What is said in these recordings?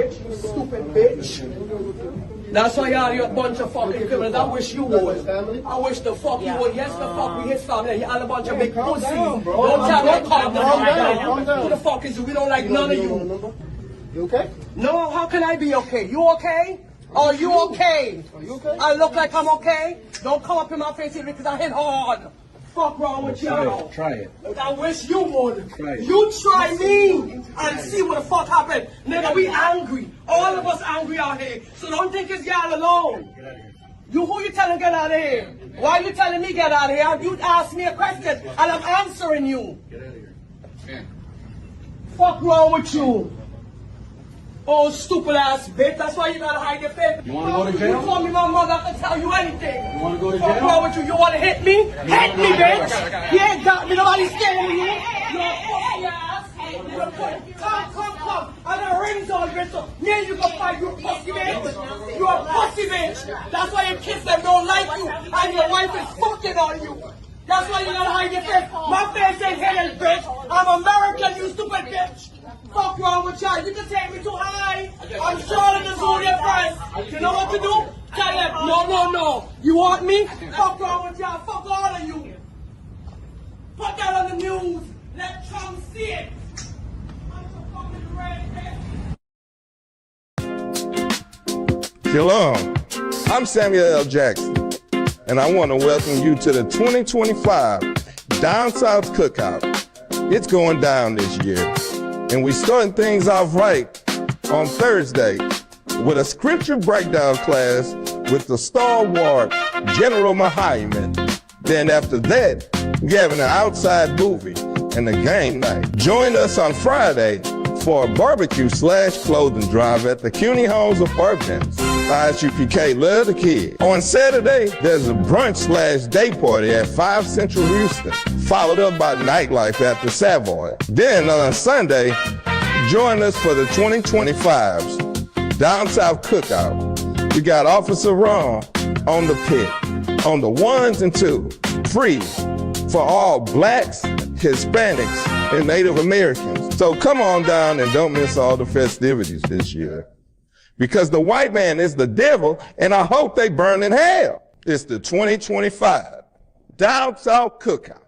You stupid bitch. That's why you're a bunch of fucking criminals. I wish you would. I wish the fuck you would. Yes, the fuck we his family. You're a bunch of big pussies. Don't tell me calm down. Who the fuck is you? We don't like none of you. You okay? No, how can I be okay? You okay? Are you okay? Are you okay? I look like I'm okay? Don't come up in my face here because I hit hard. Fuck wrong with you? Try it. I wish you would. Try it. You try me and see what the fuck happened. Nigga, we angry. All of us angry out here. So don't think it's y'all alone. You who you telling get out of here? Why you telling me get out of here? You asked me a question and I'm answering you. Get out of here. Yeah. Fuck wrong with you? Oh, stupid ass bitch. That's why you gotta hide your face. You wanna go to jail? You told me my mother I can tell you anything. You wanna go to Fuck jail? wrong with you? You wanna hit me? Hit me, bitch. You ain't got me. Nobody's scared of you. You're a pussy ass. Come. I got rings on, bitch. So me and you can fight. You a pussy bitch. You a pussy bitch. That's why your kids them don't like you. And your wife is fucking on you. That's why you gotta hide your face. My face ain't hidden, bitch. I'm American, you stupid bitch. Fuck wrong with y'all? You can take me too high. I'm Charlotte and Zodiac friends. You know what to do? Tell them, no. You want me? Fuck wrong with y'all? Fuck all of you. Put that on the news. Let Trump see it. Shalom. I'm Samuel L. Jackson, and I want to welcome you to the 2025 Down South Cookout. It's going down this year. And we're starting things off right on Thursday with a scripture breakdown class with the stalwart General Muhammad. Then after that, we're having an outside movie and a game night. Join us on Friday for a barbecue/clothing drive at the CUNY Homes Apartments. I.S.U.P.K. love the kids. On Saturday, there's a brunch/day party at 5 Central Houston, followed up by nightlife at the Savoy. Then on Sunday, join us for the 2025's Down South Cookout. We got Officer Ron on the pit, on the 1s and 2s, free for all blacks, Hispanics, and Native Americans. So come on down and don't miss all the festivities this year. Because the white man is the devil, and I hope they burn in hell. It's the 2025 Down South Cookout.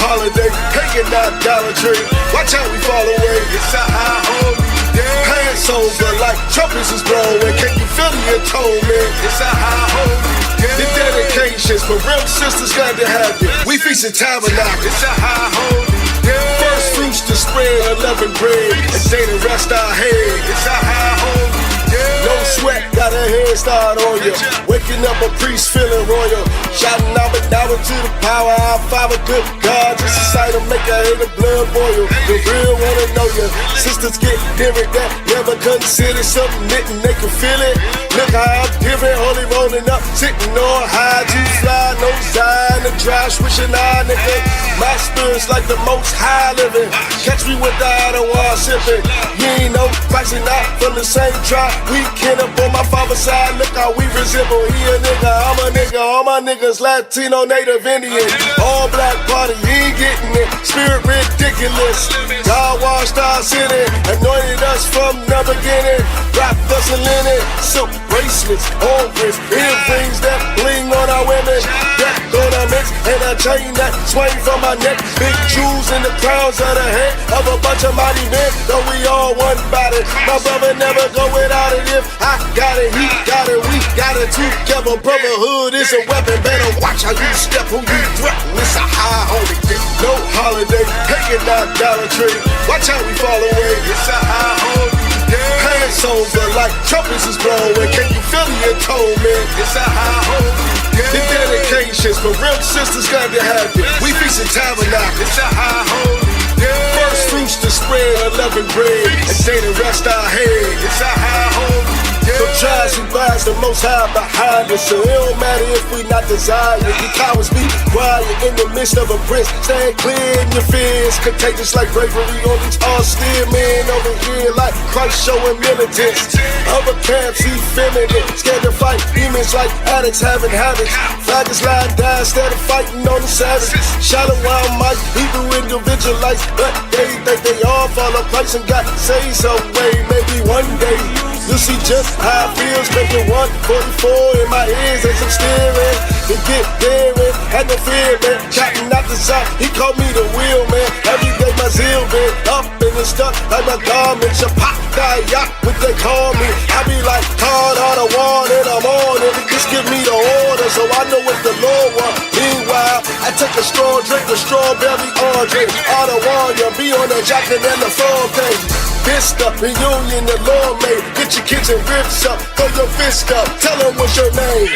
Holiday, hanging out Dollar Tree. Watch how we fall away. It's a high holy day. Hands over like trumpets is blowing. Can you feel the atonement? It's a high holy day. The dedications for real sisters glad to have you. We feasting tabernacle. It's a high holy day. First fruits to spread 11 bread and day to rest our head. It's a high holy day. No sweat, got a head start on you. Waking up a priest feeling royal. Shouting out to the power, our Father, good God. Just a sight of make a hate of blood boil. The real wanna know you. Sisters get different that never consider something knitting, they can feel it. Look how I'm different, holy rolling up, sitting on high, too fly, no sign, the dry swishing eye, nigga. My spirit's like the most high living. Catch me with the Ottawa sipping. You ain't no pricing out from the same tribe. We kin up on my father's side. Look how we resemble. He a nigga, I'm a nigga. All my niggas Latino, Native Indian. All black party, you ain't getting it. Spirit ridiculous. God washed our city, anointed us from the beginning. Wrapped us in linen, silk bracelets, ornaments, earrings that bling on our women. That ornaments and a chain that swing from my neck. Big jewels in the crowns of the head of a bunch of mighty men. Though we all one body, my brother never go without it. If I got it, he got it, we got it together. Brotherhood is a weapon. Better watch how you step, who you threaten. It's a high holy day. No holiday, hanging out Dollar Tree. Watch how we fall away. It's a high holy day. Hands over like trumpets is blowing. Can you feel the atonement? It's a high holy day. The dedications for real sisters glad to have you. We feasting tabernacle. It's a high holy day. First fruits to spread 11 bread and day to rest our head. It's a high holy day. No tries and buys, the most high behind us. So it don't matter if we not desired. You cowards be quiet in the midst of a prince. Stand clear in your fears. Contagious like bravery on these austere men over here, like Christ showing militants. Other camps effeminate, scared to fight demons like addicts having habits. Faggots lying down instead of fighting on the savage. Shalom, Mike, Hebrew individualites, but they think they all follow Christ and got saved some way. Maybe one day you'll see just how it feels, making 144 in my ears as I'm steering. To get daring, had no fear, man. Chatting out the side, he called me the wheel, man. Every day my zeal been up and it's stuck like my garments. I.S.U.P.K, what they call me. I be like, card on the wall and I'm on it. Just give me the order so I know what the Lord wants. Meanwhile, I take a straw, drink a strawberry orange. All the wall, you be on the jacket and the phone thing. Fist up, reunion the Lord made. Get your kids and ribs up, throw your fist up. Tell them what's your name.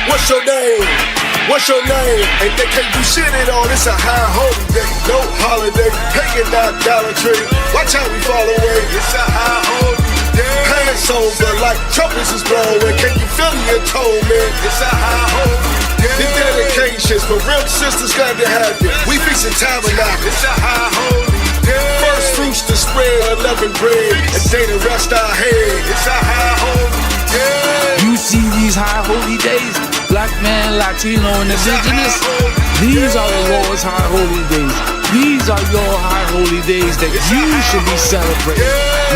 What's your name? What's your name? And they can't do shit at all. It's a high holy day, no holiday. Pagan idolatry. Watch how we fall away. It's a high holy day. Hands over like trumpets is blowing. Can you feel the atonement? It's a high holy day. The dedications for real sisters glad to have it. We feasting tabernacles. It's a high holy day. First fruits to spread, unleavened bread, and day to rest our head. It's a high holy day. You see these high holy days, black man, Latino, and indigenous. These are the Lord's high holy days. These are your high holy days that you should be celebrating.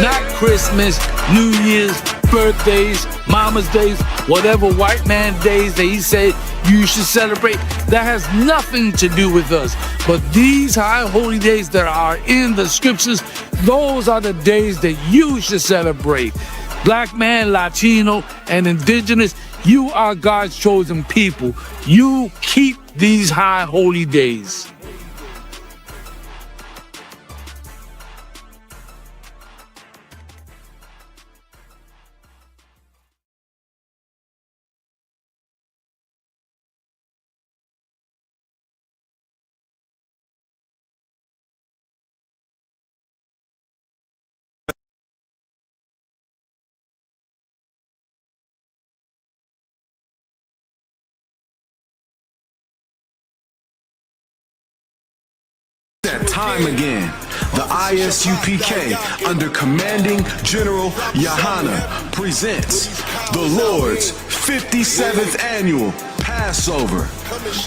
Not Christmas, New Year's, birthdays, Mama's days, whatever white man days that he said you should celebrate. That has nothing to do with us. But these high holy days that are in the scriptures, those are the days that you should celebrate. Black man, Latino, and indigenous, you are God's chosen people. You keep these high holy days. That time again, the I.S.U.P.K under commanding General Yahanna presents the Lord's 57th annual Passover.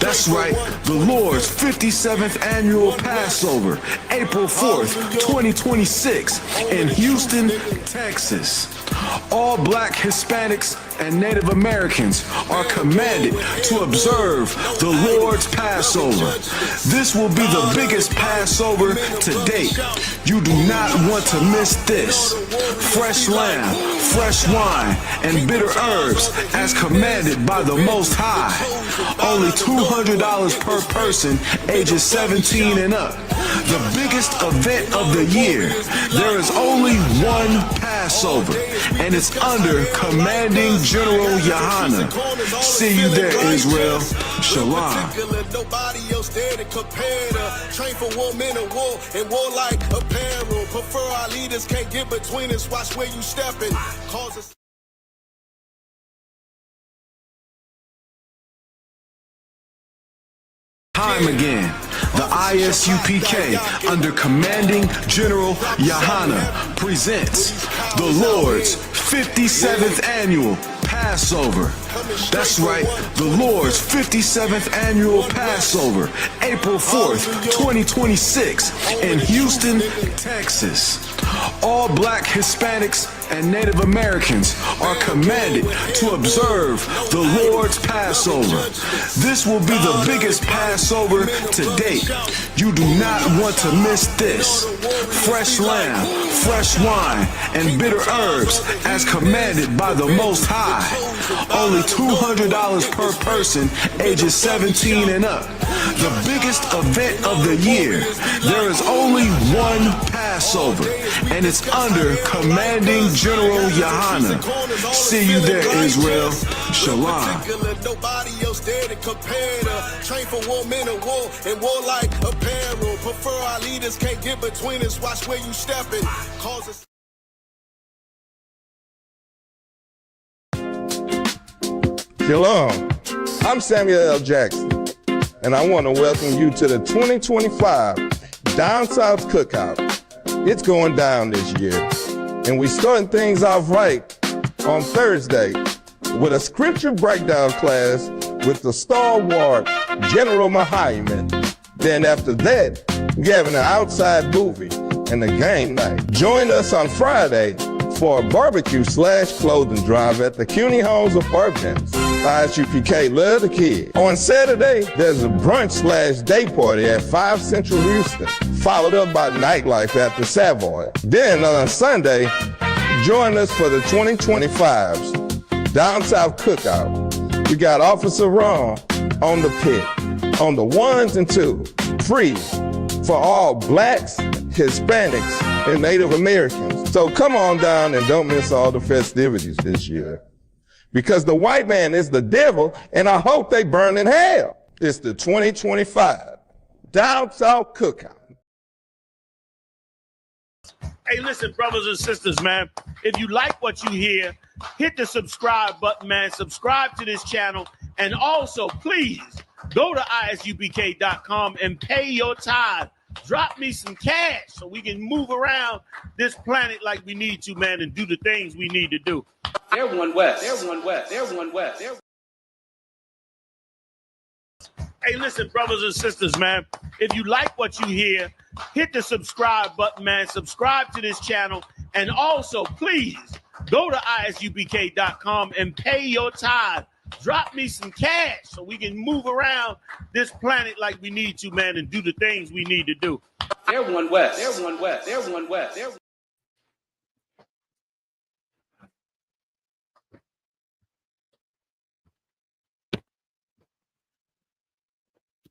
That's right, the Lord's 57th annual Passover, April 4th, 2026 in Houston, Texas. All black Hispanics and Native Americans are commanded to observe the Lord's Passover. This will be the biggest Passover to date. You do not want to miss this. Fresh lamb, fresh wine, and bitter herbs as commanded by the Most High. Only $200 per person ages 17 and up. The biggest event of the year. There is only one Passover, and it's under commanding General Yahanna. See you there, Israel. Shalom. Nobody else there to compare to. Train for war, men of war, and warlike apparel. Prefer our leaders, can't get between us. Watch where you stepping. Cause us. Time again, the I.S.U.P.K under commanding General Yahanna presents the Lord's 57th annual Passover. That's right, the Lord's 57th annual Passover, April 4th, 2026 in Houston, Texas. All black Hispanics and Native Americans are commanded to observe the Lord's Passover. This will be the biggest Passover to date. You do not want to miss this. Fresh lamb, fresh wine, and bitter herbs as commanded by the Most High. Only $200 per person ages 17 and up. The biggest event of the year. There is only one Passover, and it's under commanding General Yahanna. See you there, Israel. Shalom. Nobody else there to compare to. Train for war, men of war, and warlike apparel. Prefer our leaders, can't get between us. Watch where you stepping. Cause us. Shalom. I'm Samuel L. Jackson, and I want to welcome you to the 2025 Down South Cookout. It's going down this year, and we're starting things off right on Thursday with a scripture breakdown class with the stalwart General Muhammad. Then after that, we're having an outside movie and a game night. Join us on Friday for a barbecue/clothing drive at the CUNY Homes Apartments. I.S.U.P.K. love the kids. On Saturday, there's a brunch/day party at 5 Central Houston, followed up by nightlife at the Savoy. Then on Sunday, join us for the 2025's Down South Cookout. We got Officer Ron on the pit, on the 1s and 2s, free for all blacks, Hispanics, and Native Americans. So come on down and don't miss all the festivities this year. Because the white man is the devil, and I hope they burn in hell. It's the 2025 Down South Cookout. Hey, listen, brothers and sisters, man. If you like what you hear, hit the subscribe button, man. Subscribe to this channel. And also, please, go to ISUPK.com and pay your tithe. Drop me some cash so we can move around this planet like we need to, man, and do the things we need to do. They're one West. They're one West. They're one West. Hey, listen, brothers and sisters, man. If you like what you hear, hit the subscribe button, man. Subscribe to this channel. And also, please, go to ISUPK.com and pay your tithe. Drop me some cash so we can move around this planet like we need to, man, and do the things we need to do. They're one West. They're one West. They're one West. They're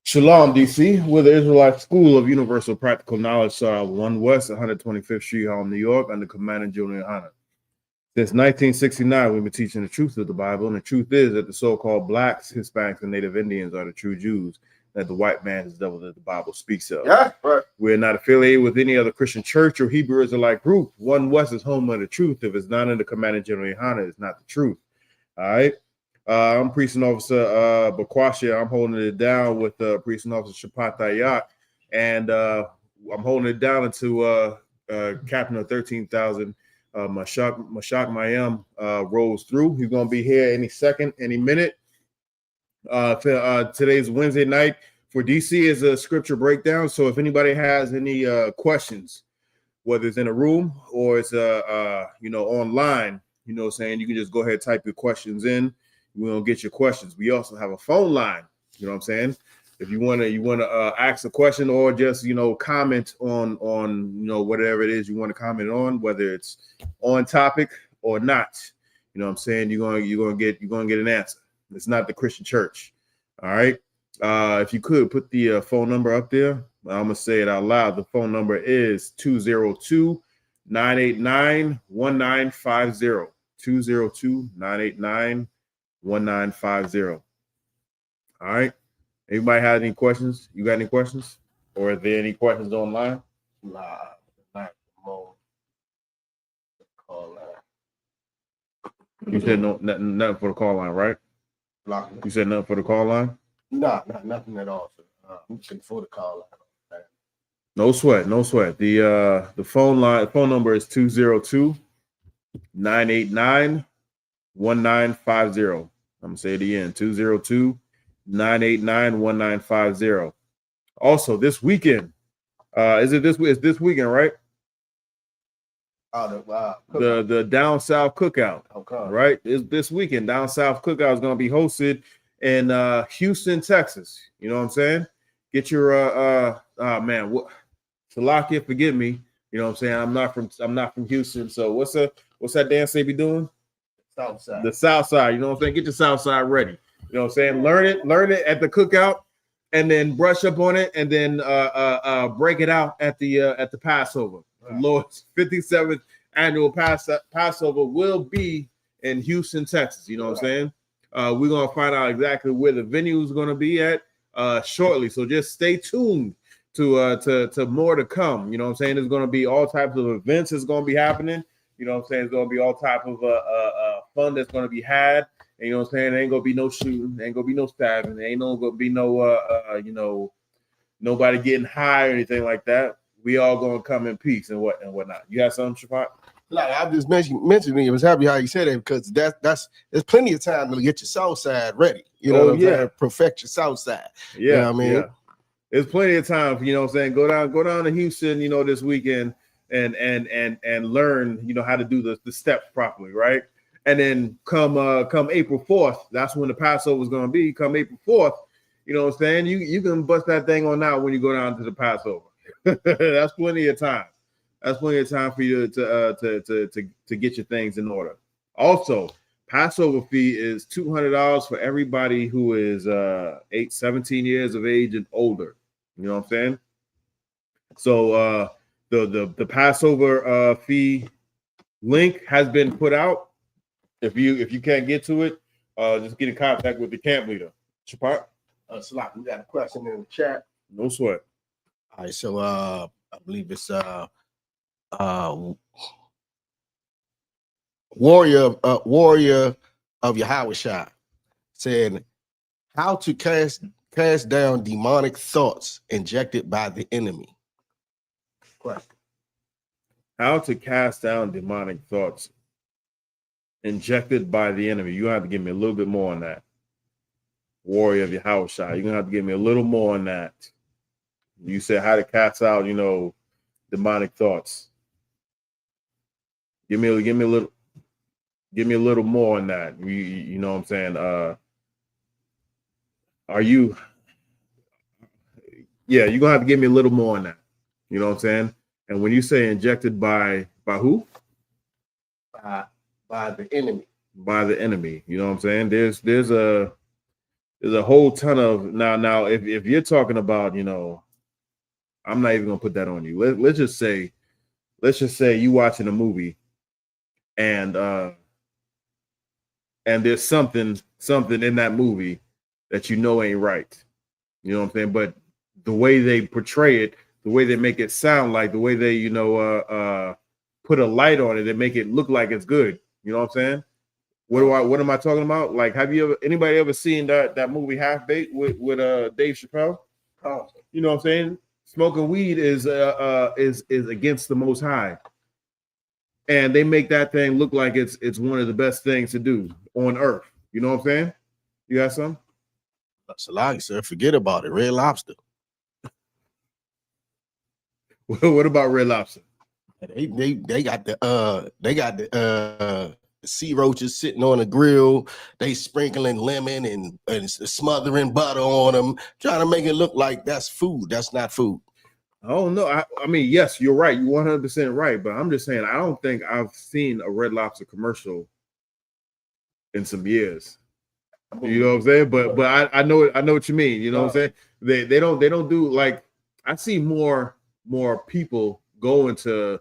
Shalom, DC. We're the Israelite School of Universal Practical Knowledge, 1 West, 125th Street, Harlem, New York, under Commander General Yahanna. Since 1969, we've been teaching the truth of the Bible, and the truth is that the so-called blacks, Hispanics, and Native Indians are the true Jews, that the white man is the devil that the Bible speaks of. Yeah, right. We're not affiliated with any other Christian church or Hebrew Israelite group. 1 West is home of the truth. If it's not under Commander General Yahanna, it's not the truth. All right? I'm Precinct Officer Bakwasha. I'm holding it down with Precinct Officer Shapat Ayat, and I'm holding it down until Captain of 13,000 Mashak Mayam rolls through. He's going to be here any second, any minute. Today's Wednesday night for DC is a scripture breakdown. So if anybody has any questions, whether it's in a room or it's online, you know what I'm saying, you can just go ahead and type your questions in. We're gonna get your questions. We also have a phone line. You know what I'm saying? If you wanna ask a question or just comment on whatever it is you want to comment on, whether it's on topic or not. You know what I'm saying? You're gonna get an answer. It's not the Christian church. All right. If you could put the phone number up there, I'm gonna say it out loud. The phone number is 202-989-1950. 202-989-1950. All right. Anybody have any questions? You got any questions? Or are there any questions online? Nah, not more. Call line. You said nothing for the call line, right? You said nothing for the call line? Nah, nothing at all. I'm looking for the call line. No sweat. The phone number is 202-989-1950. I'm gonna say it again, 202-989-1950. Also, this weekend, it's this weekend, right? The Down South Cookout. Okay. Right? It's this weekend. Down South Cookout is gonna be hosted in Houston, Texas. You know what I'm saying? Get your Salakia, forgive me. You know what I'm saying? I'm not from Houston. So what's that dance they be doing? South side. The South Side. You know what I'm saying? Get your South Side ready. You know what I'm saying? Learn it at the cookout, and then brush up on it, and then break it out at the Passover. Right. The Lord's 57th annual Passover will be in Houston, Texas. You know what I'm saying? We're gonna find out exactly where the venue is gonna be at shortly. So just stay tuned to more to come. You know what I'm saying? There's gonna be all types of events that's gonna be happening. You know what I'm saying? There's gonna be all type of fun that's gonna be had And, you know what I'm saying? There ain't gonna be no shooting, there ain't gonna be no stabbing, there ain't gonna be no nobody getting high or anything like that. We all gonna come in peace and whatnot. You got something, Shapat? Like I just mentioning it was happy how you said it because that's there's plenty of time to get your south side ready. You know what I'm saying? Perfect your south side. Yeah, you know what I mean? Yeah. There's plenty of time, you know what I'm saying? Go down to Houston, you know, this weekend and learn, you know, how to do the steps properly, right? And then come April 4th, that's when the Passover is gonna be. Come April 4th, you know what I'm saying? You can bust that thing on out when you go down to the Passover. That's plenty of time. That's plenty of time for you to get your things in order. Also, Passover fee is $200 for everybody who is 17 years of age and older. You know what I'm saying? So the Passover fee link has been put out. If you can't get to it, just get in contact with the camp leader. Chapat? Salak, we got a question in the chat. No sweat. All right, so I believe it's warrior of Yahushua said how to cast down demonic thoughts injected by the enemy. Question. How to cast down demonic thoughts injected by the enemy. You have to give me a little bit more on that. Warrior of Yahushua. You're gonna have to give me a little more on that. You said how to cast out, you know, demonic thoughts. Give me a little more on that. You know what I'm saying? You're gonna have to give me a little more on that. You know what I'm saying? And when you say injected by who? By the enemy. By the enemy. You know what I'm saying? There's a whole ton of now if you're talking about, you know, I'm not even gonna put that on you. Let's just say you watching a movie and there's something in that movie that you know ain't right. You know what I'm saying? But the way they portray it, the way they make it sound like, the way they, you know, put a light on it, they make it look like it's good. You know what I'm saying? What am I talking about? Like, have anybody ever seen that movie Half Baked with Dave Chappelle? Oh. You know what I'm saying? Smoking weed is against the Most High, and they make that thing look like it's one of the best things to do on earth. You know what I'm saying? You got some? Salak, sir, forget about it. Red Lobster. What about Red Lobster? They got the sea roaches sitting on a grill. They sprinkling lemon and smothering butter on them, trying to make it look like that's food. That's not food. Oh no, I mean, yes, you're right. You're 100% right. But I'm just saying, I don't think I've seen a Red Lobster commercial in some years. You know what I'm saying? But I know what you mean. You know what I'm saying? They don't do, like, I see more people going to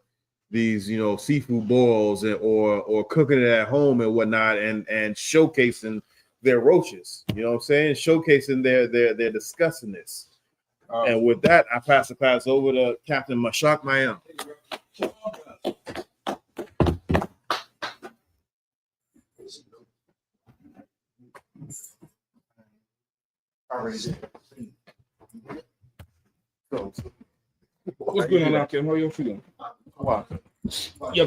these, you know, seafood boils or cooking it at home and whatnot and showcasing their roaches. You know what I'm saying? Showcasing their disgustingness. And with that, I pass over to Captain Mashak Mayam. What's going on, Akim? How you feeling? Yeah,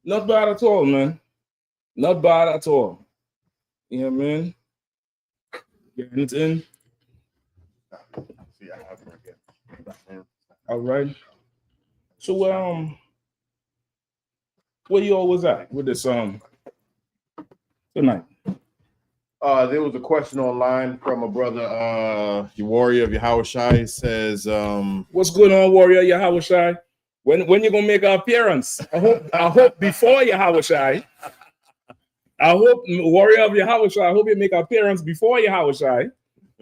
not bad at all, man. Not bad at all. Yeah, man. Getting it in. All right. So, where you always at with this tonight? There was a question online from a brother, Warrior of Yahushua. He says, "What's going on, Warrior Yahushua? When you gonna make an appearance? I hope before Yahushua. I hope Warrior of Yahushua. I hope you make an appearance before Yahushua,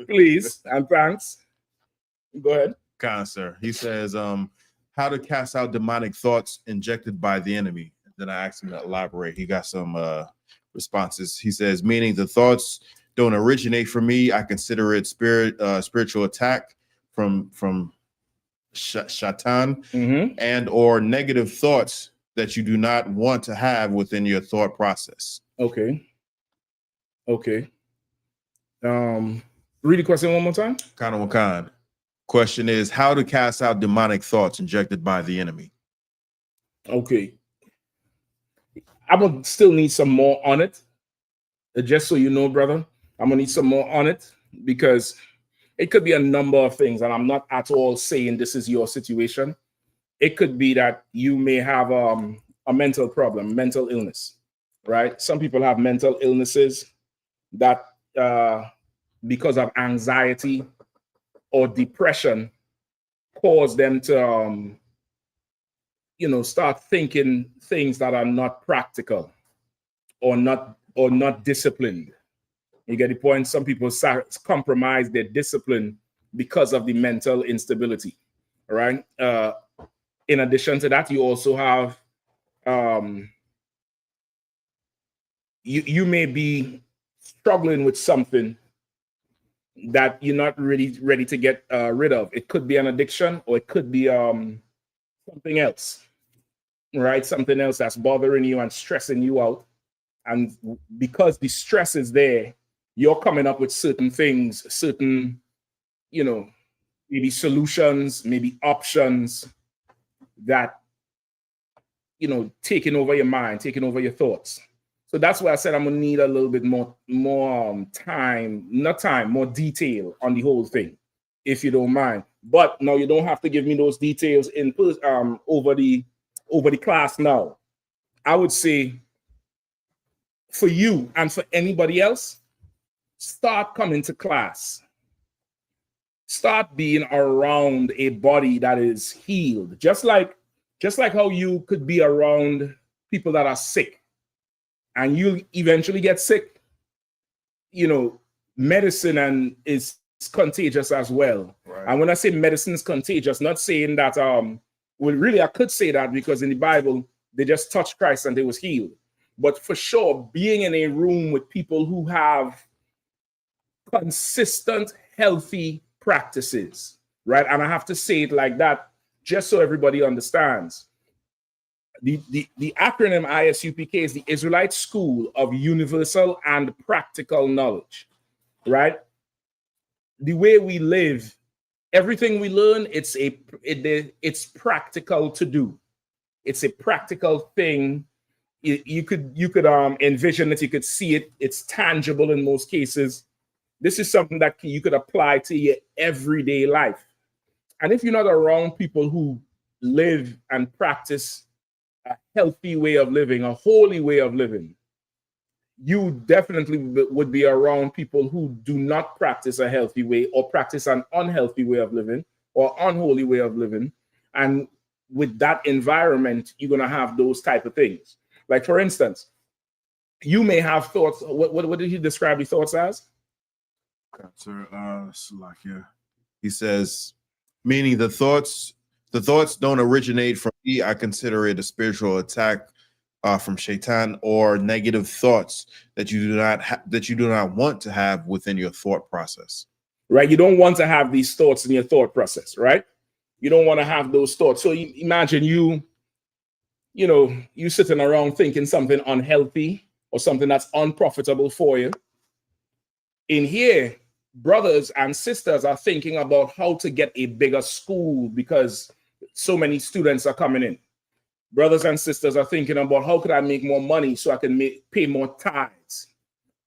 please and thanks. Go ahead, sir. He says, how to cast out demonic thoughts injected by the enemy. Then I asked him to elaborate. He got some responses. He says, meaning the thoughts don't originate from me. I consider it spiritual attack from Shaitan and or negative thoughts that you do not want to have within your thought process. Okay. Okay. Read the question one more time. Wakan. Question is how to cast out demonic thoughts injected by the enemy. Okay. I'm gonna still need some more on it. Just so you know, brother, I'm gonna need some more on it because it could be a number of things, and I'm not at all saying this is your situation. It could be that you may have a mental problem, mental illness, right? Some people have mental illnesses that because of anxiety or depression cause them to start thinking things that are not practical or not disciplined. You get the point? Some people compromise their discipline because of the mental instability. All right. In addition to that, you also have you may be struggling with something that you're not really ready to get rid of. It could be an addiction, or it could be something else, right? Something else that's bothering you and stressing you out. And because the stress is there, you're coming up with certain things, certain, maybe solutions, maybe options that, taking over your mind, taking over your thoughts. So that's why I said I'm gonna need a little bit more more detail on the whole thing, if you don't mind. But no, you don't have to give me those details in over the class now. I would say for you and for anybody else, start coming to class. Start being around a body that is healed. Just like how you could be around people that are sick and you eventually get sick. Medicine is contagious as well. Right. And when I say medicine is contagious, not saying that really I could say that because in the Bible they just touched Christ and they was healed. But for sure, being in a room with people who have consistent, healthy practices, right? And I have to say it like that just so everybody understands. The acronym I.S.U.P.K is the Israelite School of Universal and Practical Knowledge, right? The way we live, everything we learn, it's practical to do. It's a practical thing. You could envision it, you could see it, it's tangible in most cases. This is something that you could apply to your everyday life. And if you're not around people who live and practice a healthy way of living, a holy way of living, you definitely would be around people who do not practice a healthy way or practice an unhealthy way of living or unholy way of living. And with that environment, you're going to have those type of things. Like, for instance, you may have thoughts. What did he describe the thoughts as? He says, meaning the thoughts don't originate from me. I consider it a spiritual attack from Shaitan, or negative thoughts that you do not want to have within your thought process. Right. You don't want to have these thoughts in your thought process, right? You don't want to have those thoughts. So imagine you sitting around thinking something unhealthy or something that's unprofitable for you. In here, brothers and sisters are thinking about how to get a bigger school because so many students are coming in. Brothers and sisters are thinking about how could I make more money so I can pay more tithes?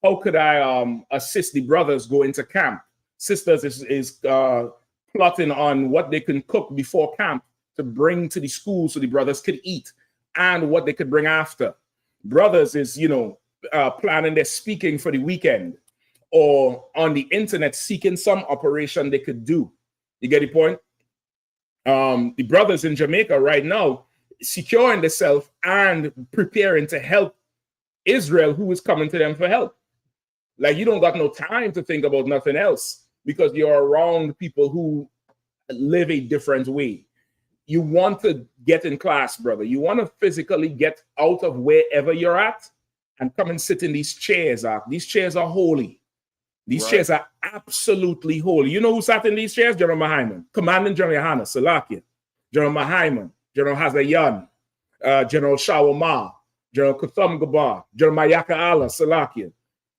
How could I assist the brothers go into camp? Sisters is plotting on what they can cook before camp to bring to the school so the brothers could eat, and what they could bring after. Brothers is, planning their speaking for the weekend, or on the internet seeking some operation they could do. You get the point? The brothers in Jamaica right now securing themselves and preparing to help Israel, who is coming to them for help. Like, you don't got no time to think about nothing else because you're around people who live a different way. You want to get in class, brother. You want to physically get out of wherever you're at and come and sit in these chairs. These chairs are holy. These chairs are absolutely holy. You know who sat in these chairs? General Mahaiman, Commanding General Yahanna, Salakia, General Mahaiman, General Hazayan, General Shawama, General Kutham Gabar, General Mayaka Allah, Salakia.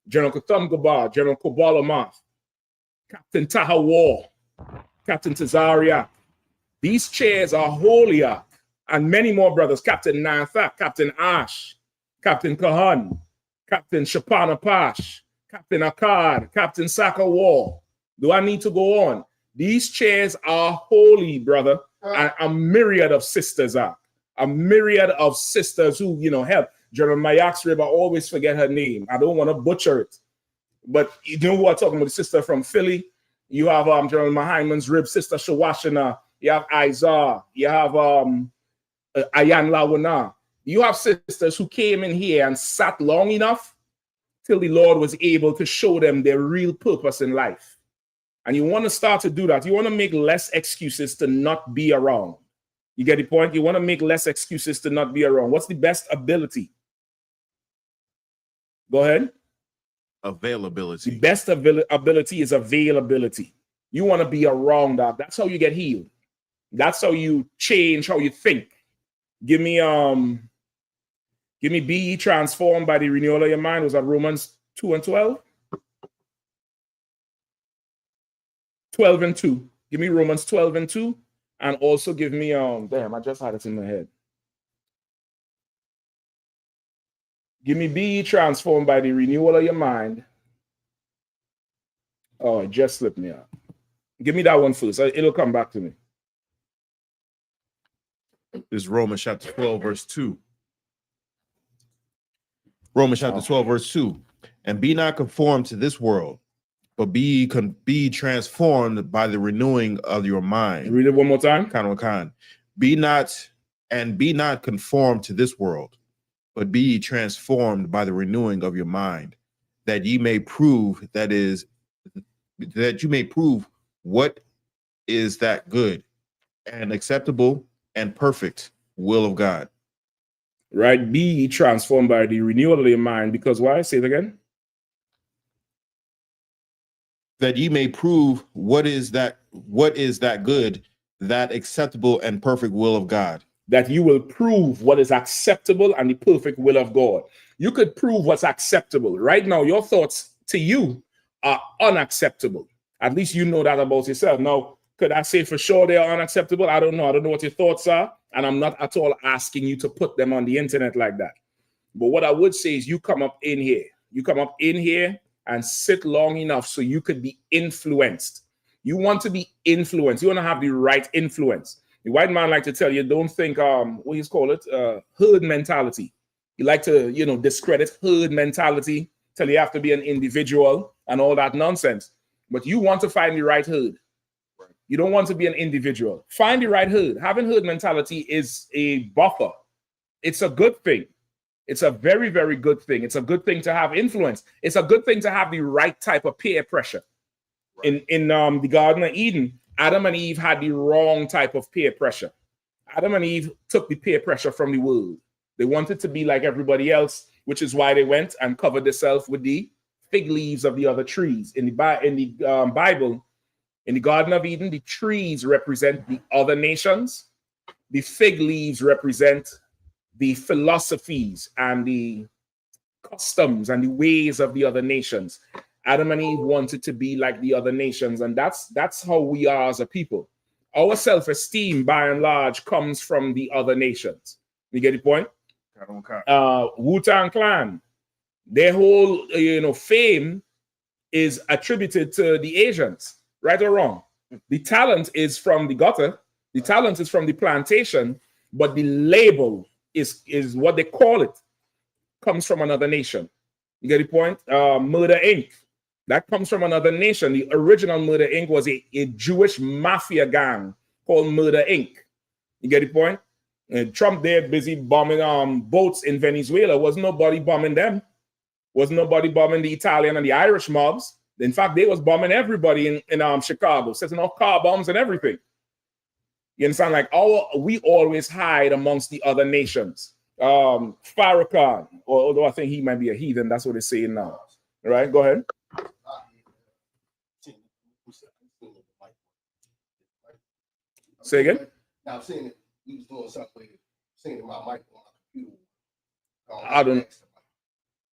General Kutham Gabar, General Kobalamath, Captain Tahawar, Captain Tazariak. These chairs are holier, and many more brothers. Captain Nanthak, Captain Ash, Captain Kahan, Captain Shapana Pash, Captain Akkad, Captain Sakawar. Do I need to go on? These chairs are holy, brother. And a myriad of sisters are. A myriad of sisters who, help. General Mayak's Rib, I always forget her name. I don't want to butcher it. But you know who I'm talking about? The sister from Philly. You have General Mahaiman's Rib, Sister Shawashana. You have Izar. You have Ayan Lawana. You have sisters who came in here and sat long enough till the Lord was able to show them their real purpose in life. And you want to start to do that. You want to make less excuses to not be around. You get the point? You want to make less excuses to not be around. What's the best ability? Go ahead. Availability. The best ability is availability. You want to be around that. That's how you get healed. That's how you change how you think. Give me be transformed by the renewal of your mind. Was that Romans 2:12? 12:2. Give me Romans 12:2. And also give me damn, I just had it in my head. Give me be transformed by the renewal of your mind. Oh, it just slipped me out. Give me that one first. It'll come back to me. This is Romans chapter 12, verse 2. Romans chapter 12, verse 2. And be not conformed to this world, but be transformed by the renewing of your mind. Read it one more time. Be not conformed to this world, but be transformed by the renewing of your mind, that you may prove what is that good and acceptable and perfect will of God. Right? Be transformed by the renewal of your mind, because why? Say it again. That ye may prove what is that good, that acceptable and perfect will of God. That you will prove what is acceptable and the perfect will of God. You could prove what's acceptable. Right now, your thoughts to you are unacceptable. At least you know that about yourself. Now, could I say for sure they are unacceptable? I don't know. I don't know what your thoughts are. And I'm not at all asking you to put them on the internet like that. But what I would say is you come up in here. You come up in here and sit long enough so you could be influenced. You want to be influenced. You want to have the right influence. The white man like to tell you, don't think, what you call it, herd mentality. You like to, discredit herd mentality, tell you have to be an individual and all that nonsense. But you want to find the right herd. You don't want to be an individual. Find the right herd. Having herd mentality is a buffer. It's a good thing. It's a very, very good thing. It's a good thing to have influence. It's a good thing to have the right type of peer pressure. Right. In the Garden of Eden, Adam and Eve had the wrong type of peer pressure. Adam and Eve took the peer pressure from the world. They wanted to be like everybody else, which is why they went and covered themselves with the fig leaves of the other trees. In the Bible, in the Garden of Eden, the trees represent the other nations. The fig leaves represent the philosophies and the customs and the ways of the other nations. Adam and Eve wanted to be like the other nations, and that's how we are as a people. Our self-esteem, by and large, comes from the other nations. You get the point? Wu-Tang Clan, their whole fame is attributed to the Asians, right or wrong. The talent is from the gutter, the talent is from the plantation, but the label is what they call it, comes from another nation. You get the point? Murder Inc. That comes from another nation. The original Murder Inc. was a Jewish mafia gang called Murder Inc. You get the point? And Trump there busy bombing boats in Venezuela. Was nobody bombing them? Was nobody bombing the Italian and the Irish mobs? In fact, they was bombing everybody in Chicago, setting off car bombs and everything. You understand? Like we always hide amongst the other nations. Farrakhan, although I think he might be a heathen, that's what they're saying now. All right, go ahead. Say again? Now I'm seeing it. He was doing something, singing my mic on my computer. I don't.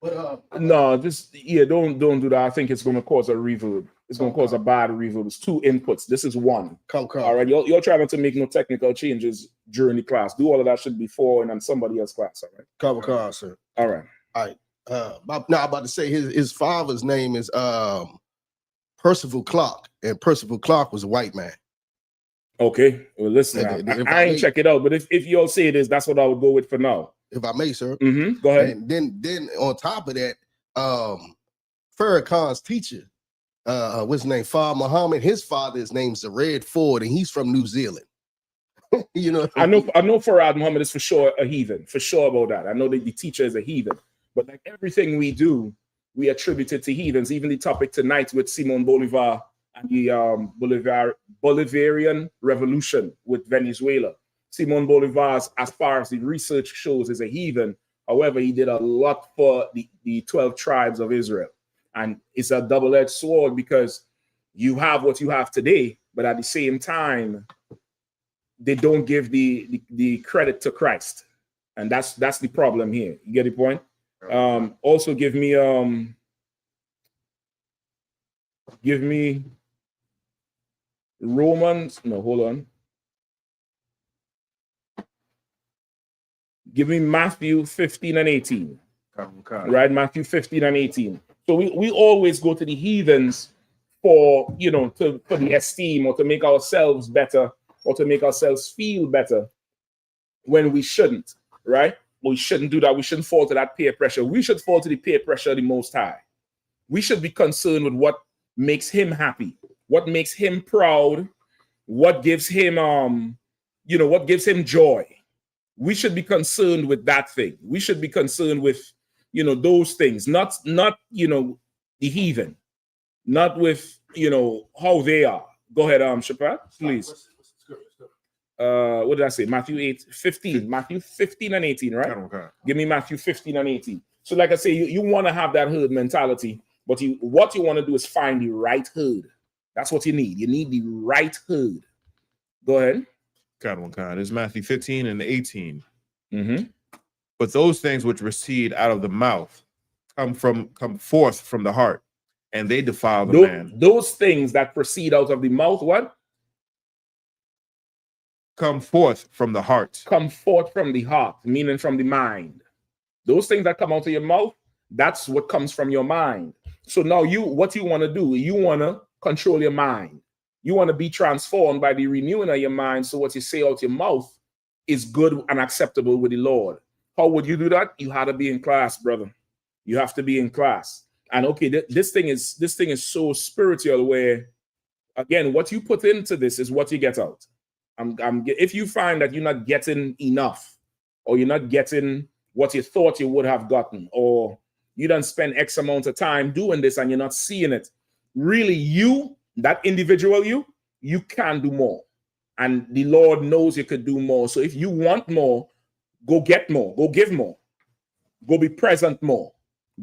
No, just don't do that. I think it's going to cause a reverb. It's going to cause a bad reverb. It's 2 inputs. This is 1. All right, you're trying to make no technical changes during the class. Do all of that shit before and then somebody else's class. All right. Cover car, sir. All right. All right. Now I'm about to say his father's name is Percival Clark, and Percival Clark was a white man. Okay. Well, listen, I ain't check it out, but if you all say it is, that's what I would go with for now. If I may, sir. Go ahead. And then on top of that, Farrakhan's teacher, what's his name? Far Muhammad. His father's name's Red Ford, and he's from New Zealand. You know, I know Farad Muhammad is for sure a heathen, for sure about that. I know that the teacher is a heathen, but like everything we do, we attribute it to heathens. Even the topic tonight with Simon Bolivar and the Bolivarian Revolution with Venezuela. Simon Bolivar, as far as the research shows, is a heathen. However, he did a lot for the 12 tribes of Israel. And it's a double-edged sword because you have what you have today, but at the same time, they don't give the credit to Christ. And that's the problem here. You get the point? Also give me Romans. No, hold on. Give me Matthew 15 and 18. Right? Matthew 15 and 18. So we always go to the heathens for the esteem or to make ourselves better or to make ourselves feel better when we shouldn't, right? We shouldn't do that. We shouldn't fall to that peer pressure. We should fall to the peer pressure of the Most High. We should be concerned with what makes him happy, what makes him proud, what gives him what gives him joy. We should be concerned with that thing. We should be concerned with those things, not the heathen, not with how they are. Go ahead, Shapat, please. What did I say? Matthew 15 and 18, right? Okay. Give me Matthew 15 and 18. So like I say, you want to have that herd mentality, but what you want to do is find the right herd. That's what you need. You need the right herd. Go ahead. It's Matthew 15 and 18. But those things which proceed out of the mouth come forth from the heart, and they defile the man. Those things that proceed out of the mouth, what? Come forth from the heart. Come forth from the heart, meaning from the mind. Those things that come out of your mouth, that's what comes from your mind. So now what you want to do, you want to control your mind. You want to be transformed by the renewing of your mind. So what you say out your mouth is good and acceptable with the Lord. How would you do that? You had to be in class, brother. You have to be in class. And okay, this thing is so spiritual where, again, what you put into this is what you get out. If you find that you're not getting enough, or you're not getting what you thought you would have gotten, or you don't spend X amount of time doing this and you're not seeing it, really that individual you can do more. And the Lord knows you could do more. So if you want more, go get more, go give more, go be present more,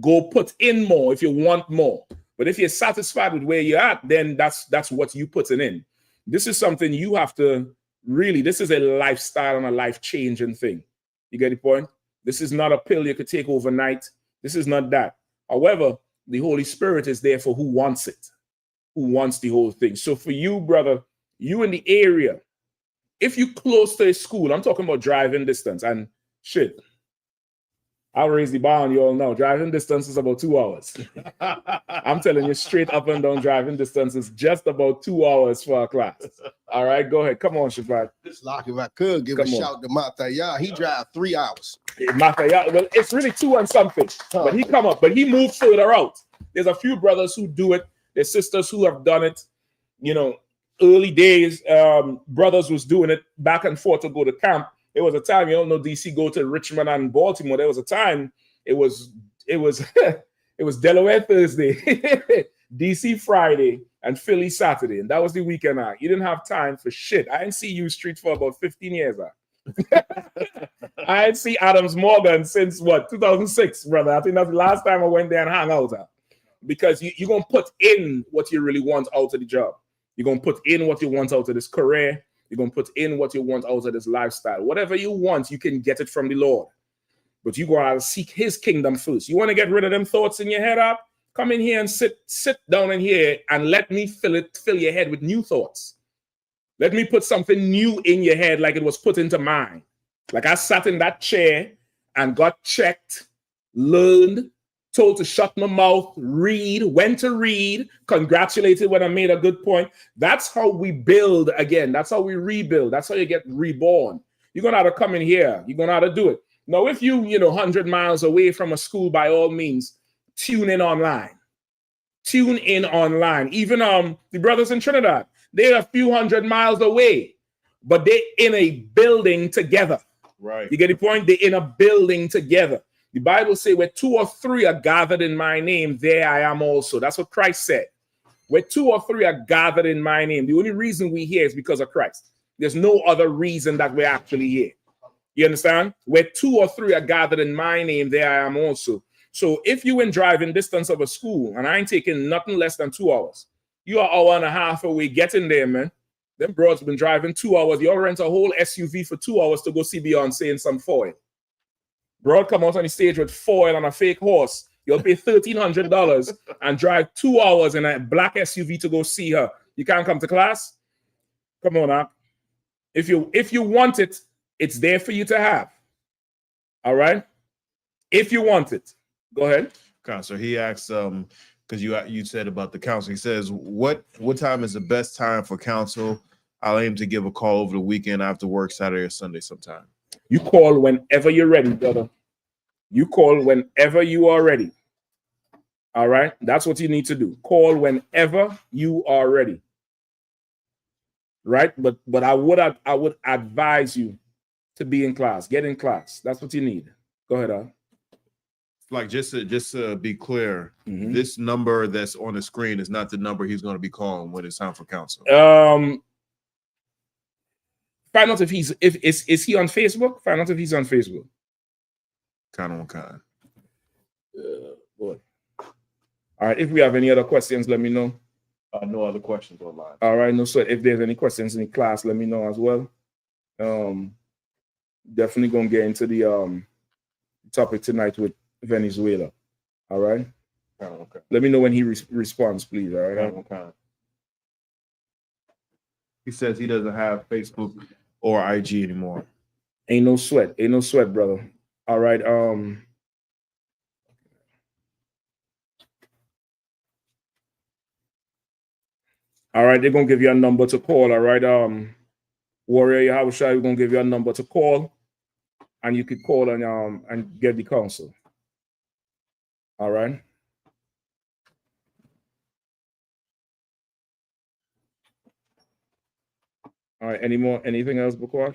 go put in more if you want more. But if you're satisfied with where you're at, then that's what you putting in. This is something you have to this is a lifestyle and a life-changing thing. You get the point? This is not a pill you could take overnight. This is not that. However, the Holy Spirit is there for who wants it, who wants the whole thing. So for you, brother, you in the area, if you close to a school, I'm talking about driving distance and shit. I'll raise the bar on you all now. Driving distance is about 2 hours. I'm telling you, straight up and down driving distance is just about 2 hours for a class. All right, go ahead. Come on, Shabbat. Just like if I could give a shout to Mataya, he drive 3 hours. Mataya, well, it's really 2 and something. But he come up, but he moved further out. There's a few brothers who do it. There's sisters who have done it. Early days, brothers was doing it back and forth to go to camp. There was a time, DC go to Richmond and Baltimore. There was a time it was Delaware Thursday, DC Friday, and Philly Saturday. And that was the weekend. You didn't have time for shit. I didn't see you street for about 15 years. I didn't see Adams Morgan since 2006, brother. I think that's the last time I went there and hung out. Because you're going to put in what you really want out of the job. You're going to put in what you want out of this career. You're going to put in what you want out of this lifestyle. Whatever you want, you can get it from the Lord. But you gotta seek his kingdom first. You want to get rid of them thoughts in your head up? Come in here and sit down in here and let me fill your head with new thoughts. Let me put something new in your head like it was put into mine. Like I sat in that chair and got checked, learned, told to shut my mouth, read, when to read, congratulated when I made a good point. That's how we build again. That's how we rebuild. That's how you get reborn. You're going to have to come in here. You're going to have to do it. Now, if you 100 miles away from a school, by all means, tune in online. Tune in online. Even the brothers in Trinidad, they're a few hundred miles away, but they're in a building together. Right. You get the point? They're in a building together. The Bible says, where 2 or 3 are gathered in my name, there I am also. That's what Christ said. Where 2 or 3 are gathered in my name. The only reason we're here is because of Christ. There's no other reason that we're actually here. You understand? Where 2 or 3 are gathered in my name, there I am also. So if you're in driving distance of a school, and I ain't taking nothing less than 2 hours, you are an hour and a half away getting there, man. Them broads been driving 2 hours. You'll rent a whole SUV for 2 hours to go see Beyonce in some foil. Broad come out on the stage with foil on a fake horse. You'll pay $1,300 and drive 2 hours in a black SUV to go see her. You can't come to class? Come on now. If you want it, it's there for you to have. All right? If you want it. Go ahead. So he asks, because you said about the council. He says, what time is the best time for council? I'll aim to give a call over the weekend after work, Saturday or Sunday sometime. You call whenever you're ready, brother. You call whenever you are ready. All right? That's what you need to do. Call whenever you are ready. Right? But I would advise you to be in class. Get in class. That's what you need. Go ahead, Al. Like just to be clear, this number that's on the screen is not the number he's going to be calling when it's time for council. Find out if is he on Facebook? Find out if he's on Facebook. Kind. Boy. All right. If we have any other questions, let me know. No other questions online. All right. No sweat. If there's any questions in the class, let me know as well. Definitely gonna get into the topic tonight with Venezuela. All right. Okay. Let me know when he responds, please. All right. Okay. He says he doesn't have Facebook or IG anymore. Ain't no sweat. Ain't no sweat, brother. All right. All right, they're gonna give you a number to call. All right, Warrior Yahushua, we're gonna give you a number to call, and you could call and get the counsel. All right. All right. Anything else, Bukwa?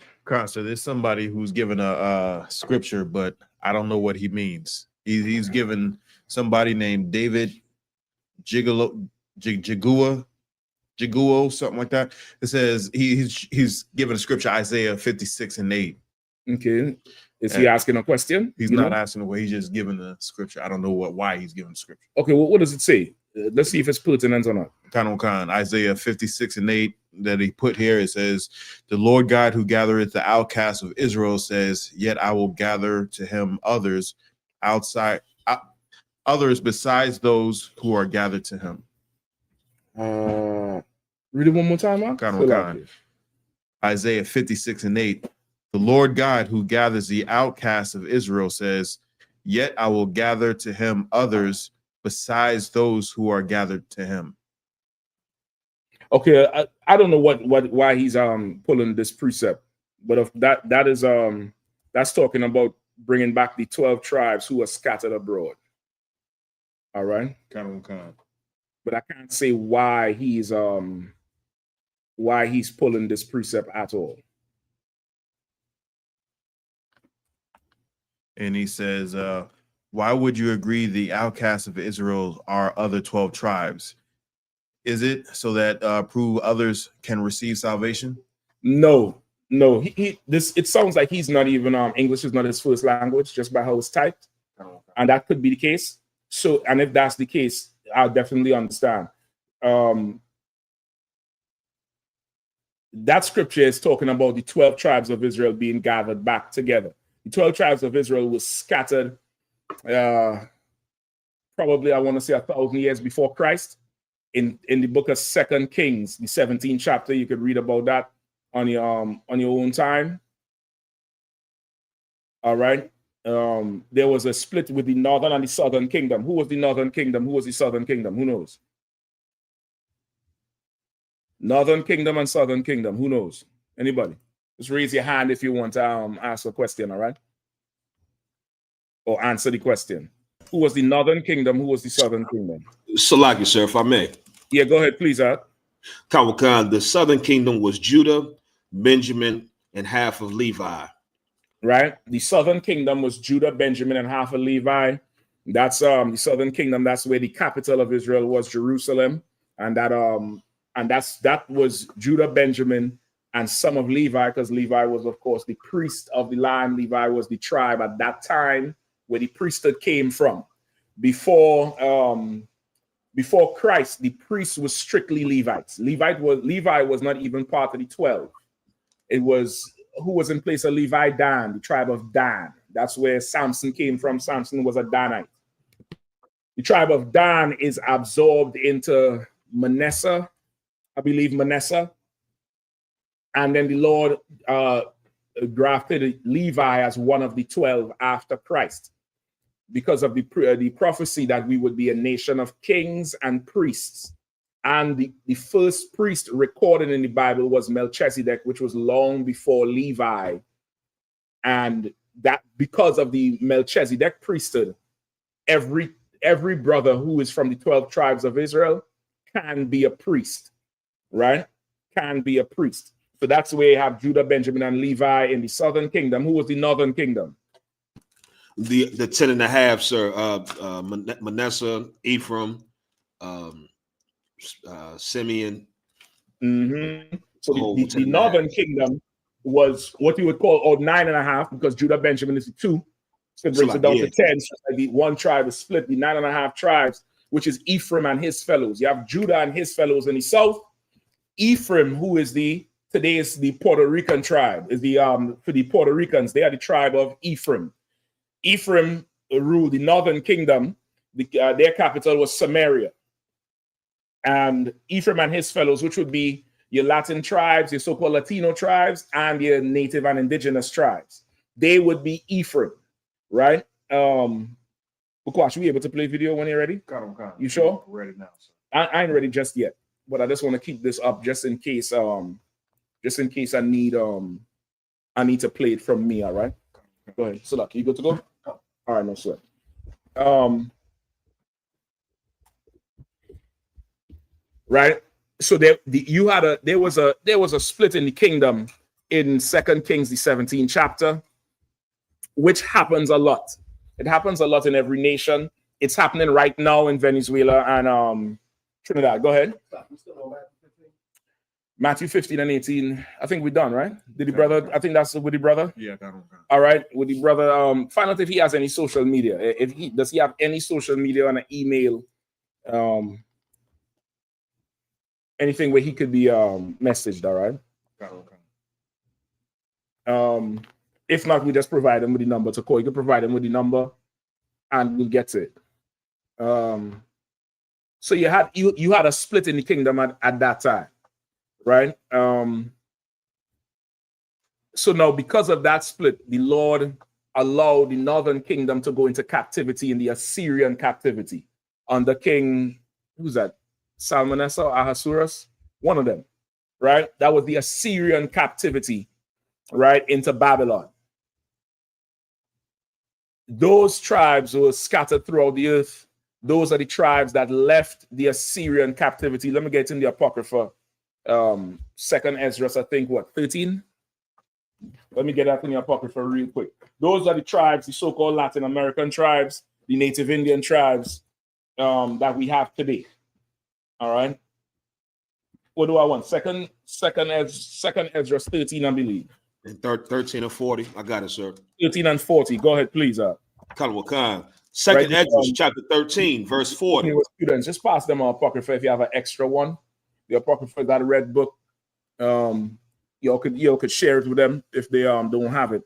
So there's somebody who's given a scripture, but I don't know what he means. He's given somebody named David Jiguo, something like that. It says he's given a scripture, Isaiah 56:8. Okay. Is he asking a question? He's not asking away. He's just giving the scripture. I don't know why he's giving the scripture. Okay. Well, what does it say? Let's see if it's pertinent or not. Isaiah 56:8 that he put here. It says, "The Lord God who gathereth the outcasts of Israel says, yet I will gather to him others besides those who are gathered to him." Read it one more time, Mark. Isaiah 56:8. The Lord God who gathers the outcasts of Israel says, yet I will gather to him others besides those who are gathered to him. Okay, I don't know why he's pulling this precept, but if that is that's talking about bringing back the 12 tribes who are scattered abroad. All right. But I can't say why he's pulling this precept at all. And he says, why would you agree the outcasts of Israel are other 12 tribes? Is it so that prove others can receive salvation? No. It sounds like he's not even English is not his first language, just by how it's typed. And that could be the case. So, and if that's the case, I'll definitely understand. That scripture is talking about the 12 tribes of Israel being gathered back together. The 12 tribes of Israel was scattered probably, I want to say, 1,000 years before Christ. In the book of 2 Kings, the 17th chapter, you could read about that on your own time. All right. There was a split with the northern and the southern kingdom. Who was the northern kingdom? Who was the southern kingdom? Who knows? Northern kingdom and southern kingdom. Who knows? Anybody? Just raise your hand if you want to ask a question, all right? Or answer the question. Who was the northern kingdom? Who was the southern kingdom? Salaki, sir, if I may. Yeah, go ahead, please, Kawakan, the southern kingdom was Judah, Benjamin, and half of Levi. Right? The southern kingdom was Judah, Benjamin, and half of Levi. That's the southern kingdom. That's where the capital of Israel was, Jerusalem. And that was Judah, Benjamin, and some of Levi, because Levi was, of course, the priest of the land. Levi was the tribe at that time where the priesthood came from. Before Christ, the priests was strictly Levites. Levi was not even part of the 12. It was who was in place of Levi? Dan, the tribe of Dan. That's where Samson came from. Samson was a Danite. The tribe of Dan is absorbed into Manasseh, I believe Manasseh. And then the Lord grafted Levi as one of the 12 after Christ, because of the prophecy that we would be a nation of kings and priests. And the first priest recorded in the Bible was Melchizedek, which was long before Levi. And that because of the Melchizedek priesthood, every brother who is from the 12 tribes of Israel can be a priest, right? Can be a priest. So that's where you have Judah, Benjamin, and Levi in the southern kingdom. Who was the northern kingdom? The 10.5, sir. Manasseh, Ephraim, Simeon. Mm-hmm. So the northern kingdom was what you would call 9.5, because Judah, Benjamin is the 2. So it brings it down to 10. So the one tribe is split, the 9.5 tribes, which is Ephraim and his fellows. You have Judah and his fellows in the south. Ephraim, who is today is the Puerto Rican tribe, is for the Puerto Ricans, they are the tribe of Ephraim. Ephraim ruled the northern kingdom. Their capital was Samaria. And Ephraim and his fellows, which would be your Latin tribes, your so-called Latino tribes, and your native and indigenous tribes, they would be Ephraim, right? Bukash, you be able to play video when you're ready? You sure? I'm ready now, sir. I ain't ready just yet, but I just want to keep this up just in case I need to play it from me. All right, go ahead. So, you good to go? All right, no sweat. Right. So there was a split in the kingdom in 2 Kings, the 17th chapter, which happens a lot. It happens a lot in every nation. It's happening right now in Venezuela and Trinidad. Go ahead. Matthew 15 and 18. I think we're done, right? Did the brother? I think that's with the brother. Yeah, got him. All right, with the brother. Find out if he has any social media. Does he have any social media and an email? Anything where he could be messaged. All right. If not, we just provide him with the number to call. You can provide him with the number, and we'll get to it. So you had a split in the kingdom at that time. Right. So now, because of that split, the Lord allowed the northern kingdom to go into captivity, in the Assyrian captivity under King, who's that? Salmanasseh or Ahasuerus? One of them. Right. That was the Assyrian captivity, right, into Babylon. Those tribes were scattered throughout the earth. Those are the tribes that left the Assyrian captivity. Let me get in the Apocrypha. 2nd Ezra, I think, 13? Let me get that in the Apocrypha real quick. Those are the tribes, the so-called Latin American tribes, the native Indian tribes that we have today. All right. What do I want? Second Ezra 13, I believe. And 13 and 40. I got it, sir. 13 and 40. Go ahead, please. Kalawakan. Second Ezra, chapter 13, verse 40. Students, just pass them an Apocrypha if you have an extra one. The Apocrypha got a red book. Y'all could share it with them if they don't have it.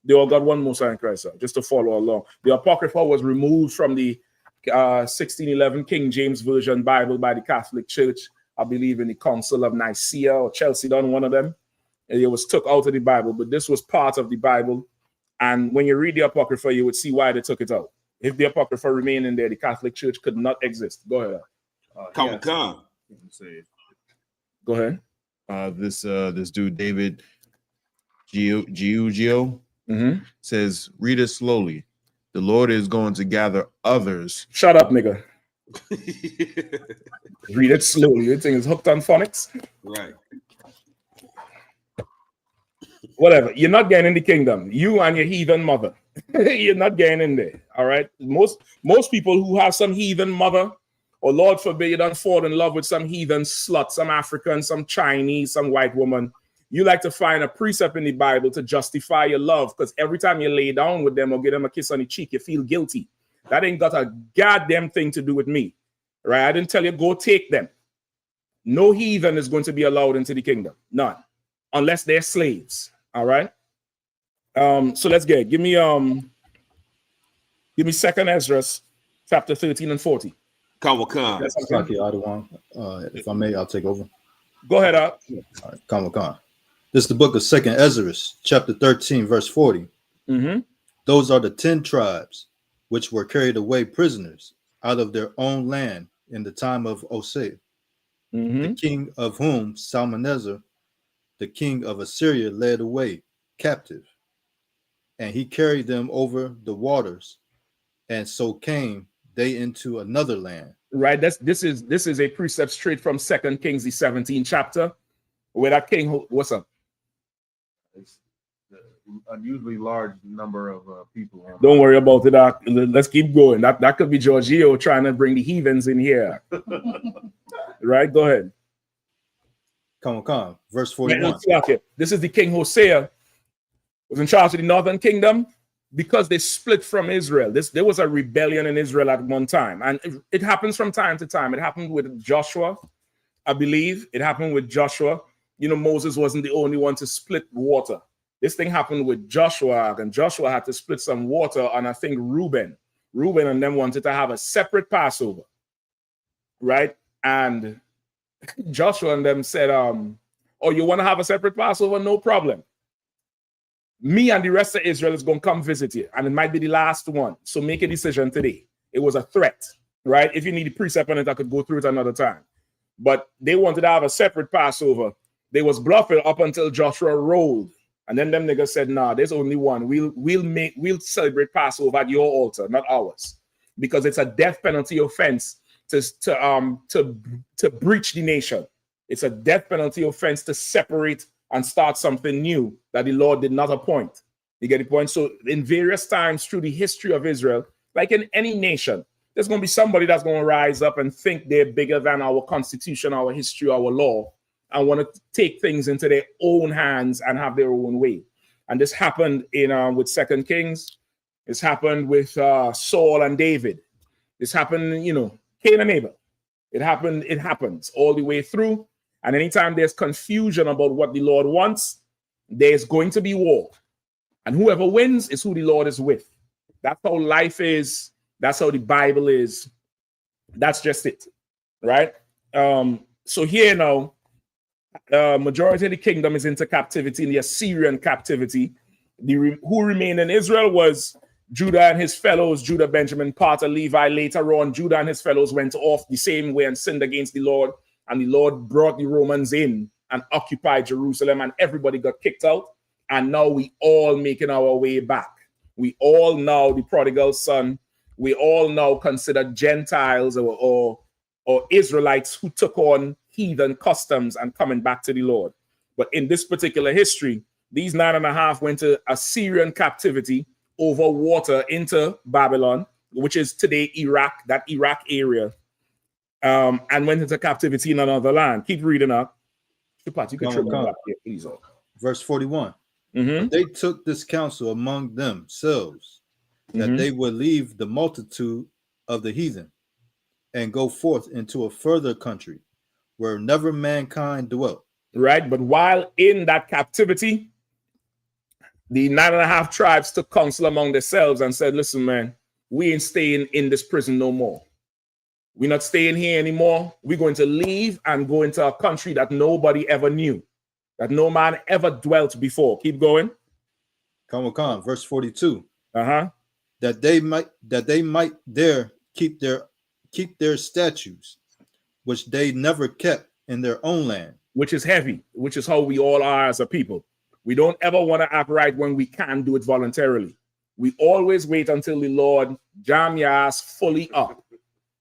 They all got one Most High in Christ, sir, just to follow along. The Apocrypha was removed from the 1611 King James Version Bible by the Catholic Church, I believe in the Council of Nicaea or Chalcedon, one of them. And it was took out of the Bible, but this was part of the Bible. And when you read the Apocrypha, you would see why they took it out. If the Apocrypha remained in there, the Catholic Church could not exist. Go ahead. Go ahead. This dude, David Giugio, says, read it slowly. The Lord is going to gather others. Shut up, nigga. Read it slowly. You think it's hooked on phonics? Right. Whatever. You're not getting in the kingdom. You and your heathen mother. You're not getting in there. All right. Most people who have some heathen mother, or Lord forbid, you don't fall in love with some heathen slut, some African, some Chinese, some white woman. You like to find a precept in the Bible to justify your love, because every time you lay down with them or give them a kiss on the cheek, you feel guilty. That ain't got a goddamn thing to do with me. Right? I didn't tell you go take them. No heathen is going to be allowed into the kingdom. None. Unless they're slaves. All right. So let's get it. Give me 2nd Ezra chapter 13 and 40. Khan. If I may, I'll take over. Go ahead, up. All right, Khan. This is the book of 2nd Ezra, chapter 13, verse 40. Those are the 10 tribes which were carried away prisoners out of their own land in the time of Osea, the king of whom Salmanezar, the king of Assyria, led away captive, and he carried them over the waters, and so came they into another land. Right. This is a precept straight from 2 Kings, the 17th chapter, where that king. What's up? It's the unusually large number of people. Don't worry about it. Let's keep going. That could be Giorgio trying to bring the heathens in here. Right. Go ahead. Come. Verse 41. This is the king Hosea, was in charge of the northern kingdom because they split from Israel. There was a rebellion in Israel at one time, and it happens from time to time. It happened with Joshua, I believe. It happened with Joshua. You know, Moses wasn't the only one to split water. This thing happened with Joshua, and Joshua had to split some water on, I think, Reuben and them wanted to have a separate Passover, right? And Joshua and them said, oh, you want to have a separate Passover? No problem. Me and the rest of Israel is going to come visit you, and it might be the last one. So make a decision today. It was a threat, right? If you need a precept on it, I could go through it another time. But they wanted to have a separate Passover. They was bluffing up until Joshua rolled. And then them niggas said, nah, there's only one. We'll celebrate Passover at your altar, not ours. Because it's a death penalty offense to breach the nation. It's a death penalty offense to separate and start something new that the Lord did not appoint. You get the point? So in various times through the history of Israel, like in any nation, there's going to be somebody that's going to rise up and think they're bigger than our constitution, our history, our law, and want to take things into their own hands and have their own way. And this happened with 2 Kings. This happened with Saul and David. This happened, Cain and Abel. It happens all the way through. And anytime there's confusion about what the Lord wants, there's going to be war. And whoever wins is who the Lord is with. That's how life is. That's how the Bible is. That's just it, right? So here now, majority of the kingdom is into captivity, in the Assyrian captivity. Who remained in Israel was Judah and his fellows, Judah, Benjamin, part of Levi. Later on, Judah and his fellows went off the same way and sinned against the Lord. And the Lord brought the Romans in and occupied Jerusalem, and everybody got kicked out. And now we all making our way back. We all now, the prodigal son, we all now consider Gentiles or Israelites who took on heathen customs and coming back to the Lord. But in this particular history, these 9.5 went to Assyrian captivity over water into Babylon, which is today Iraq, that Iraq area, and went into captivity in another land. Keep reading up. You can back here, please. Verse 41. They took this counsel among themselves that they would leave the multitude of the heathen and go forth into a further country where never mankind dwelt. Right, but while in that captivity, the 9.5 tribes took counsel among themselves and said, listen, man, we ain't staying in this prison no more. We're not staying here anymore. We're going to leave and go into a country that nobody ever knew, that no man ever dwelt before. Keep going. Come, verse 42. Uh-huh. That they might there keep their statutes, which they never kept in their own land. Which is heavy, which is how we all are as a people. We don't ever want to act right when we can do it voluntarily. We always wait until the Lord jam your ass fully up,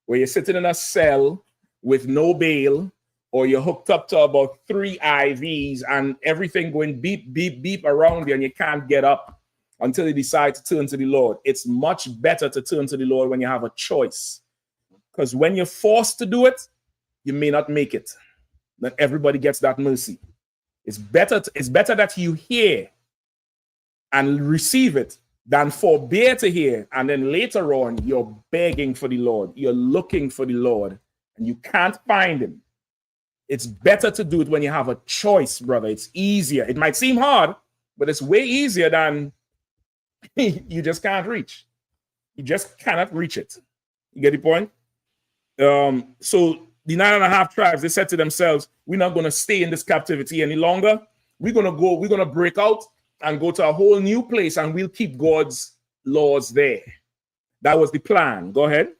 where you're sitting in a cell with no bail, or you're hooked up to about 3 IVs and everything going beep, beep, beep around you, and you can't get up until you decide to turn to the Lord. It's much better to turn to the Lord when you have a choice. Because when you're forced to do it, you may not make it. Not everybody gets that mercy. It's better that you hear and receive it than forbear to hear, and then later on you're begging for the Lord, you're looking for the Lord, and you can't find him. It's better to do it when you have a choice, brother. It's easier. It might seem hard, but it's way easier than you just can't reach. You just cannot reach it. You get the point? So the 9.5 tribes, they said to themselves, we're not going to stay in this captivity any longer. We're going to break out and go to a whole new place, and we'll keep God's laws there. That was the plan. Go ahead.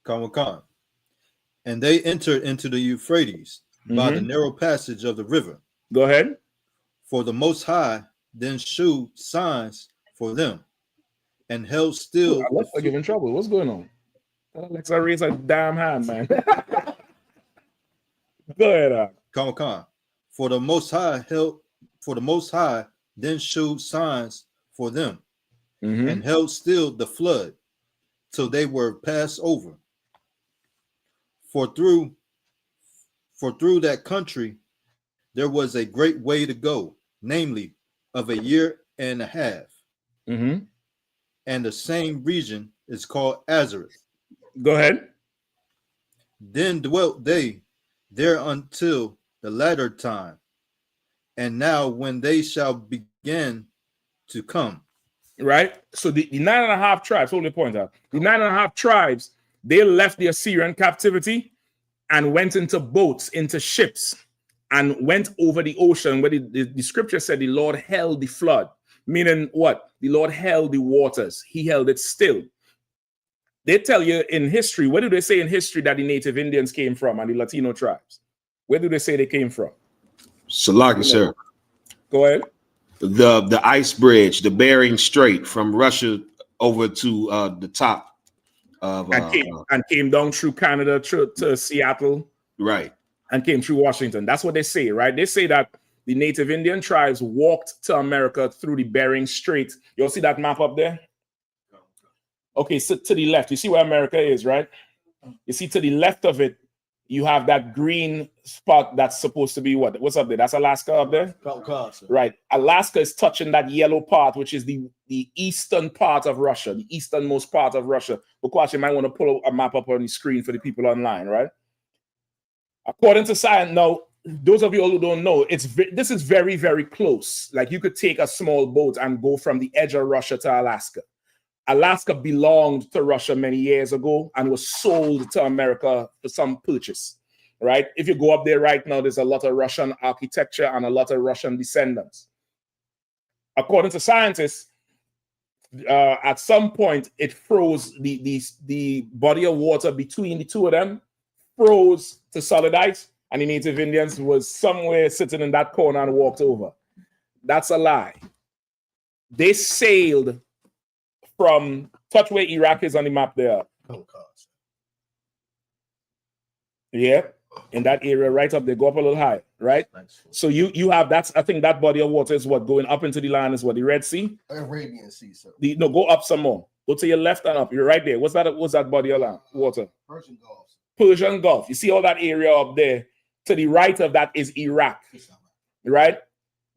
Come. And they entered into the Euphrates by the narrow passage of the river. Go ahead. For the Most High then shewed signs for them, and held still. Alexa giving trouble. What's going on? Alexa raise a damn hand, man. Go ahead. Come. For the Most High then shewed signs for them, and held still the flood till they were passed over. For through that country there was a great way to go, namely of 1.5 years. And the same region is called Azareth. Go ahead. Then dwelt they there until the latter time, and now when they shall begin to come. Right? So the 9.5 tribes, hold the point out. The 9.5 tribes, they left the Assyrian captivity and went into boats, into ships, and went over the ocean where the scripture said the Lord held the flood. Meaning what? The Lord held the waters. He held it still. They tell you in history, where do they say in history that the native Indians came from and the Latino tribes? Where do they say they came from? Salaki, sir. Go ahead. The ice bridge, the Bering Strait from Russia over to the top of and came down through Canada to Seattle. Right. And came through Washington. That's what they say, right? They say that the native Indian tribes walked to America through the Bering Strait. You'll see that map up there? Okay, so to the left, you see where America is, right? You see to the left of it, you have that green spot that's supposed to be what? What's up there? That's Alaska up there? Right. Alaska is touching that yellow part, which is the eastern part of Russia, the easternmost part of Russia. Because you might want to pull a map up on the screen for the people online, right? According to science, now, those of you who don't know, this is very, very close. Like you could take a small boat and go from the edge of Russia to Alaska. Alaska belonged to Russia many years ago and was sold to America for some purchase, right? If you go up there right now, there's a lot of Russian architecture and a lot of Russian descendants. According to scientists, at some point, it froze, the body of water between the two of them froze to solid ice, and the native Indians was somewhere sitting in that corner and walked over. That's a lie. They sailed from, touch where Iraq is on the map there. Yeah, in that area right up there, go up a little high, right? So you have that's, I think that body of water is what going up into the land is what, the Red Sea? Arabian Sea, sir. No, go up some more. Go to your left and up. You're right there. What's that body of land? Water? Persian Gulf. Persian Gulf. You see all that area up there? To the right of that is Iraq, right?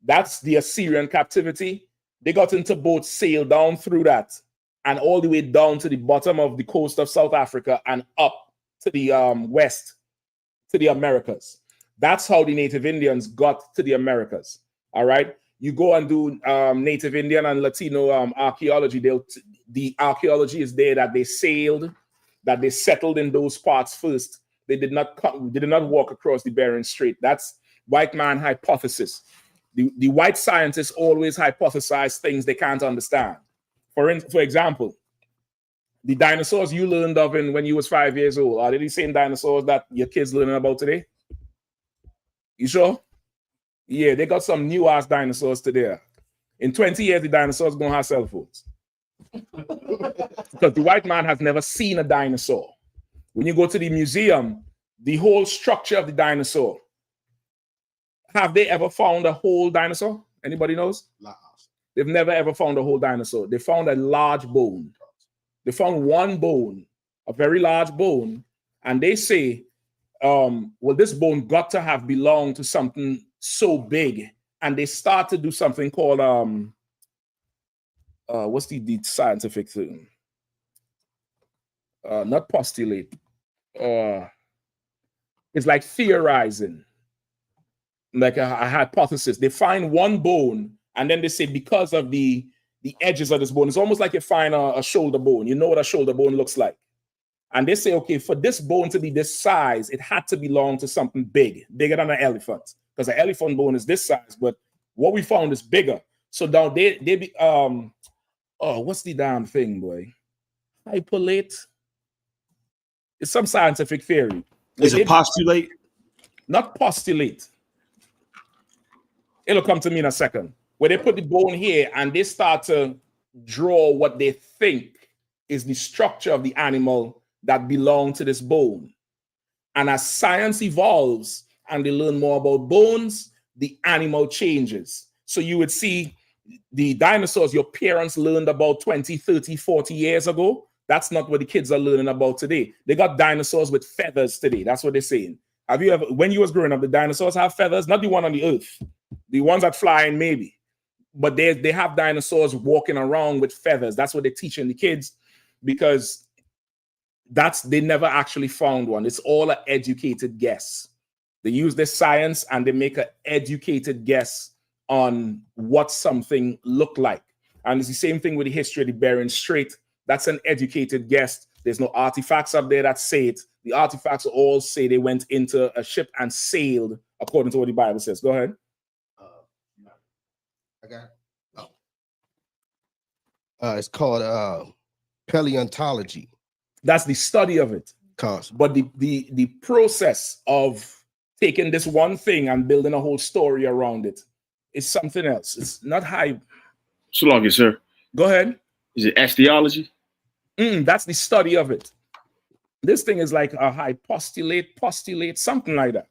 That's the Assyrian captivity. They got into boats, sailed down through that, and all the way down to the bottom of the coast of South Africa and up to the west, to the Americas. That's how the native Indians got to the Americas, all right? you go and do Native Indian and Latino archaeology, the archaeology is there that they sailed, that they settled in those parts first. They did not walk across the Bering Strait. That's white man hypothesis. The white scientists always hypothesize things they can't understand. For example, the dinosaurs you learned of when you was 5 years old, are they the same dinosaurs that your kids learning about today? You sure? Yeah, they got some new ass dinosaurs today. In 20 years, the dinosaurs gonna have cell phones. Because the white man has never seen a dinosaur. When you go to the museum, the whole structure of the dinosaur, have they ever found a whole dinosaur? Anybody knows? They've never ever found a whole dinosaur. They found a large bone. They found one bone, a very large bone, and they say, well, this bone got to have belonged to something so big. And they start to do something called, what's the scientific thing? Not postulate. It's like theorizing, like a hypothesis. They find one bone, and then they say because of the edges of this bone, it's almost like you find a shoulder bone. You know what a shoulder bone looks like. And they say, okay, for this bone to be this size, it had to belong to something big, bigger than an elephant, because an elephant bone is this size, but what we found is bigger. So now they be what's the damn thing, boy? Hypolate. It's some scientific theory. Is it postulate? Not postulate. It'll come to me in a second. Where they put the bone here and they start to draw what they think is the structure of the animal that belong to this bone. And as science evolves and they learn more about bones, the animal changes. So you would see the dinosaurs your parents learned about 20, 30, 40 years ago. That's not what the kids are learning about today. They got dinosaurs with feathers today. That's what they're saying. Have you ever, when you was growing up, the dinosaurs have feathers? Not the one on the earth. The ones that fly in maybe. But they have dinosaurs walking around with feathers. That's what they're teaching the kids, because they never actually found one. It's all an educated guess. They use the science and they make an educated guess on what something looked like. And it's the same thing with the history of the Bering Strait. That's an educated guess. There's no artifacts up there that say it. The artifacts all say they went into a ship and sailed according to what the Bible says. Go ahead. I got it. It's called paleontology. That's the study of it. But the process of taking this one thing and building a whole story around it is something else. It's not high. So long, sir. Go ahead. Is it asteology? That's the study of it. This thing is like a postulate, something like that.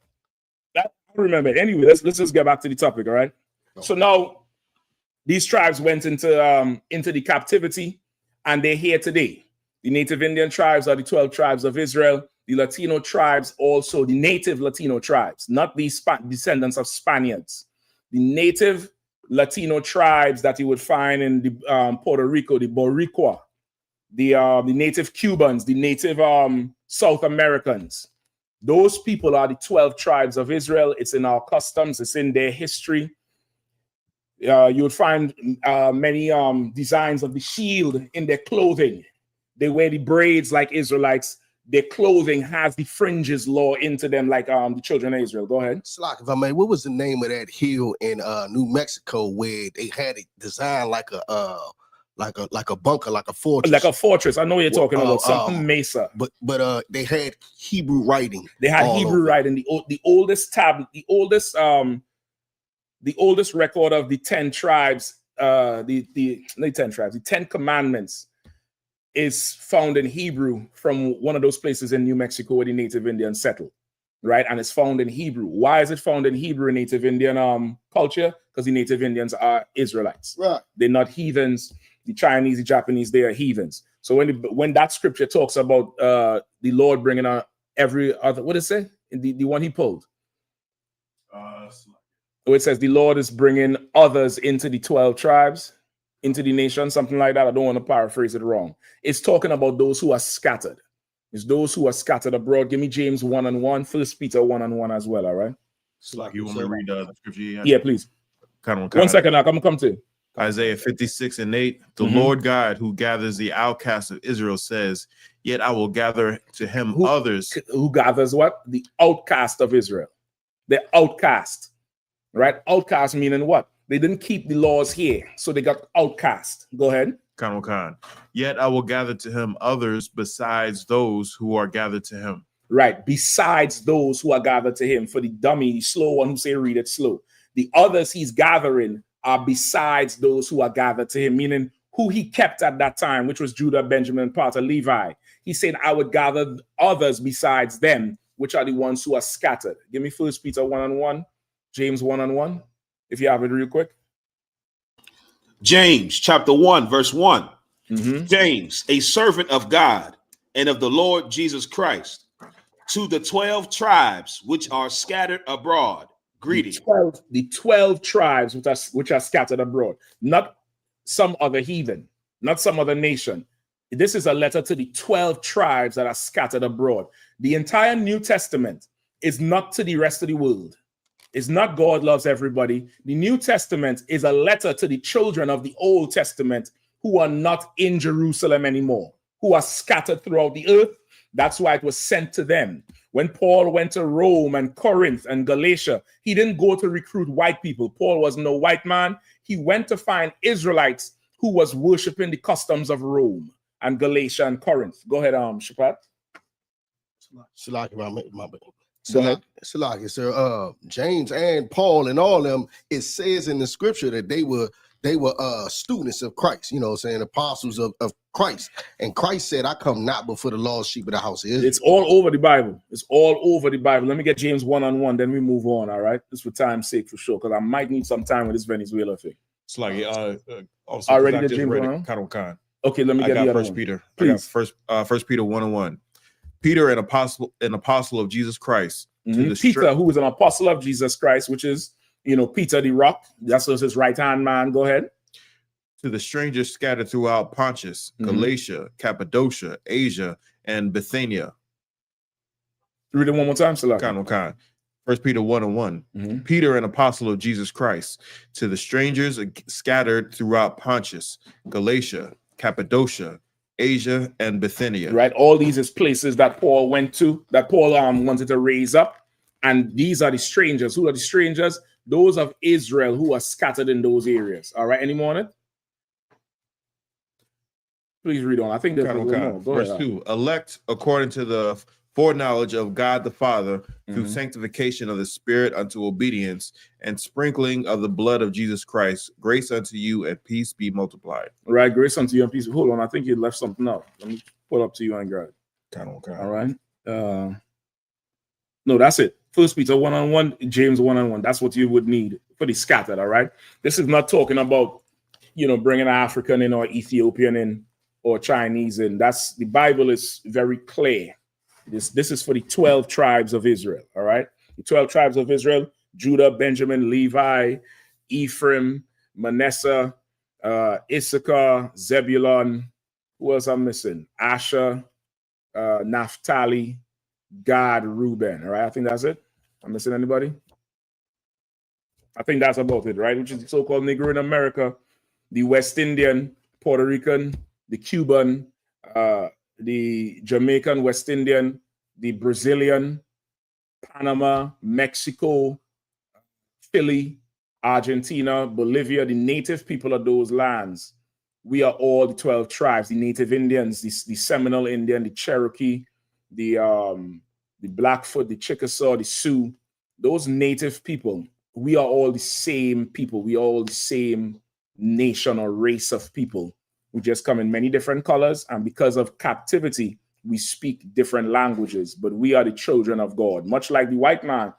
I remember. Anyway, let's just get back to the topic, all right? So now these tribes went into the captivity, and they're here today. The Native Indian tribes are the 12 tribes of Israel. The Latino tribes, also the native Latino tribes, not the descendants of Spaniards. The native Latino tribes that you would find in the Puerto Rico, the Boricua, the native Cubans, the native South Americans. Those people are the 12 tribes of Israel. It's in our customs. It's in their history. You would find many designs of the shield in their clothing. They wear the braids like Israelites. Their clothing has the fringes law into them like the children of Israel. Go ahead. Slack, if I may, what was the name of that hill in New Mexico where they had it designed like a bunker, like a fortress? Like a fortress. I know what you're talking about. Something mesa. But they had Hebrew writing. They had Hebrew writing. The oldest tablet, the oldest record of the 10 tribes, the 10 commandments is found in Hebrew from one of those places in New Mexico where the Native Indians settled, right? And it's found in Hebrew. Why is it found in Hebrew in Native Indian culture? Because the Native Indians are Israelites. Right. They're not heathens. The Chinese, the Japanese, they are heathens. So when that scripture talks about the Lord bringing out every other, what does it say? The one he pulled? So it says the Lord is bringing others into the 12 tribes, into the nation, something like that. I don't want to paraphrase it wrong. It's talking about those who are scattered. It's those who are scattered abroad. Give me James 1:1, 1 Peter 1:1 as well, all right? So like you want me to read the scripture? Yeah, please. 1 second, I'm gonna come to you. Isaiah 56:8. The Lord God who gathers the outcasts of Israel says, yet I will gather to him others. Who gathers what? The outcast of Israel. The outcast, right? Outcast meaning what? They didn't keep the laws here, so they got outcast. Go ahead. Khan. Yet I will gather to him others besides those who are gathered to him. Right. Besides those who are gathered to him. For the dummy, the slow one who say read it slow. The others he's gathering are besides those who are gathered to him, meaning who he kept at that time, which was Judah, Benjamin, part of Levi. He said, I would gather others besides them, which are the ones who are scattered. Give me 1 Peter 1:1, James 1:1, if you have it real quick. James chapter 1, verse 1. James, a servant of God and of the Lord Jesus Christ, to the 12 tribes which are scattered abroad. Greeting. The 12 tribes which are scattered abroad, not some other heathen, not some other nation. This is a letter to the 12 tribes that are scattered abroad. The entire New Testament is not to the rest of the world. It's not God loves everybody. The New Testament is a letter to the children of the Old Testament who are not in Jerusalem anymore, who are scattered throughout the earth. That's why it was sent to them. When Paul went to Rome and Corinth and Galatia, he didn't go to recruit white people. Paul was no white man. He went to find Israelites who was worshiping the customs of Rome and Galatia and Corinth. Go ahead, Shapat. Salaki, sir. James and Paul and all them, it says in the scripture that they were students of Christ, saying apostles of Christ. And Christ said, I come not before the lost sheep of the house of Israel. It's all over the Bible. It's all over the Bible. Let me get James 1:1, then we move on, all right? Just for time's sake, for sure, because I might need some time with this Venezuela thing. It's like, also, already I the just James read 1:1? it. Khan. Okay, let me get the other First one. Peter. Please. First Peter 1:1. Peter, an apostle of Jesus Christ. Peter, who is an apostle of Jesus Christ, which is, Peter the rock. That's his right-hand man. Go ahead. To the strangers scattered throughout Pontus, Galatia, Cappadocia, Asia, and Bithynia. Read it one more time, Salah. Khan. 1 Peter 1:1. Peter, an apostle of Jesus Christ, to the strangers scattered throughout Pontus, Galatia, Cappadocia, Asia, and Bithynia. Right, all these is places that Paul went to, that Paul wanted to raise up, and these are the strangers. Who are the strangers? Those of Israel who are scattered in those areas. All right, any more on it? Please read on. I think there's more. Verse 2. Elect according to the foreknowledge of God the Father, through sanctification of the Spirit unto obedience, and sprinkling of the blood of Jesus Christ, grace unto you and peace be multiplied. Right, grace unto you and peace. Hold on, I think you left something out. Let me pull up to you and grab it. All right. No, that's it. 1 Peter 1:1, James 1:1. That's what you would need for the scattered. All right. This is not talking about, bringing an African in or Ethiopian in or Chinese in. That's the Bible is very clear. This is for the 12 tribes of Israel. All right. The 12 tribes of Israel: Judah, Benjamin, Levi, Ephraim, Manasseh, Issachar, Zebulun. Who else I'm missing? Asher, Naphtali, Gad, Reuben. All right. I think that's it. I'm missing anybody? I think that's about it, right? Which is the so-called Negro in America, the West Indian, Puerto Rican, the Cuban, the Jamaican, West Indian, the Brazilian, Panama, Mexico, Chile, Argentina, Bolivia, the native people of those lands. We are all the 12 tribes, the native Indians, the Seminole Indian, the Cherokee, the Blackfoot, the Chickasaw, the Sioux, those native people. We are all the same people. We are all the same nation or race of people. We just come in many different colors, and because of captivity, we speak different languages, but we are the children of God. Much like the white man,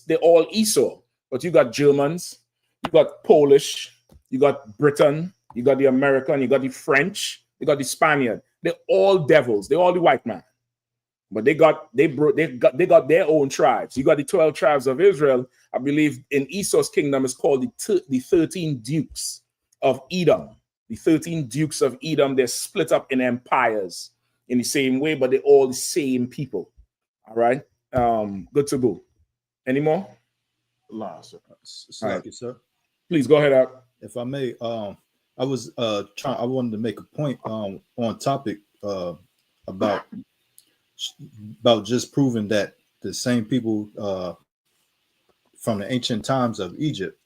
they're all Esau, but you got Germans, you got Polish, you got Britain, you got the American, you got the French, you got the Spaniard. They're all devils. They're all the white man, but they got their own tribes. You got the 12 tribes of Israel. I believe in Esau's kingdom is called the 13 dukes of Edom. The 13 dukes of Edom, they're split up in empires in the same way, but they're all the same people. All right. Good to go. Any more? Thank you, sir. Please go ahead, Ak. If I may, I wanted to make a point on topic about just proving that the same people from the ancient times of Egypt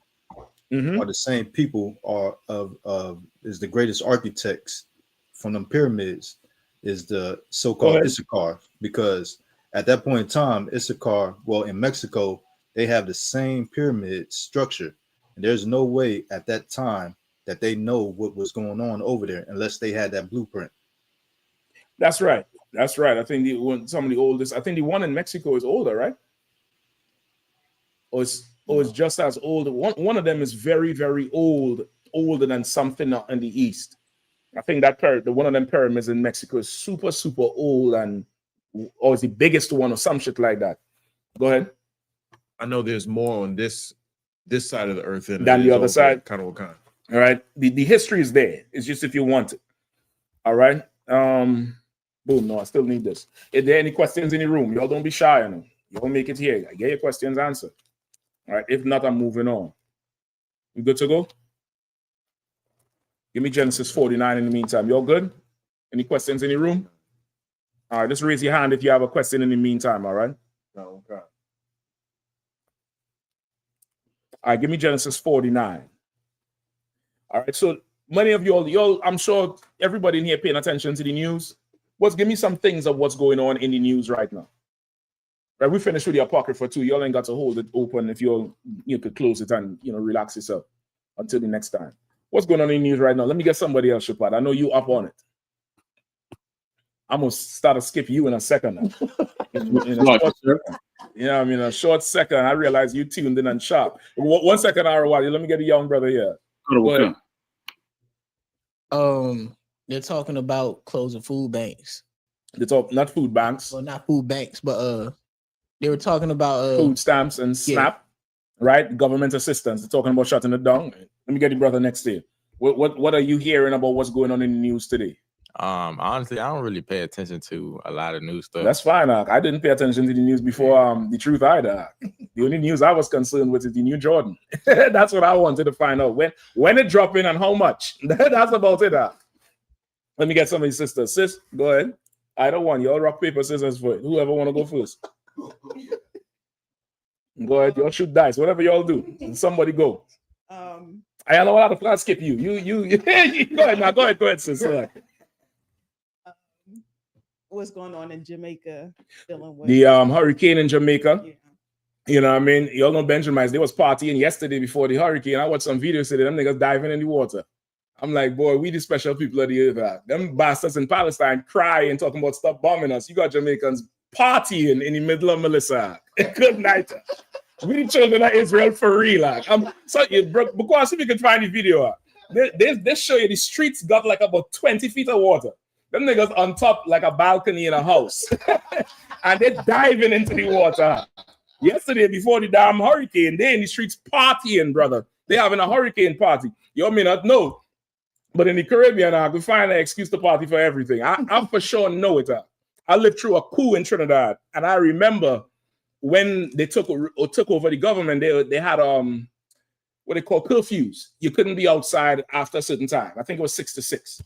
are the same people is the greatest architects from them pyramids is the so-called I.S.U.P.K, because at that point in time, I.S.U.P.K, well, in Mexico, they have the same pyramid structure. And there's no way at that time that they know what was going on over there unless they had that blueprint. That's right. That's right. I think some of the oldest, I think the one in Mexico is older, right? Or it's just as old. One of them is very, very old, older than something in the East. I think that one of them pyramids in Mexico is super, super old, or is the biggest one or some shit like that. Go ahead. I know there's more on this side of the earth than the other side. Kind of kind. All right. The history is there. It's just if you want it. All right. Boom. No, I still need this. If there are any questions in the room, y'all don't be shy. Y'all make it here. I get your questions answered. All right. If not, I'm moving on. You good to go? Give me Genesis 49 in the meantime. Y'all good? Any questions in the room? All right. Just raise your hand if you have a question in the meantime. All right. No, okay. All right. Give me Genesis 49. All right. So many of y'all, I'm sure everybody in here paying attention to the news. Give me some things of what's going on in the news right now. Right, we finished with the Apocrypha too. Y'all ain't got to hold it open. If you could close it and relax yourself until the next time. What's going on in the news right now? Let me get somebody else, Shepard. I know you up on it. I'm gonna start to skip you in a second. A short second. I realize you tuned in and sharp. 1 second, ROI. Let me get a young brother here. Go ahead. They're talking about closing food banks. Not food banks. Well, not food banks, but they were talking about food stamps and SNAP, right? Government assistance. They're talking about shutting it down. Let me get your brother next to you. What are you hearing about what's going on in the news today? Honestly, I don't really pay attention to a lot of news stuff. That's fine. I didn't pay attention to the news before the truth either. The only news I was concerned with is the new Jordan. That's what I wanted to find out. When it dropping and how much. That's about it. Let me get some of these sisters. Sis, go ahead. Either one. Y'all rock, paper, scissors for it. Whoever want to go first. Go ahead. Y'all shoot dice. Whatever y'all do. Somebody go. I don't know how to skip you. You go ahead now. Go ahead, sis. What's going on in Jamaica? Dealing with the hurricane in Jamaica. Yeah. You know what I mean? Y'all know Benjamins. They was partying yesterday before the hurricane. I watched some videos today. Them niggas diving in the water. I'm like, boy, we the special people of the earth. Them bastards in Palestine crying, talking about stop bombing us. You got Jamaicans partying in the middle of Melissa. Good night. We the children of Israel for real. Because if you can find the video, they show you the streets got like about 20 feet of water. Them niggas on top like a balcony in a house. And they're diving into the water. Yesterday, before the damn hurricane, they in the streets partying, brother. They having a hurricane party. You may not know. But in the Caribbean, we find an excuse to party for everything. I for sure know it. I lived through a coup in Trinidad, and I remember when they took over the government, they had what they call curfews. You couldn't be outside after a certain time. I think it was 6 to 6.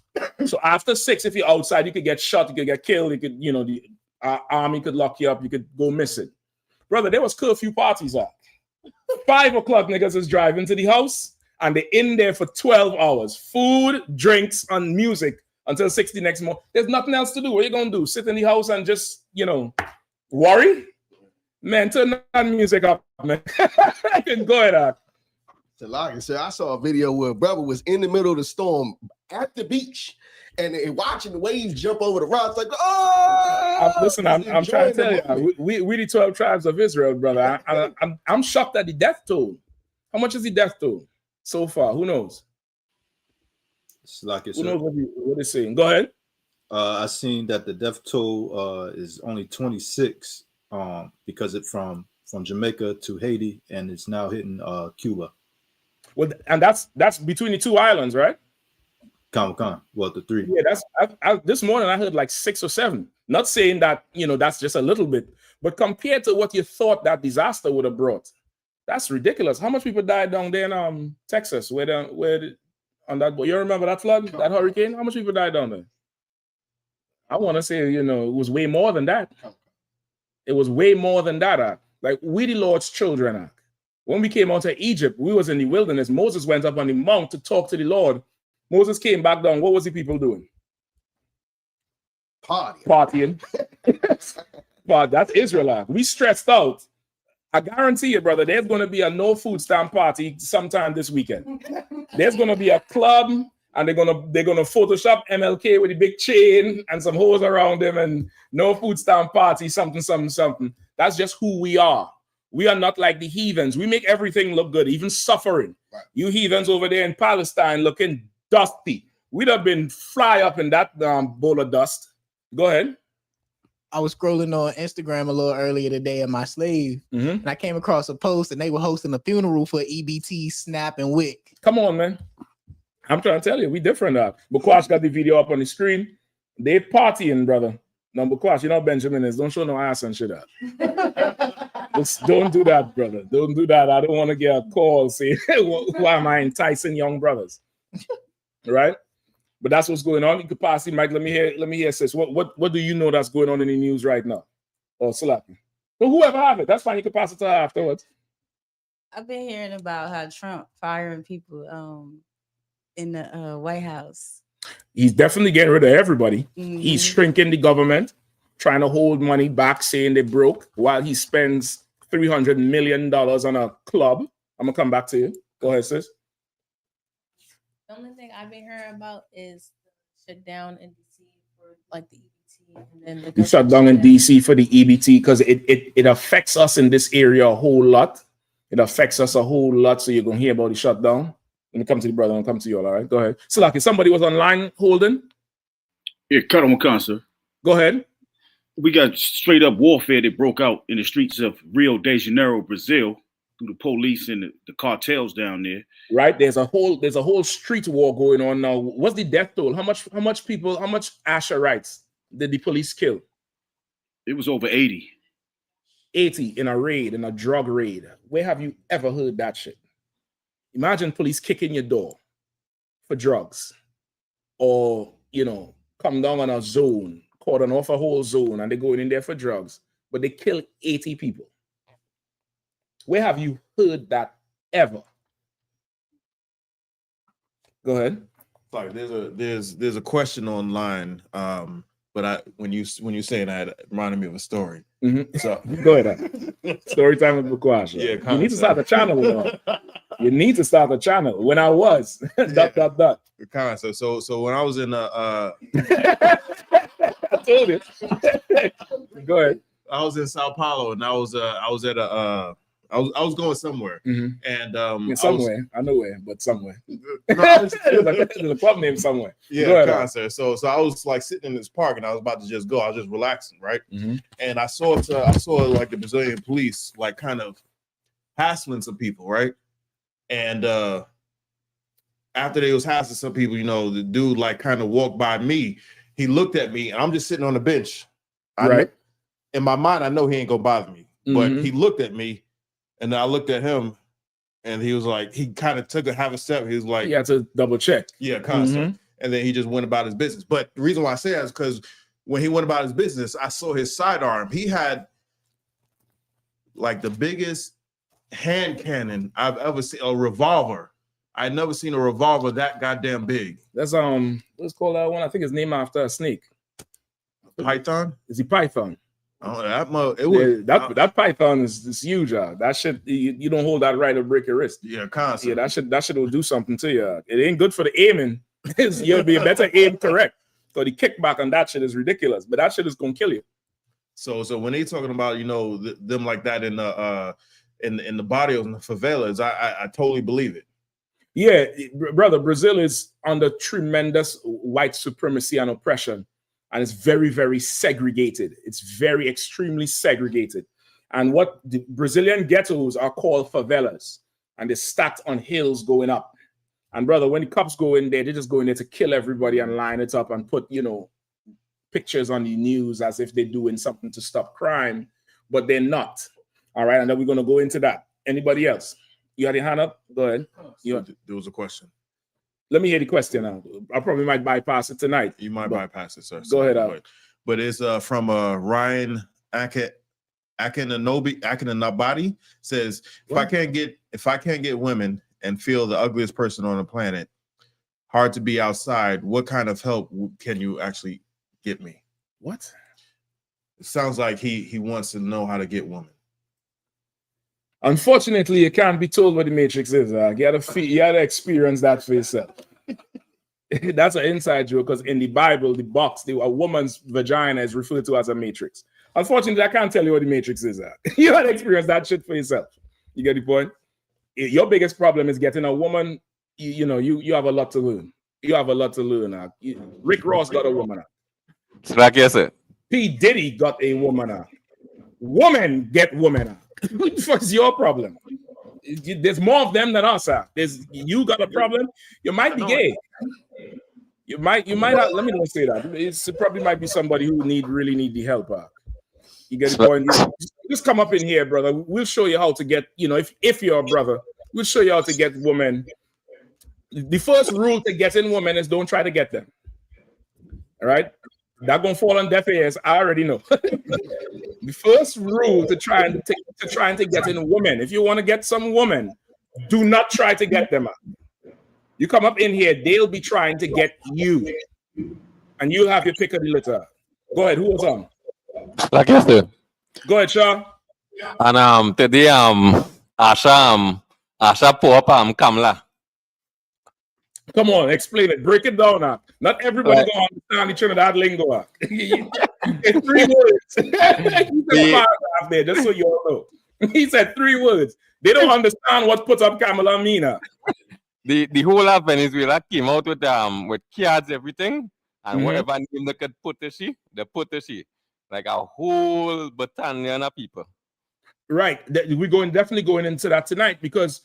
So after 6, if you're outside, you could get shot, you could get killed, you could, the army could lock you up, you could go missing. Brother, there was curfew parties at 5 o'clock. Niggas is driving to the house. And they're in there for 12 hours. Food, drinks, and music until 6 the next morning. There's nothing else to do. What are you going to do? Sit in the house and just, worry? Man, turn that music up, man. I can go ahead. Like I said, I saw a video where a brother was in the middle of the storm at the beach and watching the waves jump over the rocks like, oh! Listen, I'm trying to tell you, we the 12 tribes of Israel, brother. I'm shocked at the death toll. How much is the death toll? So far, who knows? It's like who knows what they're saying? Go ahead. I seen that the death toll is only 26 because it's from Jamaica to Haiti, and it's now hitting Cuba. Well, and that's between the two islands, right? Well, the 3. Yeah, that's this morning I heard like 6 or 7. Not saying that that's just a little bit, but compared to what you thought that disaster would have brought. That's ridiculous. How much people died down there in Texas? On that, you remember that flood, that hurricane? How much people died down there? I want to say, it was way more than that. It was way more than that. Like, we the Lord's children. When we came out of Egypt, we was in the wilderness. Moses went up on the mount to talk to the Lord. Moses came back down. What was the people doing? Partying. But that's Israelite. We stressed out. I guarantee you, brother, there's going to be a no food stamp party sometime this weekend. There's going to be a club, and they're gonna Photoshop MLK with a big chain and some hoes around him, and no food stamp party, something. That's just who we are. We are not like the heathens. We make everything look good, even suffering. Right. You heathens over there in Palestine looking dusty. We'd have been fly up in that bowl of dust. Go ahead. I was scrolling on Instagram a little earlier today at my slave, and I came across a post, and they were hosting a funeral for EBT, Snap, and Wick. Come on, man. I'm trying to tell you, we different. Bukwash got the video up on the screen. They partying, brother. Now, Bukwash, Benjamin is. Don't show no ass and shit up. Just don't do that, brother. Don't do that. I don't want to get a call saying, why am I enticing young brothers? Right? But that's what's going on. You could pass it, Mike. Let me hear, sis. What do you know that's going on in the news right now? Or Salaki? But whoever have it, that's fine. You can pass it to her afterwards. I've been hearing about how Trump firing people in the White House. He's definitely getting rid of everybody. He's shrinking the government, trying to hold money back, saying they broke, while he spends $300 million on a club. I'm going to come back to you. Go ahead, sis. The only thing I've been hearing about is the shutdown in DC for like the EBT. And then You shut down in DC for the EBT because it affects us in this area a whole lot. It affects us a whole lot. So you're going to hear about the shutdown. Let me come to the brother. I'll come to you all. All right. Go ahead. Salaki, somebody was online holding. Yeah, cut on concert. Go ahead. We got straight up warfare that broke out in the streets of Rio de Janeiro, Brazil, through the police and the cartels down there. Right. There's a whole street war going on now. What's the death toll? How much Asherites did the police kill? It was over 80. 80 in a raid, in a drug raid. Where have you ever heard that shit? Imagine police kicking your door for drugs, or come down on a zone, cordon off a whole zone, and they're going in there for drugs, but they kill 80 people. Where have you heard that ever? Go ahead. Sorry, there's a question online, but when you saying that, it reminded me of a story. So go ahead. Story time with Bukwash. Yeah, you need to start the channel. You need to start the channel. When I was dot. So when I was in I told you. Go ahead. I was in Sao Paulo, and I was going somewhere, and I know where, but somewhere. There's a club name somewhere. Yeah, concert. So I was like sitting in this park, and I was about to just go. I was just relaxing, right? And I saw like the Brazilian police like kind of hassling some people, right? And after they was hassling some people, the dude like kind of walked by me. He looked at me, and I'm just sitting on the bench. In my mind, I know he ain't gonna bother me, but he looked at me. And then I looked at him, and he was like, he kind of took half a step. He was like, you had to double check. Yeah, constant. And then he just went about his business. But the reason why I say that is because when he went about his business, I saw his sidearm. He had like the biggest hand cannon I've ever seen, a revolver. I'd never seen a revolver that goddamn big. That's let's call that one. I think it's named after a snake. Python? Is he Python? Oh, that python is huge. That shit, you don't hold that right to break your wrist. Yeah, constantly. Yeah, that shit will do something to you. It ain't good for the aiming. You'll be better aim correct. So the kickback on that shit is ridiculous. But that shit is gonna kill you. So when they talking about them like that in the barrios and the favelas, I totally believe it. Yeah, brother, Brazil is under tremendous white supremacy and oppression. And it's very, very segregated. It's very extremely segregated. And what the Brazilian ghettos are called favelas. And they're stacked on hills going up. And brother, when the cops go in there, they just go in there to kill everybody and line it up and put, pictures on the news as if they're doing something to stop crime. But they're not. All right. And then we're going to go into that. Anybody else? You got your hand up? Go ahead. There was a question. Let me hear the question now. I probably might bypass it tonight. You might bypass it, sir. Go ahead, Al. But it's from Ryan Akinanabadi says, if I can't get women and feel the ugliest person on the planet, hard to be outside, what kind of help can you actually get me? What? It sounds like he wants to know how to get women. Unfortunately, you can't be told what the matrix is. You gotta experience that for yourself. That's an inside joke because in the Bible, a woman's vagina is referred to as a matrix. Unfortunately, I can't tell you what the matrix is. You gotta experience that shit for yourself. You get the point? Your biggest problem is getting a woman. You have a lot to learn. You have a lot to learn. Rick Ross got a woman. Like yes, sir. P. Diddy got a woman. Women get women. What the fuck is your problem? There's more of them than us. You got a problem. You might be gay. You might have, let me not say that. It probably might be somebody who really need the help. You get the point? Just come up in here, brother. We'll show you how to get, if you're a brother, we'll show you how to get women. The first rule to getting women is don't try to get them. All right? That gonna fall on deaf ears. I already know. The first rule to trying to get in women, if you want to get some women, do not try to get them. You come up in here, they'll be trying to get you, and you'll have your pick of the litter. Go ahead. Who was on? Like yes, sir. Go ahead, Shaw. And today Asha pull up Kamla. Come on, explain it. Break it down. Not everybody gonna understand the Trinidad lingo. It's 3 words. He said paragraph there, just so you all know. He said 3 words. They don't understand what put up Kamala mean. The whole of Venezuela came out with cards, everything, and whatever name they could put they put like a whole battalion of people. Right. We're definitely going into that tonight because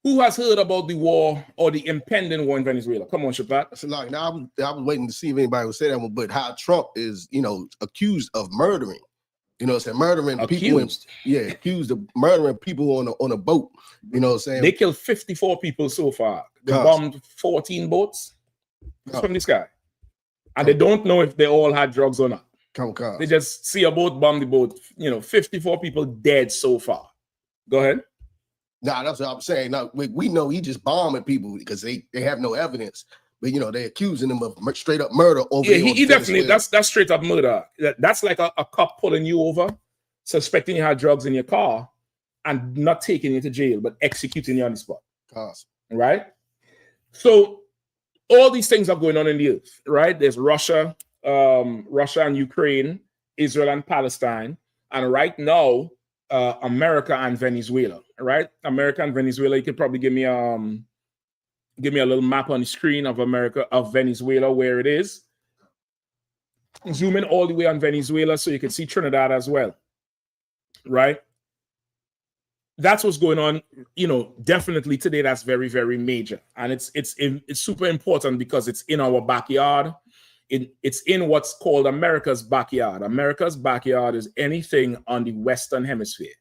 who has heard about the war or the impending war in Venezuela? Come on, Shabbat. So like now I was waiting to see if anybody would say that one, but how Trump is, accused of murdering. Murdering people. Accused of murdering people on a boat. You know what I'm saying? They killed 54 people so far. They bombed 14 boats from the sky. And they don't know if they all had drugs or not. They just see a boat, bomb the boat. 54 people dead so far. Go ahead. Nah, that's what I'm saying. Now, we know he just bombing people because they have no evidence. But they're accusing him of straight up murder. He definitely that's straight up murder. That's like a cop pulling you over, suspecting you had drugs in your car, and not taking you to jail, but executing you on the spot. Awesome. Right? So all these things are going on in the earth, right? There's Russia and Ukraine, Israel and Palestine, and right now, America and Venezuela, right? America and Venezuela. You could probably give me a little map on the screen of Venezuela, where it is. Zoom in all the way on Venezuela so you can see Trinidad as well, right? That's what's going on. Definitely today. That's very, very major, and it's super important because it's in our backyard. It's in what's called America's backyard. America's backyard is anything on the Western Hemisphere.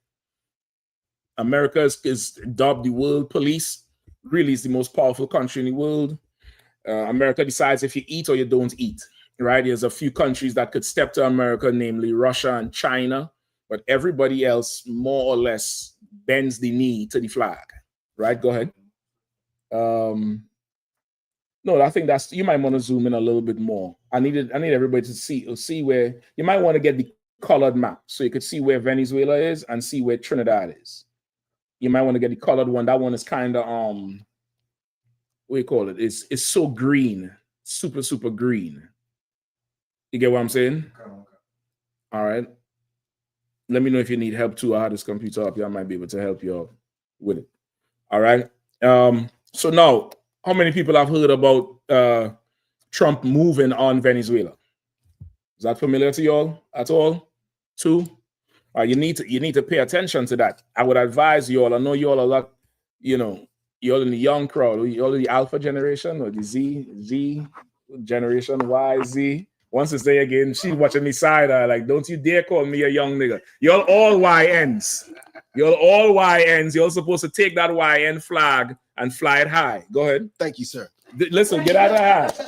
America is dubbed the world police. Really is the most powerful country in the world. America decides if you eat or you don't eat, right? There's a few countries that could step to America, namely Russia and China, but everybody else more or less bends the knee to the flag, right? Go ahead. No, I think you might want to zoom in a little bit more. I need everybody to see where you might want to get the colored map so you could see where Venezuela is and see where Trinidad is. You might want to get the colored one. That one is kind of what do you call it? It's so green, super, super green. You get what I'm saying? All right. Let me know if you need help too. I had this computer up here. I might be able to help you out with it. All right. So now, how many people have heard about Trump moving on Venezuela? Is that familiar to y'all at all? 2? You need to pay attention to that. I would advise you all. I know you all a lot. You're in the young crowd. You're the Alpha generation or the Z generation, Y, Z. Once it's there again, she's watching me side eye like, don't you dare call me a young nigga. You're all YNs. You're all YNs. You're supposed to take that YN flag and fly it high. Go ahead. Thank you, sir. Listen, get out of the house.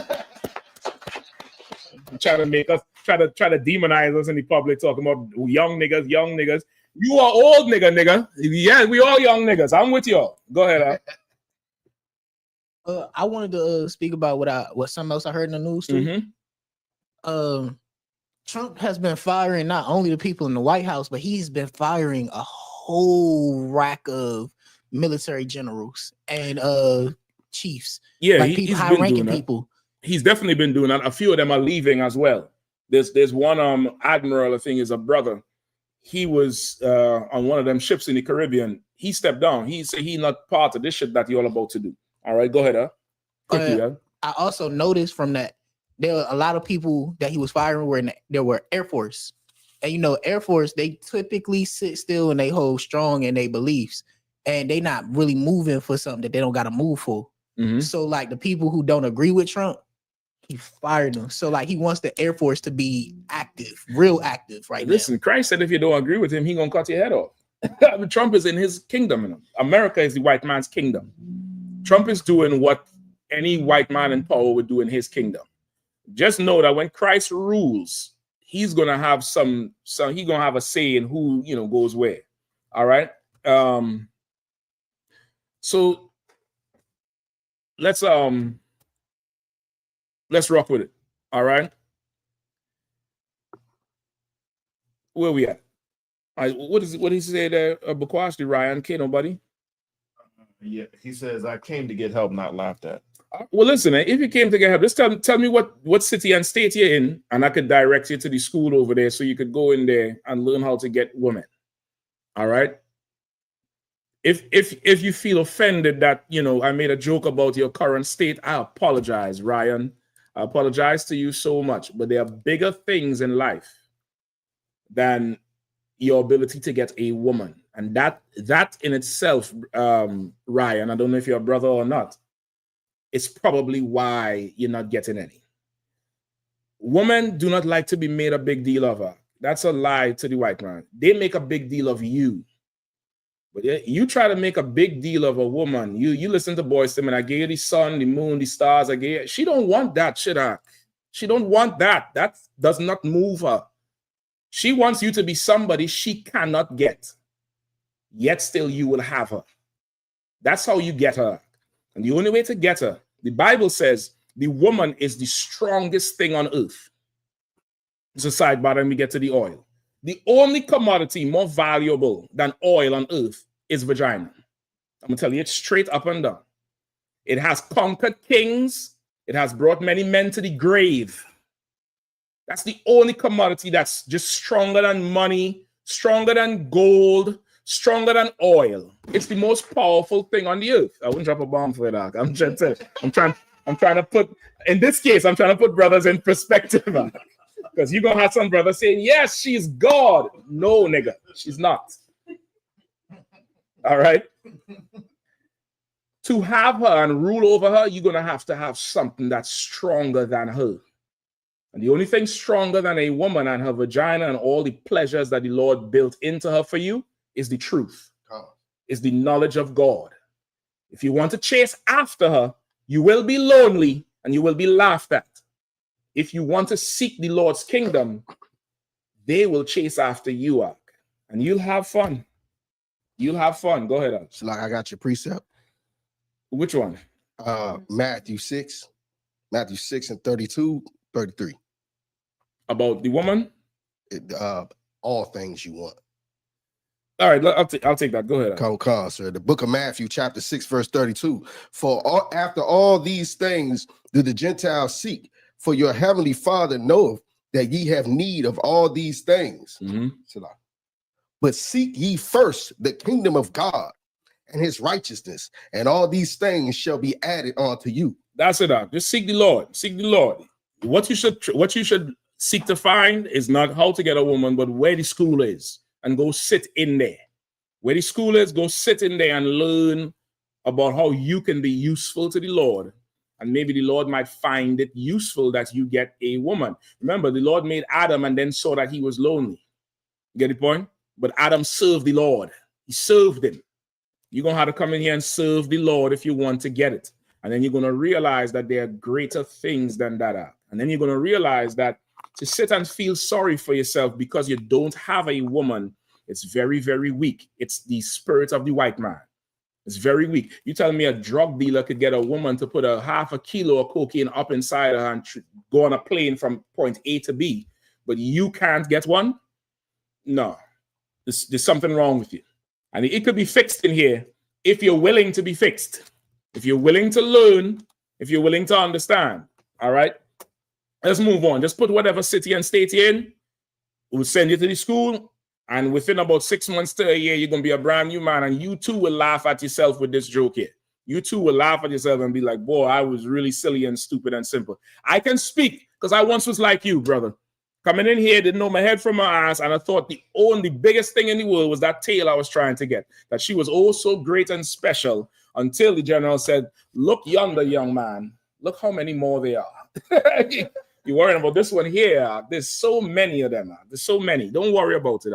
Try to make us try to demonize us in the public, talking about young niggas, young niggas. You are old nigga. Yeah, we all young niggas. I'm with y'all. Go ahead. I wanted to speak about what something else I heard in the news too. Trump has been firing not only the people in the White House, but he's been firing a whole rack of military generals and chiefs. Yeah, like he's high-ranking people. He's definitely been doing that. A few of them are leaving as well. There's one admiral, I think is a brother. He was on one of them ships in the Caribbean. He stepped down. He said he's not part of this shit that you're all about to do. All right, go ahead, quickly. I also noticed from that there were a lot of people that he was firing there were Air Force. And you know, Air Force, they typically sit still and they hold strong in their beliefs. And they not really moving for something that they don't got to move for. So like the people who don't agree with Trump, he fired them. So like he wants the Air Force to be active, real active right now. Listen, Christ said if you don't agree with him, he gonna cut your head off. Trump is in his kingdom. America is the white man's kingdom. Trump is doing what any white man in power would do in his kingdom. Just know that when Christ rules, he's gonna have he's gonna have a say in who goes where. All right. So let's rock with it. All right. Where we at? All right, what did he say there? Bakwasti, Ryan, K, nobody? Yeah, he says, I came to get help, not laughed at. Well, listen, if you came to get help, just tell me what city and state you're in, and I could direct you to the school over there so you could go in there and learn how to get women. All right. If you feel offended that I made a joke about your current state, I apologize, Ryan. I apologize to you so much. But there are bigger things in life than your ability to get a woman. And that in itself, Ryan, I don't know if you're a brother or not, it's probably why you're not getting any. Women do not like to be made a big deal of her. That's a lie to the white man. They make a big deal of you. But you try to make a big deal of a woman. You listen to Boys to Men. I gave you the sun, the moon, the stars. She don't want that shit. She don't want that. That does not move her. She wants you to be somebody she cannot get. Yet still you will have her. That's how you get her. And the only way to get her, the Bible says the woman is the strongest thing on earth. It's a sidebar and we get to the oil. The only commodity more valuable than oil on earth is vagina. I'm going to tell you it straight up and down. It has conquered kings. It has brought many men to the grave. That's the only commodity that's just stronger than money, stronger than gold, stronger than oil. It's the most powerful thing on the earth. I wouldn't drop a bomb for that. I'm trying to put, in this case, I'm trying to put brothers in perspective. Because you're going to have some brothers saying, yes, she's God. No, nigga, she's not. All right? To have her and rule over her, you're going to have something that's stronger than her. And the only thing stronger than a woman and her vagina and all the pleasures that the Lord built into her for you is the truth, is the knowledge of God. If you want to chase after her, you will be lonely and you will be laughed at. If you want to seek the Lord's kingdom, they will chase after you, and you'll have fun. You'll have fun. Go ahead, So like I got your precept. Which one? Matthew 6 and 32, 33. About the woman? All things you want. All right, I'll take that. Go ahead. Come, sir. The book of Matthew, chapter 6, verse 32. After all these things do the Gentiles seek, for your heavenly Father knoweth that ye have need of all these things. But seek ye first the kingdom of God and his righteousness, and all these things shall be added unto you. That's it. Just seek the Lord. Seek the Lord. What you should seek to find is not how to get a woman, but where the school is, and go sit in there. Where the school is, go sit in there and learn about how you can be useful to the Lord. And maybe the Lord might find it useful that you get a woman. Remember, the Lord made Adam and then saw that he was lonely. Get the point? But Adam served the Lord. He served him. You're going to have to come in here and serve the Lord if you want to get it. And then you're going to realize that there are greater things than that. And then you're going to realize that to sit and feel sorry for yourself because you don't have a woman, it's very, very weak. It's the spirit of the white man. It's very weak. You tell me a drug dealer could get a woman to put a half a kilo of cocaine up inside her and go on a plane from point A to B, but you can't get one? No. There's something wrong with you. And it could be fixed in here if you're willing to be fixed. If you're willing to learn, if you're willing to understand. All right? Let's move on. Just put whatever city and state you're in. We'll send you to the school. And within about 6 months to a year, you're going to be a brand new man. And you too will laugh at yourself with this joke here. You too will laugh at yourself and be like, boy, I was really silly and stupid and simple. I can speak because I once was like you, brother. Coming in here, didn't know my head from my ass. And I thought the only biggest thing in the world was that tail I was trying to get. That she was oh so great and special until the general said, look yonder, young man. Look how many more there are. You're worrying about this one here. There's so many of them. There's so many. Don't worry about it.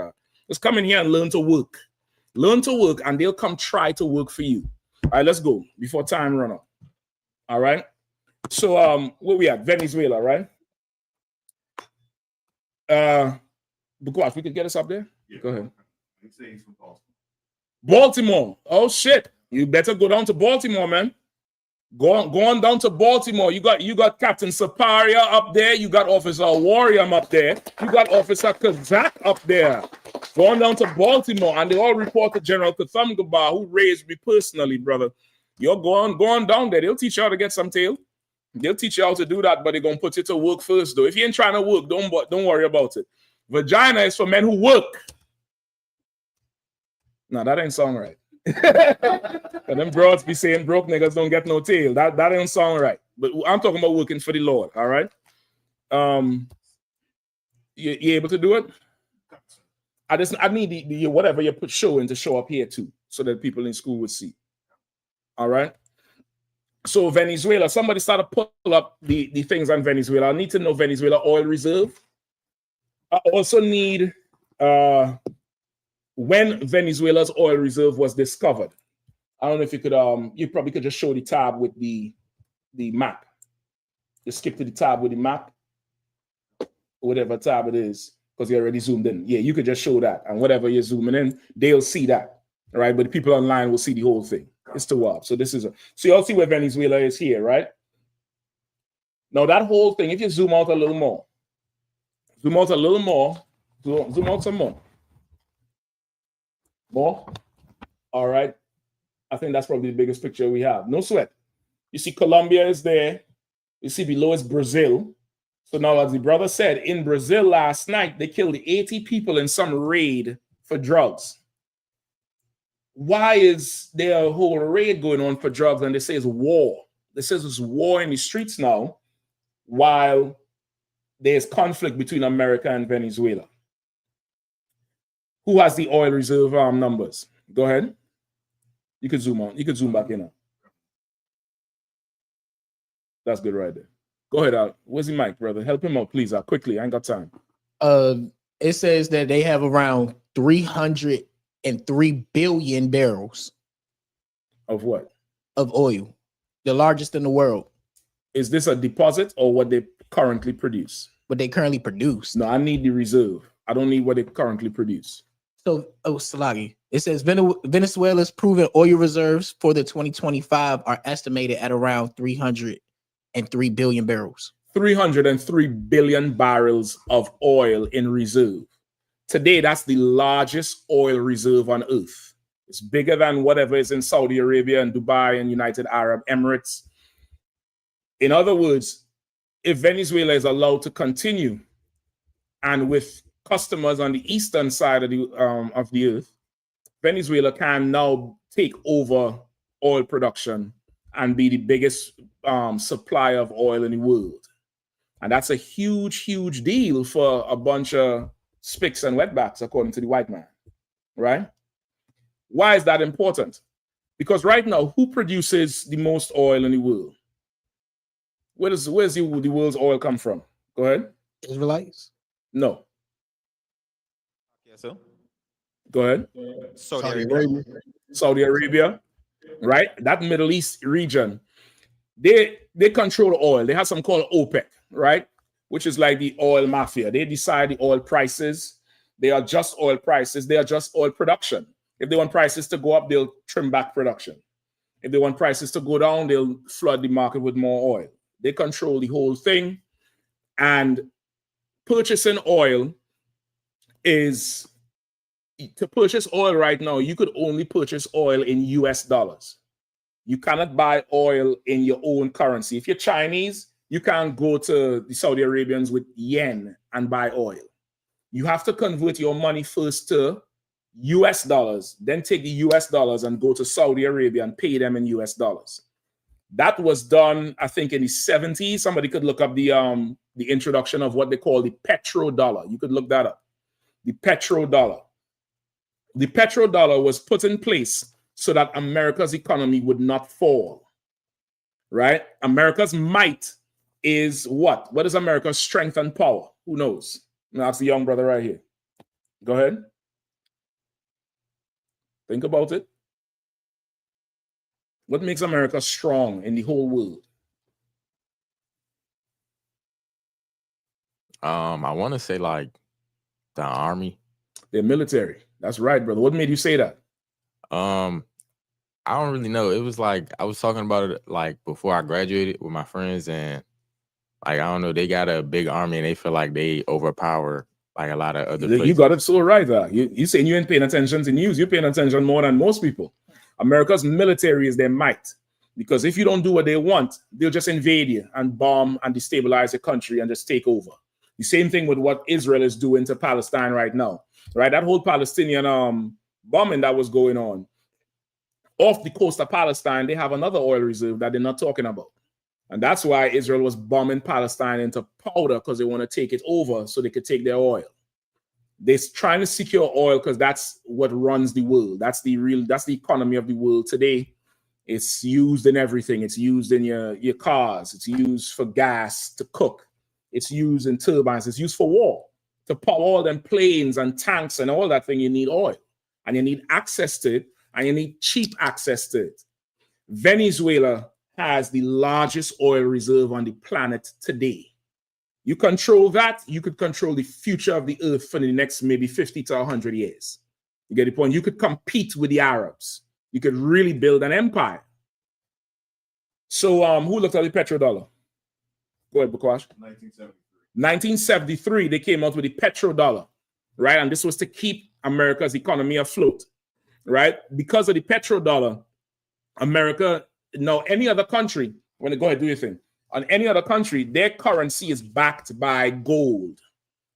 Just come in here and learn to work. Learn to work, and they'll come try to work for you. All right, let's go before time run out. All right. So where we at? Venezuela, right? Because we could get us up there. Yeah. Go ahead. Baltimore. Oh shit! You better go down to Baltimore, man. Go on down to Baltimore. You got Captain Saparia up there. You got Officer Warrior up there. You got Officer Kazak up there. Go on down to Baltimore, and they all report to General Kathamgaba, who raised me personally, brother. You're go on down there. They'll teach you how to get some tail. They'll teach you how to do that, but they're gonna put you to work first, though. If you ain't trying to work, don't worry about it. Vagina is for men who work. No, that ain't sound right. And them broads be saying broke niggas don't get no tail. That ain't sound right. But I'm talking about working for the Lord. All right. You able to do it? I need the whatever you put show in to show up here too, so that people in school would see. All right. So Venezuela, somebody started pull up the things on Venezuela. I need to know Venezuela oil reserve. I also need when Venezuela's oil reserve was discovered. I don't know if you could you probably could just show the tab with the map. Just skip to the tab with the map, whatever tab it is, because you already zoomed in. Yeah, you could just show that, and whatever you're zooming in, they'll see that. All right, but the people online will see the whole thing. It's too wild. So this is so y'all see where Venezuela is here, right? Now that whole thing, if you zoom out a little more, zoom out a little more, zoom out some more. More. All right. I think that's probably the biggest picture we have. No sweat. You see Colombia is there. You see below is Brazil. So now, as the brother said, in Brazil last night, they killed 80 people in some raid for drugs. Why is there a whole raid going on for drugs and they say it's war? They say it's war in the streets now while there's conflict between America and Venezuela. Who has the oil reserve numbers? Go ahead. You can zoom on. You can zoom back in. That's good right there. Go ahead, Al. Where's the mic, brother? Help him out, please. Quickly. I ain't got time. It says that they have around 303 billion barrels. Of what? Of oil. The largest in the world. Is this a deposit or what they currently produce? What they currently produce. No, I need the reserve. I don't need what they currently produce. So, Salagi, it says Venezuela's proven oil reserves for the 2025 are estimated at around 303 billion barrels. 303 billion barrels of oil in reserve. Today, that's the largest oil reserve on earth. It's bigger than whatever is in Saudi Arabia and Dubai and United Arab Emirates. In other words, if Venezuela is allowed to continue and with customers on the eastern side of the earth, Venezuela can now take over oil production and be the biggest supplier of oil in the world. And that's a huge, huge deal for a bunch of spicks and wetbacks, according to the white man, right? Why is that important? Because right now, who produces the most oil in the world? Where's the world's oil come from? Go ahead. Israelites? No. Okay, so Go ahead. Saudi Arabia. Saudi Arabia, right? That Middle East region, they control oil. They have something called OPEC, right? Which is like the oil mafia. They decide the oil prices. They adjust oil prices. They adjust oil production. If they want prices to go up, they'll trim back production. If they want prices to go down, they'll flood the market with more oil. They control the whole thing. And purchasing oil is, to purchase oil right now, you could only purchase oil in US dollars. You cannot buy oil in your own currency. If you're Chinese, you can't go to the Saudi Arabians with yen and buy oil. You have to convert your money first to US dollars, then take the US dollars and go to Saudi Arabia and pay them in US dollars. That was done, I think, in the 70s. Somebody could look up the introduction of what they call the petrodollar. You could look that up. The petrodollar. The petrodollar was put in place so that America's economy would not fall, right? America's might is what? What is America's strength and power? Who knows? Now, that's the young brother right here. Go ahead. Think about it. What makes America strong in the whole world? I want to say like the army. The military. That's right, brother. What made you say that? I don't really know. It was like I was talking about it like before I graduated with my friends, and like I don't know, they got a big army and they feel like they overpower like a lot of other places. You got it so right. You saying you ain't paying attention to news. You're paying attention more than most people. America's military is their might, because if you don't do what they want, they'll just invade you and bomb and destabilize the country and just take over. The same thing with what Israel is doing to Palestine right now, right? That whole Palestinian bombing that was going on off the coast of Palestine, they have another oil reserve that they're not talking about. And that's why Israel was bombing Palestine into powder, because they want to take it over so they could take their oil. They're trying to secure oil because that's what runs the world. That's the economy of the world today. It's used in everything. It's used in your cars. It's used for gas to cook. It's used in turbines. It's used for war. To power all them planes and tanks and all that thing, you need oil. And you need access to it. And you need cheap access to it. Venezuela has the largest oil reserve on the planet today. You control that, you could control the future of the earth for the next maybe 50 to 100 years. You get the point? You could compete with the Arabs. You could really build an empire. So who looked at the petrodollar? Go ahead, Bukwash. 1973, they came out with the petrodollar, right? And this was to keep America's economy afloat, right? Because of the petrodollar, America, now any other country, when they go ahead, do your thing. On any other country, their currency is backed by gold.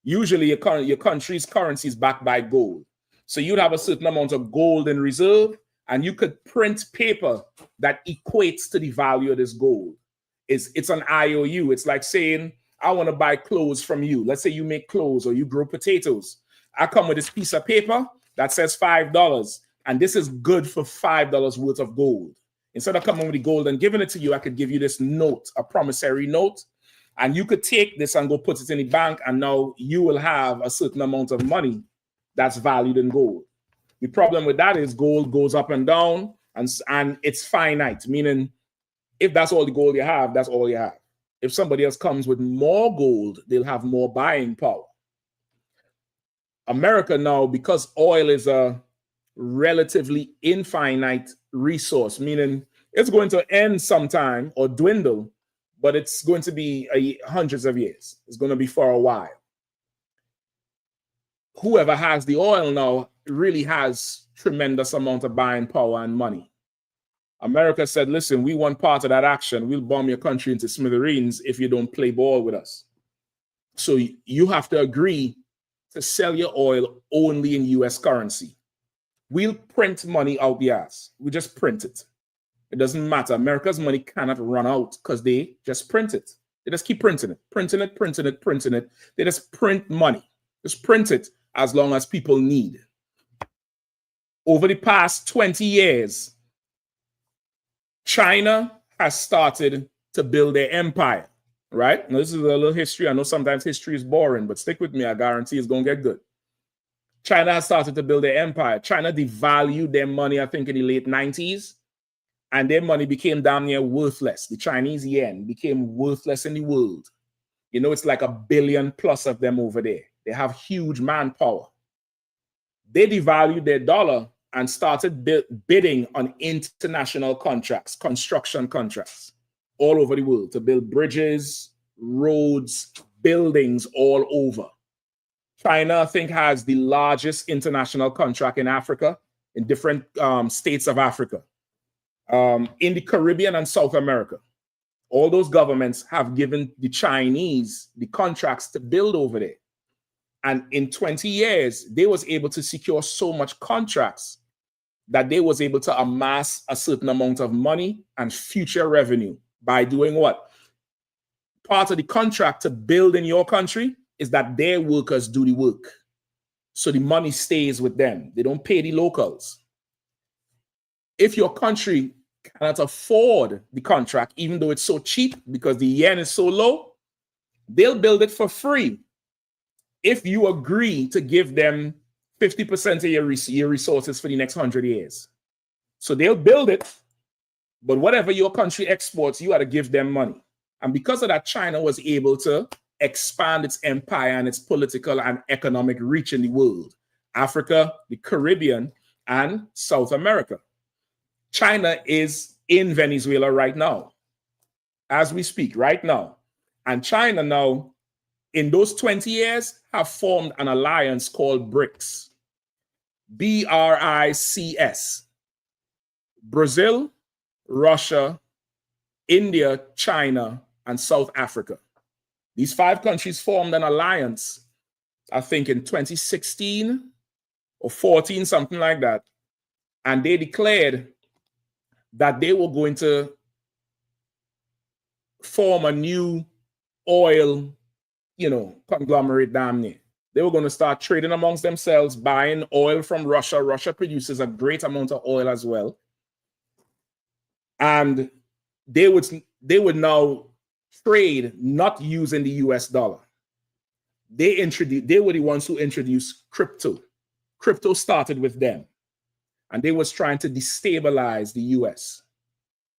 Usually your country's currency is backed by gold. So you'd have a certain amount of gold in reserve, and you could print paper that equates to the value of this gold. It's an IOU. It's like saying, I want to buy clothes from you. Let's say you make clothes or you grow potatoes. I come with this piece of paper that says $5, and this is good for $5 worth of gold. Instead of coming with the gold and giving it to you, I could give you this note, a promissory note, and you could take this and go put it in the bank, and now you will have a certain amount of money that's valued in gold. The problem with that is gold goes up and down, and it's finite, meaning if that's all the gold you have, that's all you have. If somebody else comes with more gold, they'll have more buying power. America now, because oil is a relatively infinite resource, meaning it's going to end sometime or dwindle, but it's going to be hundreds of years. It's going to be for a while. Whoever has the oil now really has tremendous amount of buying power and money. America said, listen, we want part of that action. We'll bomb your country into smithereens if you don't play ball with us. So you have to agree to sell your oil only in US currency. We'll print money out the ass. We just print it. It doesn't matter. America's money cannot run out because they just print it. They just keep printing it, printing it, printing it, printing it. They just print money. Just print it as long as people need. Over the past 20 years, China has started to build their empire, right? Now, this is a little history. I know sometimes history is boring, but stick with me. I guarantee it's going to get good. China has started to build their empire. China devalued their money, I think, in the late 90s, and their money became damn near worthless. The Chinese yen became worthless in the world. You know, it's like 1 billion plus of them over there. They have huge manpower. They devalued their dollar and started bidding on international contracts, construction contracts all over the world to build bridges, roads, buildings all over. China, I think, has the largest international contract in Africa, in different states of Africa, in the Caribbean and South America. All those governments have given the Chinese the contracts to build over there. And in 20 years, they was able to secure so much contracts that they was able to amass a certain amount of money and future revenue by doing what? Part of the contract to build in your country is that their workers do the work. So the money stays with them. They don't pay the locals. If your country cannot afford the contract, even though it's so cheap because the yen is so low, they'll build it for free if you agree to give them 50% of your resources for the next 100 years. So they'll build it, but whatever your country exports, you got to give them money. And because of that, China was able to expand its empire and its political and economic reach in the world. Africa, the Caribbean, and South America. China is in Venezuela right now, as we speak, right now. And China now, in those 20 years, have formed an alliance called BRICS. BRICS. Brazil, Russia, India, China, and South Africa. These 5 countries formed an alliance, I think in 2016 or 14, something like that. And they declared that they were going to form a new oil, conglomerate damn near. They were going to start trading amongst themselves, buying oil from Russia. Russia produces a great amount of oil as well. And they would now trade not using the US dollar. They were the ones who introduced crypto. Crypto started with them. And they was trying to destabilize the US,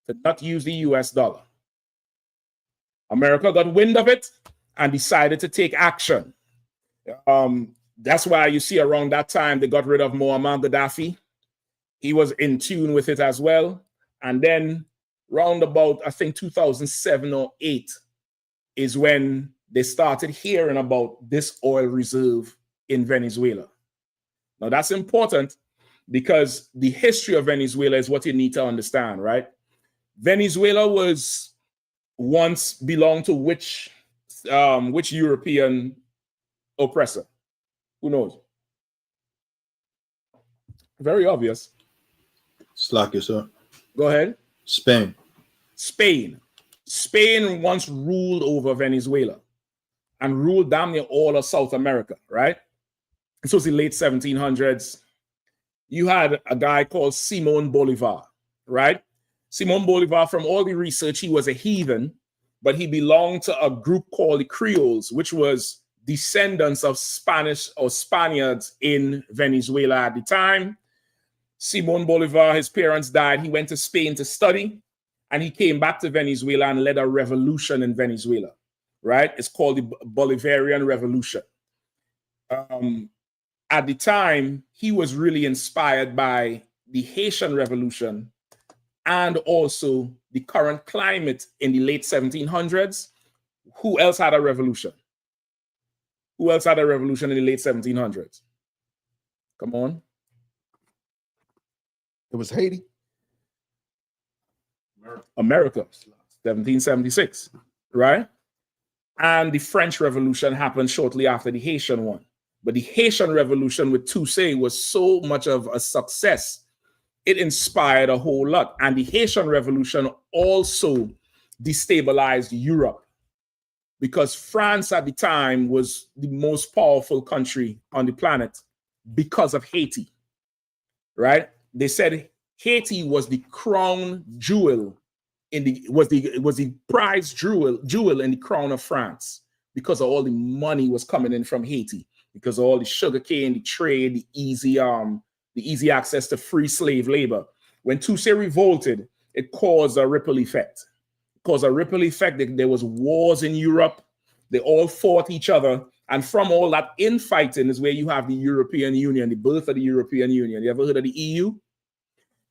to not use the US dollar. America got wind of it and decided to take action. That's why you see around that time they got rid of Muammar Gaddafi. He was in tune with it as well. And then round about, I think 2007 or 8 is when they started hearing about this oil reserve in Venezuela. Now that's important because the history of Venezuela is what you need to understand, right? Venezuela was once belonged to which European oppressor? Who knows? Very obvious. Slack it, sir. Go ahead. Spain. Spain once ruled over Venezuela and ruled damn near all of South America, right? This was the late 1700s. You had a guy called Simón Bolivar, right? Simón Bolivar, from all the research, he was a heathen, but he belonged to a group called the Creoles, which was descendants of Spanish or Spaniards in Venezuela at the time. Simón Bolivar, his parents died. He went to Spain to study, and he came back to Venezuela and led a revolution in Venezuela, right? It's called the Bolivarian Revolution. At the time, he was really inspired by the Haitian Revolution and also the current climate in the late 1700s. Who else had a revolution? Who else had a revolution in the late 1700s? Come on. It was Haiti. America, 1776, right? And the French Revolution happened shortly after the Haitian one. But the Haitian Revolution with Toussaint was so much of a success, it inspired a whole lot. And the Haitian Revolution also destabilized Europe because France at the time was the most powerful country on the planet because of Haiti, right? They said Haiti was the crown jewel was the prize jewel in the crown of France because of all the money was coming in from Haiti. because all the sugarcane, the trade, the easy access to free slave labor. When Toucey revolted, it caused a ripple effect. There was wars in Europe. They all fought each other. And from all that infighting is where you have the European Union, the birth of the European Union. You ever heard of the EU?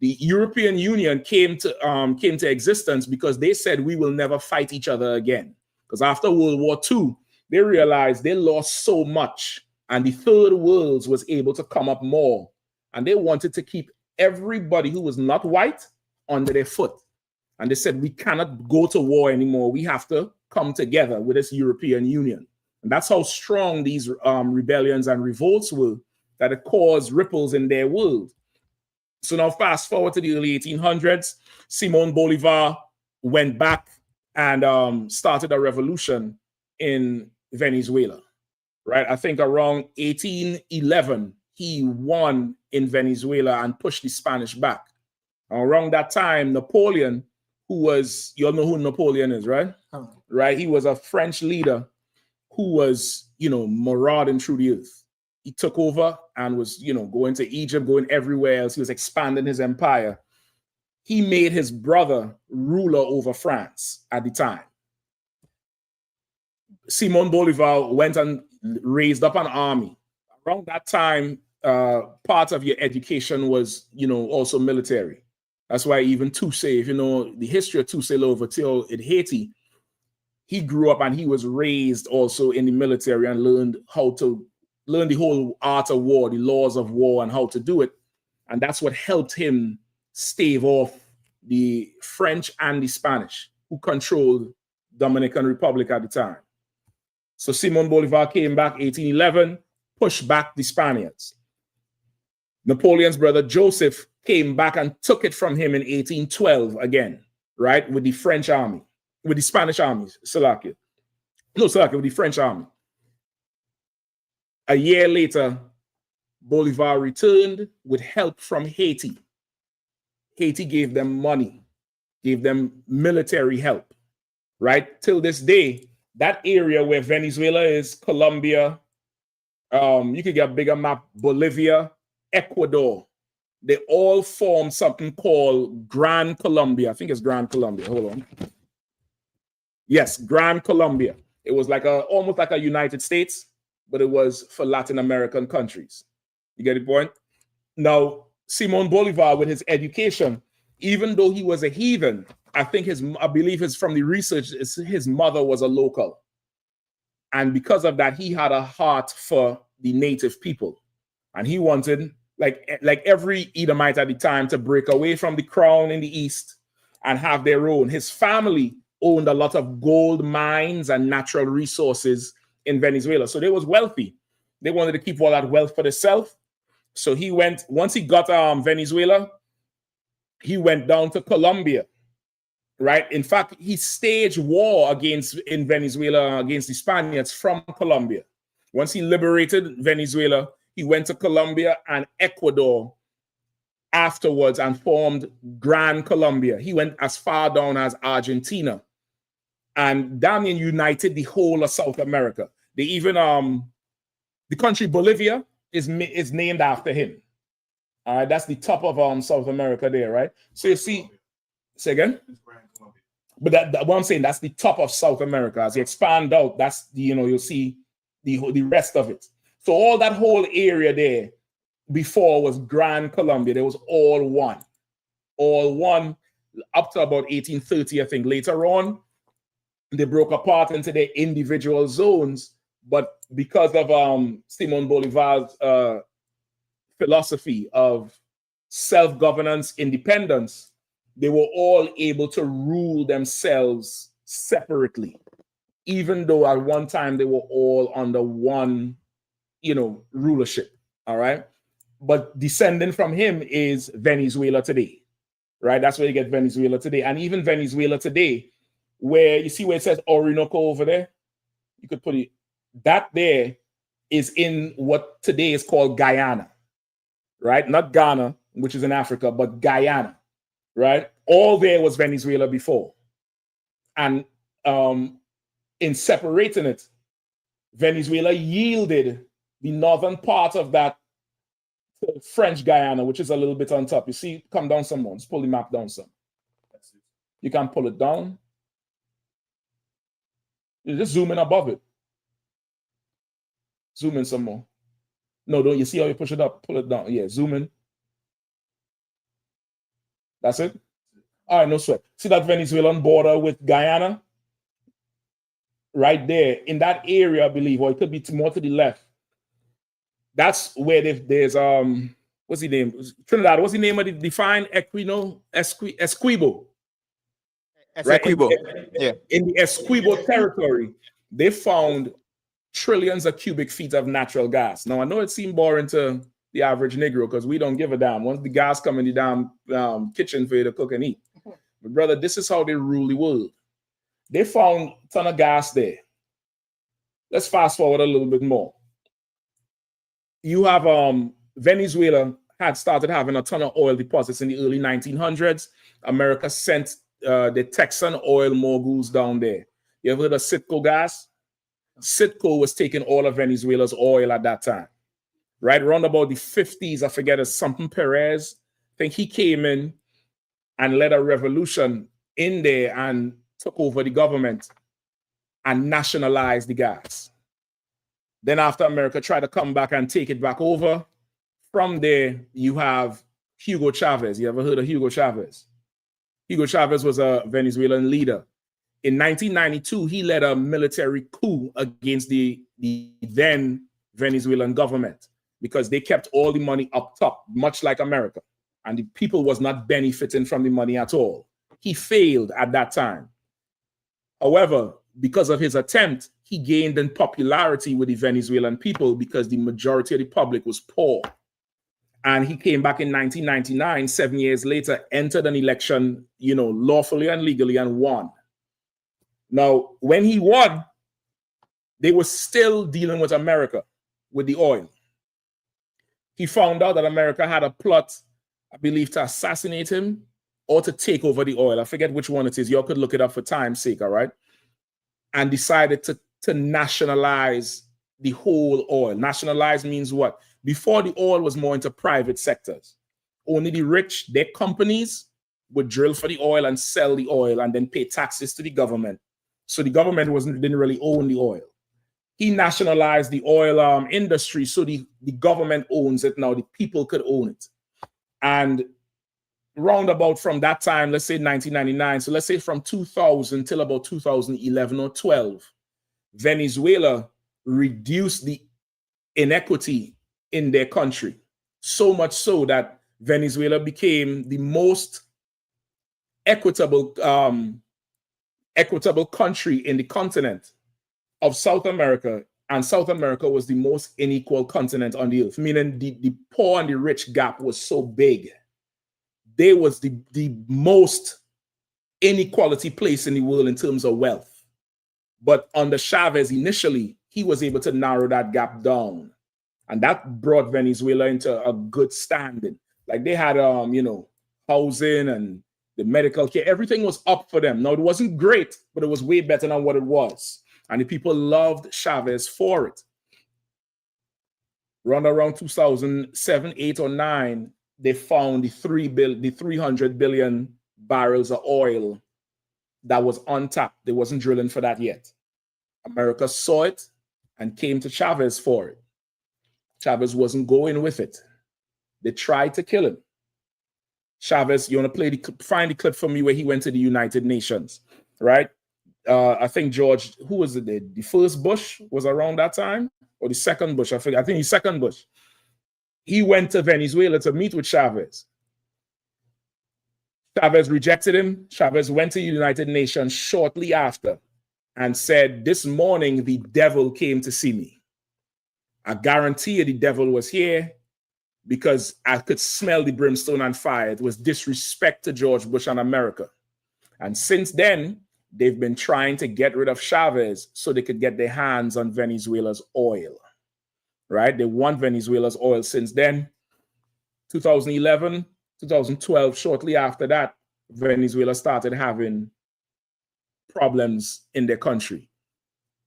The European Union came to existence because they said we will never fight each other again. Because after World War II, they realized they lost so much, and the third world was able to come up more. And they wanted to keep everybody who was not white under their foot. And they said, we cannot go to war anymore. We have to come together with this European Union. And that's how strong these rebellions and revolts were, that it caused ripples in their world. So now fast forward to the early 1800s, Simon Bolivar went back and started a revolution in Venezuela, right? I think around 1811, he won in Venezuela and pushed the Spanish back. Around that time, Napoleon, who was, you all know who Napoleon is, right? Right? He was a French leader who was, marauding through the earth. He took over and was, going to Egypt, going everywhere else. He was expanding his empire. He made his brother ruler over France at the time. Simon Bolivar went and raised up an army. Around that time, part of your education was, also military. That's why even Toucey, if you know the history of Toucey Louverture in Haiti, he grew up and he was raised also in the military and learned the whole art of war, the laws of war, and how to do it. And that's what helped him stave off the French and the Spanish, who controlled Dominican Republic at the time. So Simon Bolivar came back 1811, pushed back the Spaniards. Napoleon's brother Joseph came back and took it from him in 1812 again, right, with the French army, with the Spanish armies, with the French army. A year later, Bolivar returned with help from Haiti. Haiti gave them money, gave them military help, right? Till this day, that area where Venezuela is, Colombia, you could get a bigger map, Bolivia, Ecuador, they all form something called Gran Colombia. I think it's Gran Colombia. Hold on. Yes, Gran Colombia. It was like almost like a United States, but it was for Latin American countries. You get the point? Now, Simon Bolivar, with his education, even though he was a heathen, I believe it's from the research, his mother was a local. And because of that, he had a heart for the native people. And he wanted, like every Edomite at the time, to break away from the crown in the east and have their own. His family owned a lot of gold mines and natural resources in Venezuela. So they was wealthy. They wanted to keep all that wealth for themselves. So he went, once he got Venezuela, he went down to Colombia, right? In fact, he staged war in Venezuela against the Spaniards from Colombia. Once he liberated Venezuela, he went to Colombia and Ecuador afterwards and formed Gran Colombia. He went as far down as Argentina and damn near united the whole of South America. They even, the country Bolivia is named after him. All right, that's the top of South America there, right? So you see, say again? But what I'm saying, that's the top of South America. As you expand out, that's you'll see the rest of it. So all that whole area there before was Gran Colombia. There was all one up to about 1830, I think. Later on, they broke apart into their individual zones. But because of Simon Bolivar's philosophy of self-governance, independence, they were all able to rule themselves separately, even though at one time they were all under one, rulership. All right. But descending from him is Venezuela today, right? That's where you get Venezuela today. And even Venezuela today, where you see where it says Orinoco over there, you could put it, that there is in what today is called Guyana, right? Not Ghana, which is in Africa, but Guyana, right? All there was Venezuela before. And in separating it, Venezuela yielded the northern part of that French Guyana, which is a little bit on top. You see, come down some more. Just pull the map down some. You can pull it down. You just zoom in above it. Zoom in some more. No, don't you see how you push it up? Pull it down. Yeah, zoom in. That's it? All right, no sweat. See that Venezuelan border with Guyana? Right there, in that area, I believe, or it could be more to the left. That's where there's what's the name? Trinidad. What's the name of the defined Essequibo? Right? Yeah. In the Essequibo territory, they found trillions of cubic feet of natural gas. Now I know it seemed boring to the average Negro because we don't give a damn. Once the gas come in the damn kitchen for you to cook and eat. But brother, this is how they rule the world. They found a ton of gas there. Let's fast forward a little bit more. You have Venezuela had started having a ton of oil deposits in the early 1900s. America sent the Texan oil moguls down there. You ever heard of Citgo gas? Citgo was taking all of Venezuela's oil at that time. Right around about the 50s, I forget, it's something Perez. I think he came in and led a revolution in there and took over the government and nationalized the gas. Then after America tried to come back and take it back over, from there you have Hugo Chavez. You ever heard of Hugo Chavez? Hugo Chavez was a Venezuelan leader. In 1992, he led a military coup against the then Venezuelan government because they kept all the money up top, much like America. And the people was not benefiting from the money at all. He failed at that time. However, because of his attempt, he gained in popularity with the Venezuelan people because the majority of the public was poor. And he came back in 1999, 7 years later, entered an election, lawfully and legally and won. Now, when he won, they were still dealing with America with the oil. He found out that America had a plot, I believe, to assassinate him or to take over the oil. I forget which one it is. Y'all could look it up for time's sake, all right? And decided to nationalize the whole oil. Nationalize means what? Before, the oil was more into private sectors. Only the rich, their companies, would drill for the oil and sell the oil and then pay taxes to the government. So the government didn't really own the oil. He nationalized the oil industry, so the government owns it now. The people could own it. And roundabout from that time, let's say 1999, so let's say from 2000 till about 2011 or 12, Venezuela reduced the inequity in their country, so much so that Venezuela became the most equitable country in the continent of South America, and South America was the most unequal continent on the earth, meaning the poor and the rich gap was so big. They was the most inequality place in the world in terms of wealth. But under Chavez initially, he was able to narrow that gap down. And that brought Venezuela into a good standing. Like they had, housing and the medical care, everything was up for them. Now, it wasn't great, but it was way better than what it was. And the people loved Chavez for it. Around 2007, 8 or 9, they found the 300 billion barrels of oil that was untapped. They wasn't drilling for that yet. America saw it and came to Chavez for it. Chavez wasn't going with it. They tried to kill him. Chavez, you want to find the clip for me where he went to the United Nations, right? I think George, who was it? The first Bush was around that time, or the second Bush? I think the second Bush. He went to Venezuela to meet with Chavez. Chavez rejected him. Chavez went to the United Nations shortly after and said, "This morning the devil came to see me. I guarantee you the devil was here because I could smell the brimstone and fire. It was disrespect to George Bush and America." And since then, they've been trying to get rid of Chavez so they could get their hands on Venezuela's oil, right? They want Venezuela's oil since then. 2011, 2012, shortly after that, Venezuela started having problems in their country.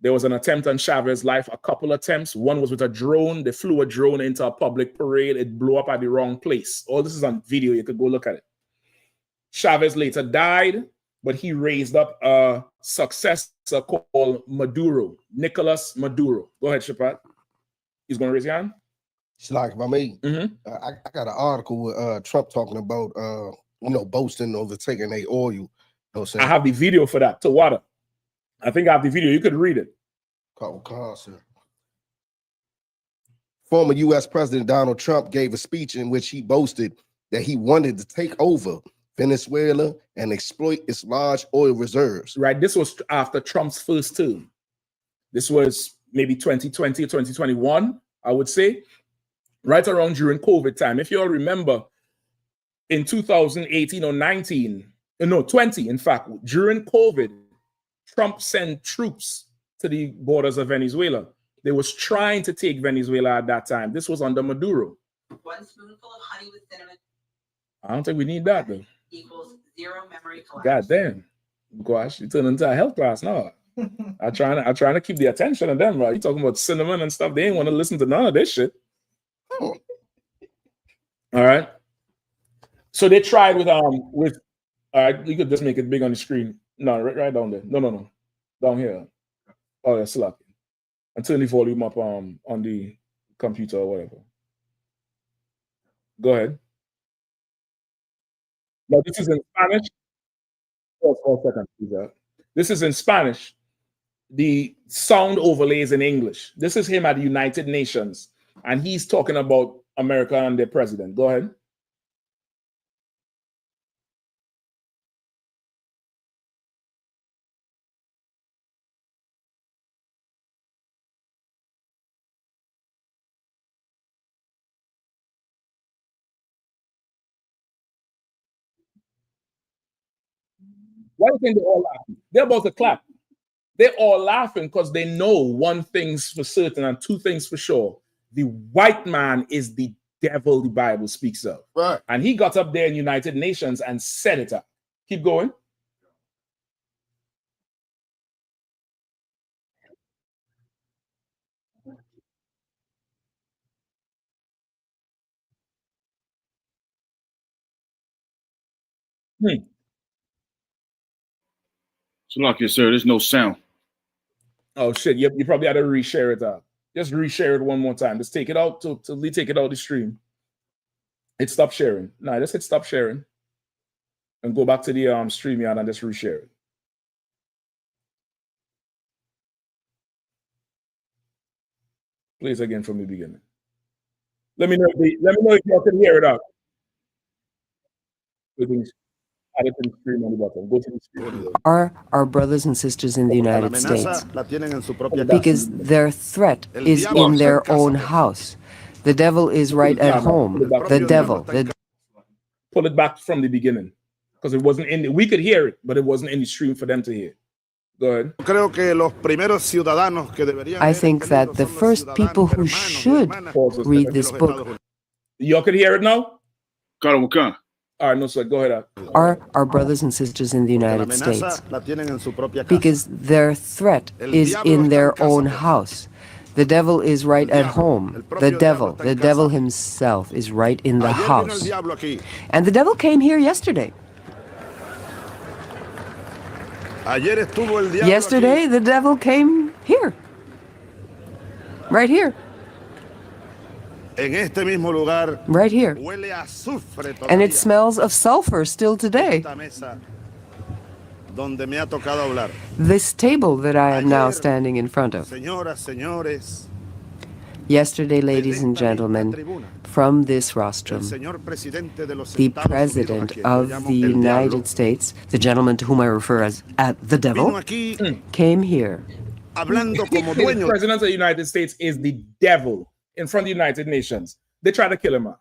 There was an attempt on Chavez's life, a couple attempts. One was with a drone. They flew a drone into a public parade. It blew up at the wrong place. All this is on video. You could go look at it. Chavez later died, but he raised up a successor called Maduro, Nicolas Maduro. Go ahead, Shapat. He's going to raise your hand. It's like if I may, I got an article with Trump talking about boasting over taking their oil. You know what I'm saying? I have the video for that. To water. I think I have the video. You could read it. Former U.S. President Donald Trump gave a speech in which he boasted that he wanted to take over Venezuela and exploit its large oil reserves. Right. This was after Trump's first term. This was maybe 2020 or 2021, I would say, right around during COVID time. If you all remember, in 2018 or 20, in fact, during COVID, Trump sent troops to the borders of Venezuela. They was trying to take Venezuela at that time. This was under Maduro. 1 spoonful of honey with cinnamon I don't think we need that, though. equals 0 memory collapse. God damn. Gosh, you turn into a health class now. I'm trying to keep the attention of them, right? You talking about cinnamon and stuff. They ain't want to listen to none of this shit. All right. So they tried with all right, you could just make it big on the screen. No, right down there. No. Down here. Oh, yeah, slack. And turn the volume up on the computer or whatever. Go ahead. Now this is in Spanish. Hold on a second, please. This is in Spanish. The sound overlays in English. This is him at the United Nations, and he's talking about America and their president. Go ahead. Why do you think they're all laughing? They're about to clap. They're all laughing because they know one thing's for certain and two things for sure. The white man is the devil the Bible speaks of. Right. And he got up there in United Nations and set it up. Keep going. So like you, sir, there's no sound. Oh shit! You probably had to reshare it out. Just reshare it one more time. Just take it out till we take it out the stream. It stopped sharing. Nah, just hit stop sharing, and go back to the stream yard and just reshare it. Please again from the beginning. Let me know if y'all can hear it out. Add it to the screen on the bottom. Go to the screen. Are our brothers and sisters in the United States because their threat is in their own house. The devil is right at home. The devil. Pull it back from the beginning because it wasn't in. We could hear it, but it wasn't in the stream for them to hear. Go ahead. I think that the first people who should read this book. Y'all can hear it now? All right, no, sir. Go ahead. Are our brothers and sisters in the United States because their threat is in their own house. The devil is right at home. The devil himself is right in the house. And the devil came here yesterday. Yesterday, the devil came here. Right here. Right here. And it smells of sulfur still today. This table that I am now standing in front of. Yesterday, ladies and gentlemen, from this rostrum, the President of the United States, the gentleman to whom I refer as the devil, came here. The President of the United States is the devil in front of the United Nations. They tried to kill him.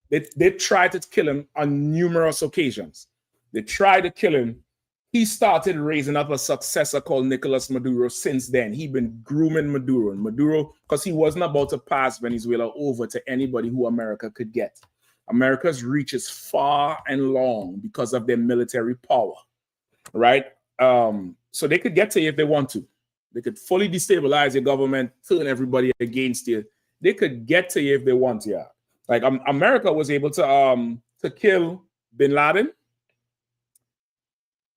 They tried to kill him on numerous occasions. They tried to kill him. He started raising up a successor called Nicolas Maduro since then. He'd been grooming Maduro. And Maduro, because he wasn't about to pass Venezuela over to anybody who America could get. America's reach is far and long because of their military power, right? So they could get to you if they want to. They could fully destabilize your government, turn everybody against you. They could get to you if they want you. Like America was able to kill bin Laden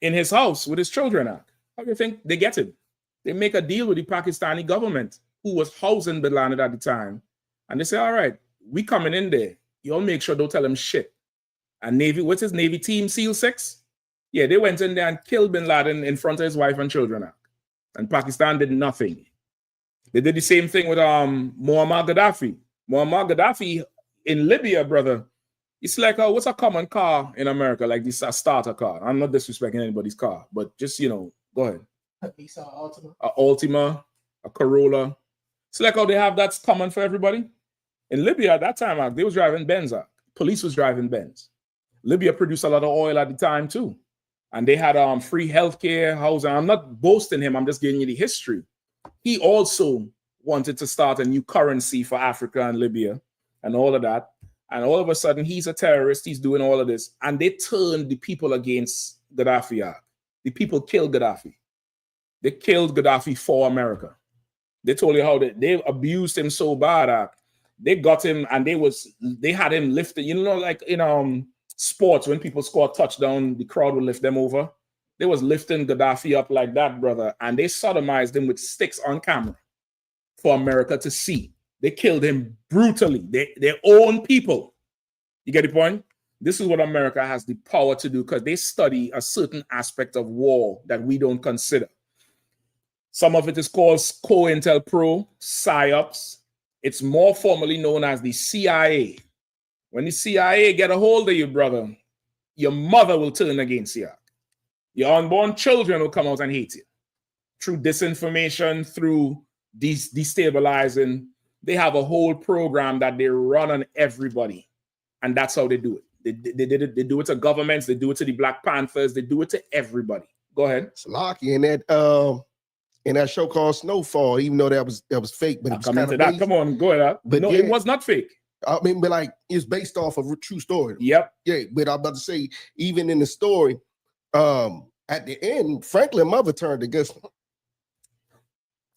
in his house with his children. How do you think they get him? They make a deal with the Pakistani government, who was housing bin Laden at the time. And they say, all right, we coming in there. Y'all make sure don't tell him shit. And Navy, what's his Navy team, SEAL 6? Yeah, they went in there and killed bin Laden in front of his wife and children. And Pakistan did nothing. They did the same thing with Muammar Gaddafi. Muammar Gaddafi in Libya, brother. It's like, what's a common car in America? Like this, a starter car. I'm not disrespecting anybody's car, but just, go ahead. A Altima, a Corolla. It's like how they have that's common for everybody. In Libya at that time, they was driving Benz. Police was driving Benz. Libya produced a lot of oil at the time too. And they had free healthcare, housing. I'm not boasting him. I'm just giving you the history. He also wanted to start a new currency for Africa and Libya and all of that. And all of a sudden, he's a terrorist. He's doing all of this. And they turned the people against Gaddafi. The people killed Gaddafi. They killed Gaddafi for America. They told you how they abused him so bad. They got him and they had him lifted. Like in sports, when people score a touchdown, the crowd would lift them over. They was lifting Gaddafi up like that, brother. And they sodomized him with sticks on camera for America to see. They killed him brutally. Their own people. You get the point? This is what America has the power to do because they study a certain aspect of war that we don't consider. Some of it is called COINTELPRO, PSYOPs. It's more formally known as the CIA. When the CIA get a hold of you, brother, your mother will turn against you. Your unborn children will come out and hate you. Through disinformation, through destabilizing. They have a whole program that they run on everybody. And that's how they do it. They do it to governments. They do it to the Black Panthers. They do it to everybody. Go ahead. Slocky in that show called Snowfall, even though that was fake, but it was come into that. Come on, go ahead. But no, it was not fake. I mean, but like it's based off of a true story. Yep. Yeah, but I'm about to say, even in the story, at the end, Franklin mother turned against him.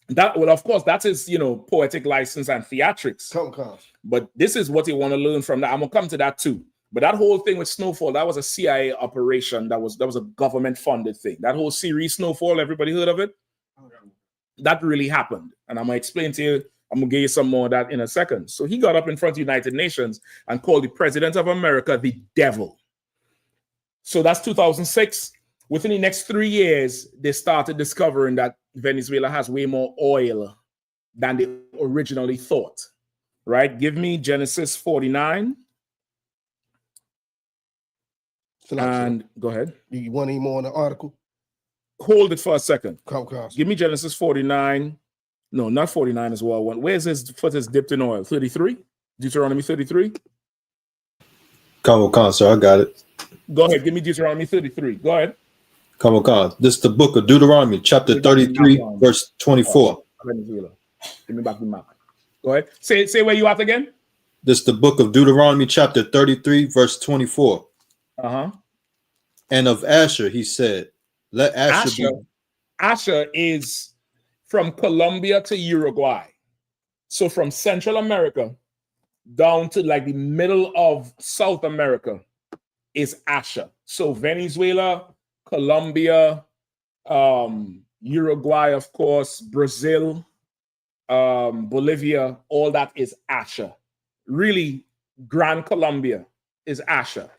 That, well, of course, that is, poetic license and theatrics. Come. But this is what you want to learn from that. I'm gonna come to that too. But that whole thing with Snowfall, that was a CIA operation. That was a government funded thing. That whole series Snowfall, everybody heard of it? That really happened. And I'm gonna explain to you, I'm gonna give you some more of that in a second. So he got up in front of the United Nations and called the President of America the devil. So that's 2006. Within the next 3 years, they started discovering that Venezuela has way more oil than they originally thought. Right? Give me Genesis 49. And go ahead. You want any more on the article? Hold it for a second. Come. Give me Genesis 49. No, not 49 as well. Where's his foot is dipped in oil? 33? Deuteronomy 33? Come, sir. I got it. Go ahead. Give me Deuteronomy 33. Go ahead. Come. This is the book of Deuteronomy, chapter 33, verse 24. Venezuela. Give me back the map. Go ahead. Say where you at again? This is the book of Deuteronomy, chapter 33, verse 24. Uh-huh. And of Asher, he said, let Asher is from Colombia to Uruguay. So from Central America down to like the middle of South America is Asher. So Venezuela, Colombia, Uruguay, of course, Brazil, Bolivia, all that is Asher. Really, Gran Colombia is Asher.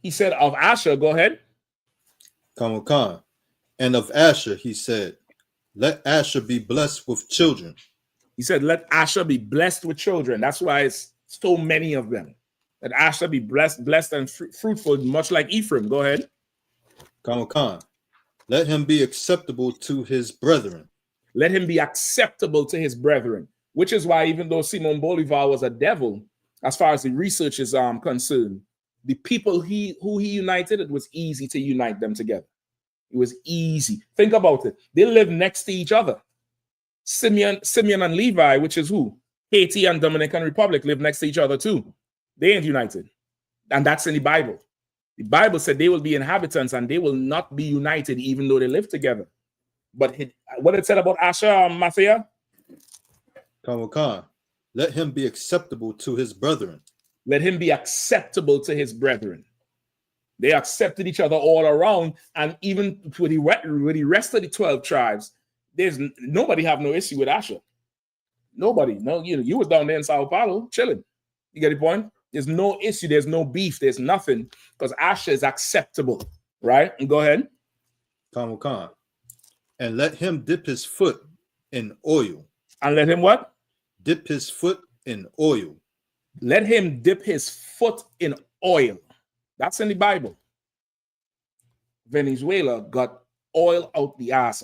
He said of Asher, go ahead. Come. And of Asher, he said, let Asher be blessed with children. He said, let Asher be blessed with children. That's why it's so many of them. Let Asher be blessed and fruitful, much like Ephraim. Go ahead. Come. Let him be acceptable to his brethren. Let him be acceptable to his brethren. Which is why, even though Simon Bolivar was a devil, as far as the research is concerned, the people who he united, it was easy to unite them together. It was easy. Think about it. They live next to each other. Simeon and Levi, which is who? Haiti and Dominican Republic live next to each other too. They ain't united. And that's in the Bible. The Bible said they will be inhabitants and they will not be united even though they live together. But what it said about Asher, Matthew? Khan, let him be acceptable to his brethren. Let him be acceptable to his brethren. They accepted each other all around, and even with the rest of the 12 tribes, there's nobody have no issue with Asher. Nobody. No, you was down there in Sao Paulo chilling. You get the point? There's no issue. There's no beef. There's nothing because Asher is acceptable, right? And go ahead. Khan. And let him dip his foot in oil. And let him what? Dip his foot in oil. Let him dip his foot in oil. That's in the Bible. Venezuela got oil out the ass.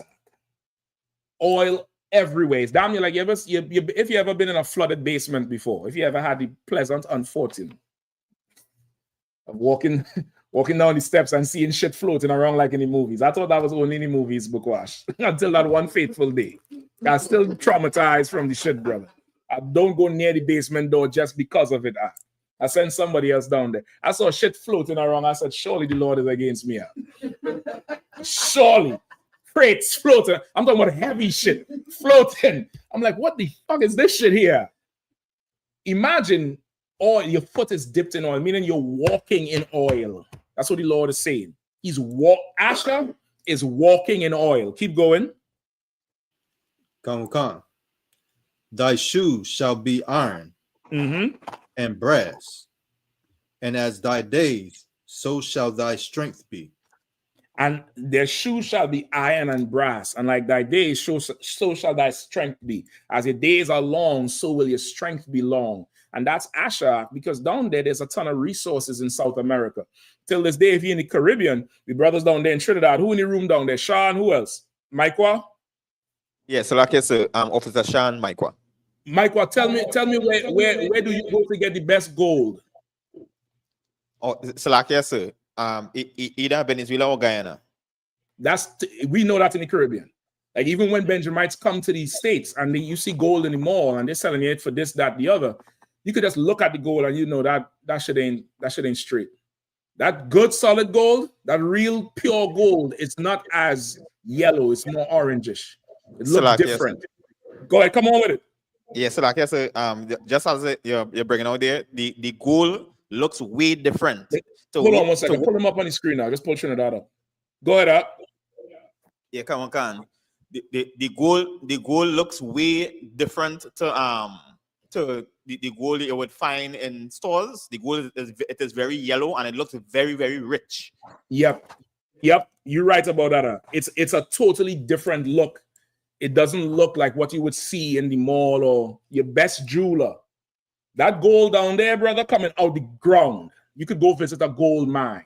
Oil everywhere. It's damn near like if you ever been in a flooded basement before, if you ever had the pleasant unfortune of walking down the steps and seeing shit floating around like in the movies. I thought that was only in the movies, Bookwash, until that one fateful day. I'm still traumatized from the shit, brother. I don't go near the basement door just because of it. I sent somebody else down there. I saw shit floating around. I said, surely the Lord is against me. Surely. Crates floating. I'm talking about heavy shit floating. I'm like, what the fuck is this shit here? Imagine oil, your foot is dipped in oil, meaning you're walking in oil. That's what the Lord is saying. Asher is walking in oil. Keep going. Khan. Thy shoes shall be iron and brass, and as thy days, so shall thy strength be. And their shoes shall be iron and brass, and like thy days, so shall thy strength be. As your days are long, so will your strength be long. And that's Asher, because down there's a ton of resources in South America. Till this day, if you're in the Caribbean, the brothers down there in Trinidad, who in the room down there? Sean, who else? Maikwa? Yes, so like I said, Officer Sean Maikwa. Maikwa, tell me where do you go to get the best gold? Oh, so like I said, either Venezuela or Guyana. We know that in the Caribbean. Like even when Benjamites come to these states and you see gold in the mall and they're selling it for this, that, the other, you could just look at the gold and you know that shit ain't straight. That good solid gold, that real pure gold, it's not as yellow, it's more orangish. It looks like different. Go ahead, come on with it. Yeah, so like I said, just as you're bringing out there, the gold looks way different. Hold on one second. Pull them up on the screen now. Just pull Trinidad up. Go ahead up. Yeah, come on. The gold looks way different to the gold you would find in stores. The gold is very yellow and it looks very, very rich. Yep. You're right about that. It's a totally different look. It doesn't look like what you would see in the mall or your best jeweler. That gold down there, brother, coming out the ground. You could go visit a gold mine.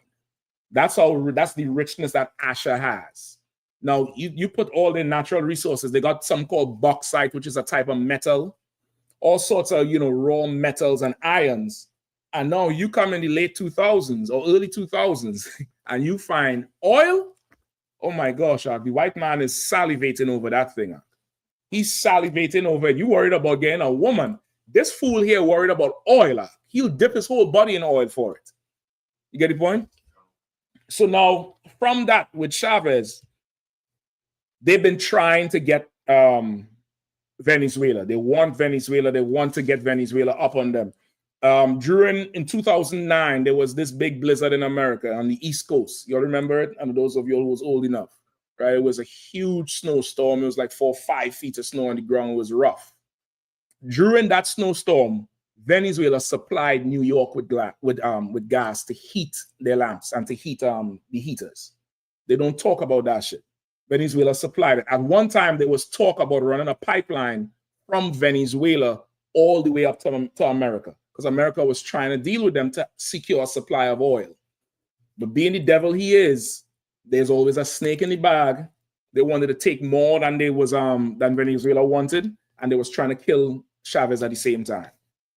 That's the richness that Asher has. Now, you put all their natural resources. They got something called bauxite, which is a type of metal. All sorts of, raw metals and irons. And now you come in the late 2000s or early 2000s and you find oil. Oh my gosh, the white man is salivating over that thing. He's salivating over it. You worried about getting a woman. This fool here worried about oil. He'll dip his whole body in oil for it. You get the point? So now, from that with Chavez, they've been trying to get Venezuela. They want Venezuela. They want to get Venezuela up on them. In 2009, there was this big blizzard in America on the East Coast. You remember it? And those of you who was old enough, right? It was a huge snowstorm. It was like 4 or 5 feet of snow on the ground. It was rough. During that snowstorm, Venezuela supplied New York with gas to heat their lamps and to heat the heaters. They don't talk about that shit. Venezuela supplied it. At one time, there was talk about running a pipeline from Venezuela all the way up to America, because America was trying to deal with them to secure a supply of oil. But being the devil he is, there's always a snake in the bag. They wanted to take more than Venezuela wanted, and they was trying to kill Chavez at the same time.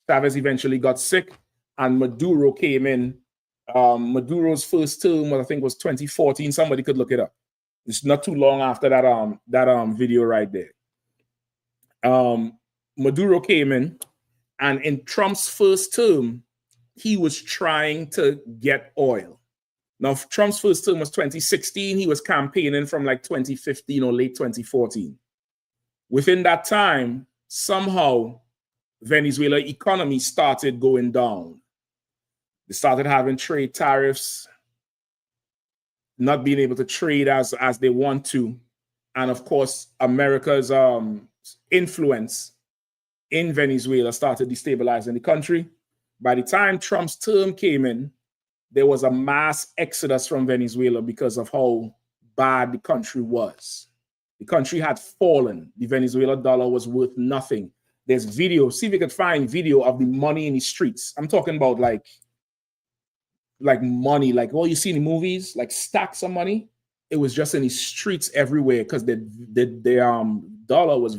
Chavez eventually got sick, and Maduro came in. Maduro's first term, I think, was 2014. Somebody could look it up. It's not too long after that video right there. Maduro came in, and in Trump's first term, he was trying to get oil. Now, Trump's first term was 2016. He was campaigning from like 2015 or late 2014. Within that time, somehow, Venezuela economy started going down. They started having trade tariffs, not being able to trade as they want to. And of course, America's influence in Venezuela started destabilizing the country. By the time Trump's term came in, there was a mass exodus from Venezuela because of how bad the country was. The country had fallen. The Venezuela dollar was worth nothing. There's video. See if you could find video of the money in the streets. I'm talking about like money, like all you see in the movies, like stacks of money. It was just in the streets everywhere because the dollar was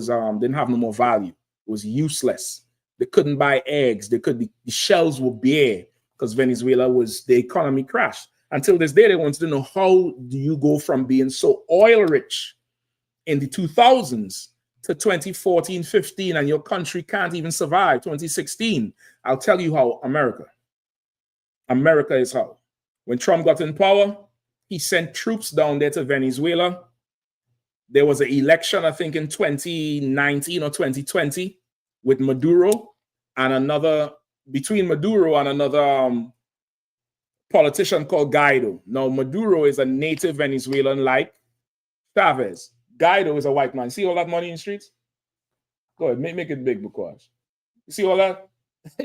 didn't have no more value. It was useless. They couldn't buy eggs. The shelves were bare because Venezuela the economy crashed. Until this day, they wanted to know, how do you go from being so oil rich in the 2000s to 2014, 15, and your country can't even survive 2016? I'll tell you how. America is how. When Trump got in power, he sent troops down there to Venezuela. There was an election, I think, in 2019 or 2020 with Maduro and between Maduro and another politician called Guaido. Now, Maduro is a native Venezuelan like Chavez. Guaido is a white man. See all that money in the streets? Go ahead, make it big, because you see all that?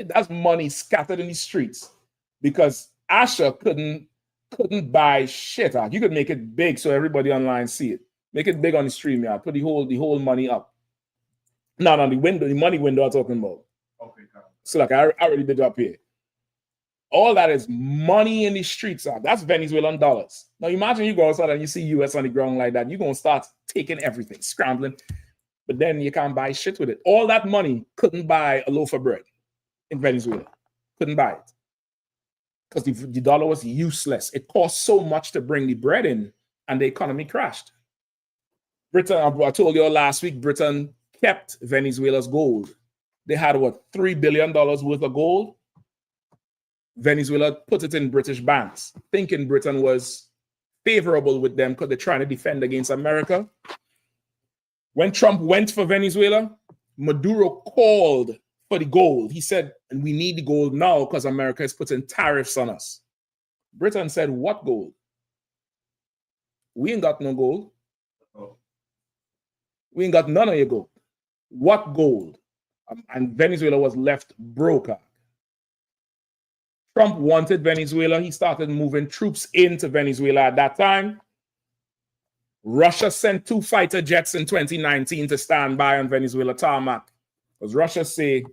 That's money scattered in the streets because Asha couldn't buy shit out. You could make it big so everybody online see it. Make it big on the stream, yeah. Put the whole money up. No, the money window I'm talking about. Okay, so like I already did it up here. All that is money in the streets. That's Venezuelan dollars. Now imagine you go outside and you see US on the ground like that. You're going to start taking everything, scrambling. But then you can't buy shit with it. All that money couldn't buy a loaf of bread in Venezuela. Couldn't buy it. Because the dollar was useless. It cost so much to bring the bread in, and the economy crashed. Britain, I told you all last week, Britain kept Venezuela's gold. They had, what, $3 billion worth of gold? Venezuela put it in British banks, thinking Britain was favorable with them because they're trying to defend against America. When Trump went for Venezuela, Maduro called for the gold. He said, and we need the gold now because America is putting tariffs on us. Britain said, what gold? We ain't got no gold. We ain't got none of your gold. What gold? And Venezuela was left broke. Trump wanted Venezuela. He started moving troops into Venezuela at that time. Russia sent 2 fighter jets in 2019 to stand by on Venezuela tarmac. Because Russia say,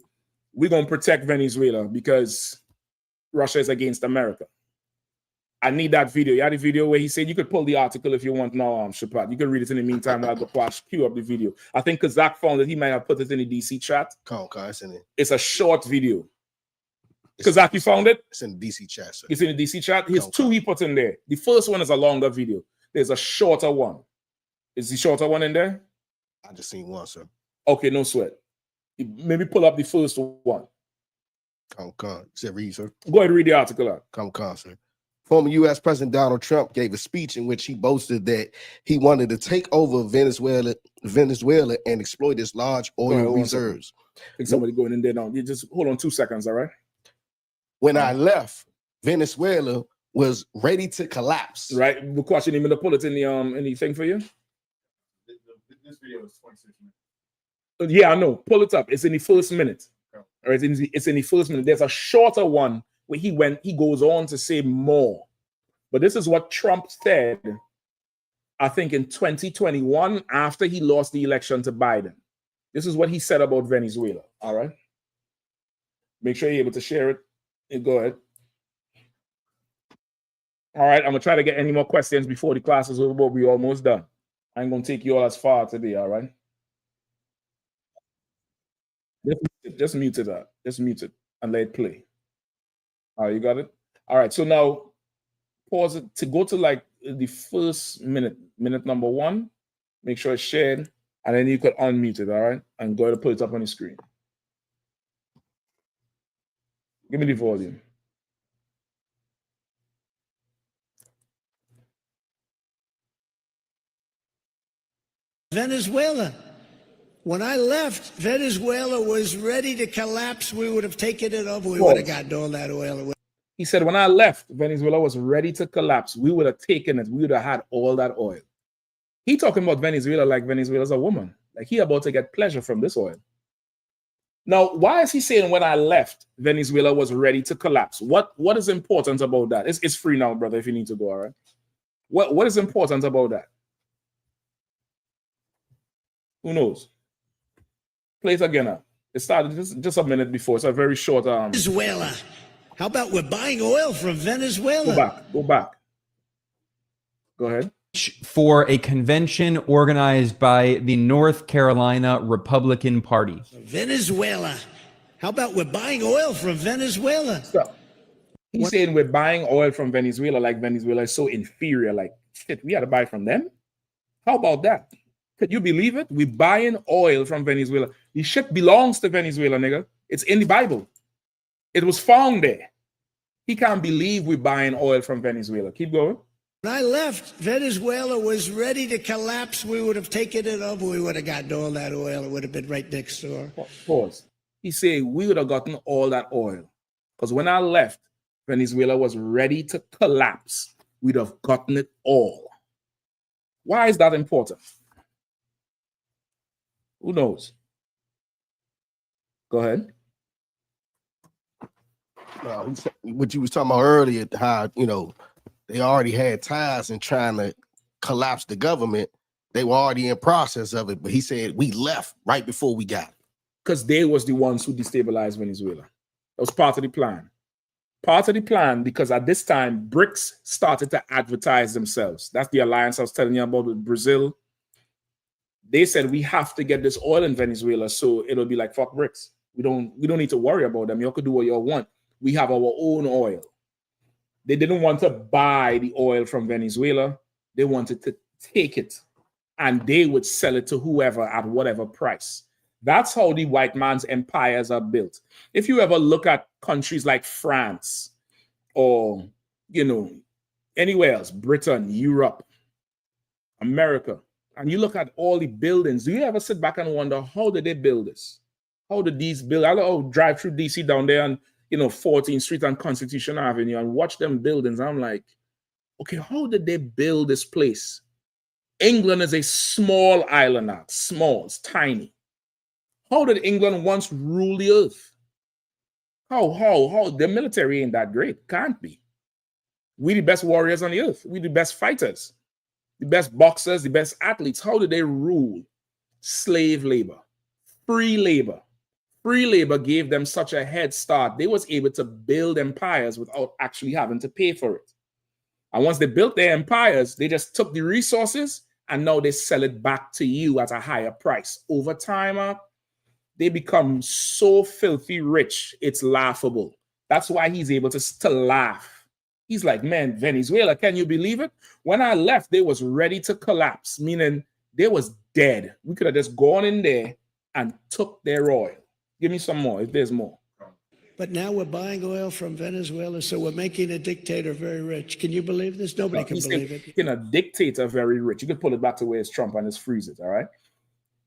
we're going to protect Venezuela because Russia is against America. I need that video. You had the video where he said you could pull the article if you want now, Shapat. You can read it in the meantime while I go queue up the video. I think Kazak found that he might have put it in the DC chat. It's a short video. Kazak, you found it? It's in the DC chat, sir. It's in the DC chat. Here's 2 he put in there. The first one is a longer video. There's a shorter one. Is the shorter one in there? I just seen one, sir. Okay, no sweat. Maybe pull up the first one. Said read, sir. Go ahead and read the article out. Sir. Former U.S. President Donald Trump gave a speech in which he boasted that he wanted to take over Venezuela and exploit its large oil reserves. I think somebody going in there now. You just hold on 2 seconds, all right? When I left, Venezuela was ready to collapse. Right. The question, you mean to pull it in the thing for you? This video is 26 minutes. Yeah, I know. Pull it up. It's in the first minute. All right, it's in the first minute. There's a shorter one where he goes on to say more. But this is what Trump said, I think, in 2021 after he lost the election to Biden. This is what he said about Venezuela. All right. Make sure you're able to share it. Go ahead. All right, I'm going to try to get any more questions before the class is over, but we're almost done. I'm going to take you all as far today, all right? Just mute it up. Just mute it and let it play. All right, you got it? All right, so now pause it to go to like the first minute number 1. Make sure it's shared, and then you could unmute it, all right? And go ahead and put it up on the screen. Give me the volume. Venezuela. When I left, Venezuela was ready to collapse. We would have taken it over. We would have gotten all that oil. He said, when I left, Venezuela was ready to collapse. We would have taken it. We would have had all that oil. He talking about Venezuela like Venezuela's a woman. Like he about to get pleasure from this oil. Now, why is he saying when I left, Venezuela was ready to collapse? What is important about that? It's free now, brother, if you need to go, all right? What is important about that? Who knows? Play it again now. It started just a minute before. It's a very short. Venezuela. How about we're buying oil from Venezuela? Go back. Go ahead. For a convention organized by the North Carolina Republican Party. Venezuela. How about we're buying oil from Venezuela? So, he's saying we're buying oil from Venezuela like Venezuela is so inferior. Like, shit, we had to buy from them? How about that? Could you believe it? We're buying oil from Venezuela. The shit belongs to Venezuela, nigga. It's in the Bible. It was found there. He can't believe we're buying oil from Venezuela. Keep going. When I left, Venezuela was ready to collapse. We would have taken it over. We would have gotten all that oil. It would have been right next door. Pause. He said we would have gotten all that oil. Because when I left, Venezuela was ready to collapse. We'd have gotten it all. Why is that important? Who knows? Go ahead. What you was talking about earlier, how, they already had ties in trying to collapse the government. They were already in process of it, but he said we left right before we got it. Because they was the ones who destabilized Venezuela. That was part of the plan. Part of the plan, because at this time, BRICS started to advertise themselves. That's the alliance I was telling you about with Brazil. They said we have to get this oil in Venezuela, so it'll be like fuck BRICS. We don't need to worry about them. You could do what you want. We have our own oil. They didn't want to buy the oil from Venezuela. They wanted to take it, and they would sell it to whoever at whatever price. That's how the white man's empires are built. If you ever look at countries like France or, anywhere else, Britain, Europe, America, and you look at all the buildings, do you ever sit back and wonder, how did they build this? How did these build? I'll drive through DC down there and 14th Street and Constitution Avenue and watch them buildings. I'm like, okay, how did they build this place? England is a small island now, small, it's tiny. How did England once rule the earth? How? The military ain't that great. Can't be. We the best warriors on the earth. We the best fighters, the best boxers, the best athletes. How did they rule? Slave labor, free labor. Free labor gave them such a head start. They was able to build empires without actually having to pay for it. And once they built their empires, they just took the resources and now they sell it back to you at a higher price. Over time, they become so filthy rich, it's laughable. That's why he's able to laugh. He's like, man, Venezuela, can you believe it? When I left, they was ready to collapse, meaning they was dead. We could have just gone in there and took their oil. Give me some more, if there's more. But now we're buying oil from Venezuela, so we're making a dictator very rich. Can you believe this? Nobody can believe it. Making a dictator very rich. You can pull it back to where it's Trump and it's freeze it, all right?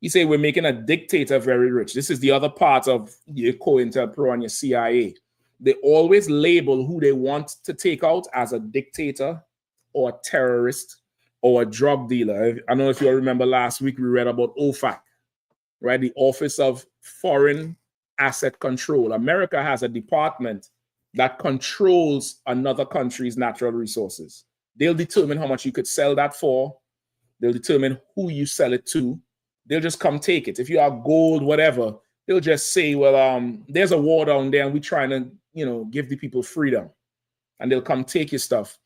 You say we're making a dictator very rich. This is the other part of your COINTELPRO and your CIA. They always label who they want to take out as a dictator or a terrorist or a drug dealer. I don't know if you all remember last week we read about OFAC, right? The Office of Foreign Asset Control. America has a department that controls another country's natural resources. They'll determine how much you could sell that for. They'll determine who you sell it to. They'll just come take it. If you have gold, whatever, they'll just say, well, there's a war down there and we're trying to, give the people freedom. And they'll come take your stuff.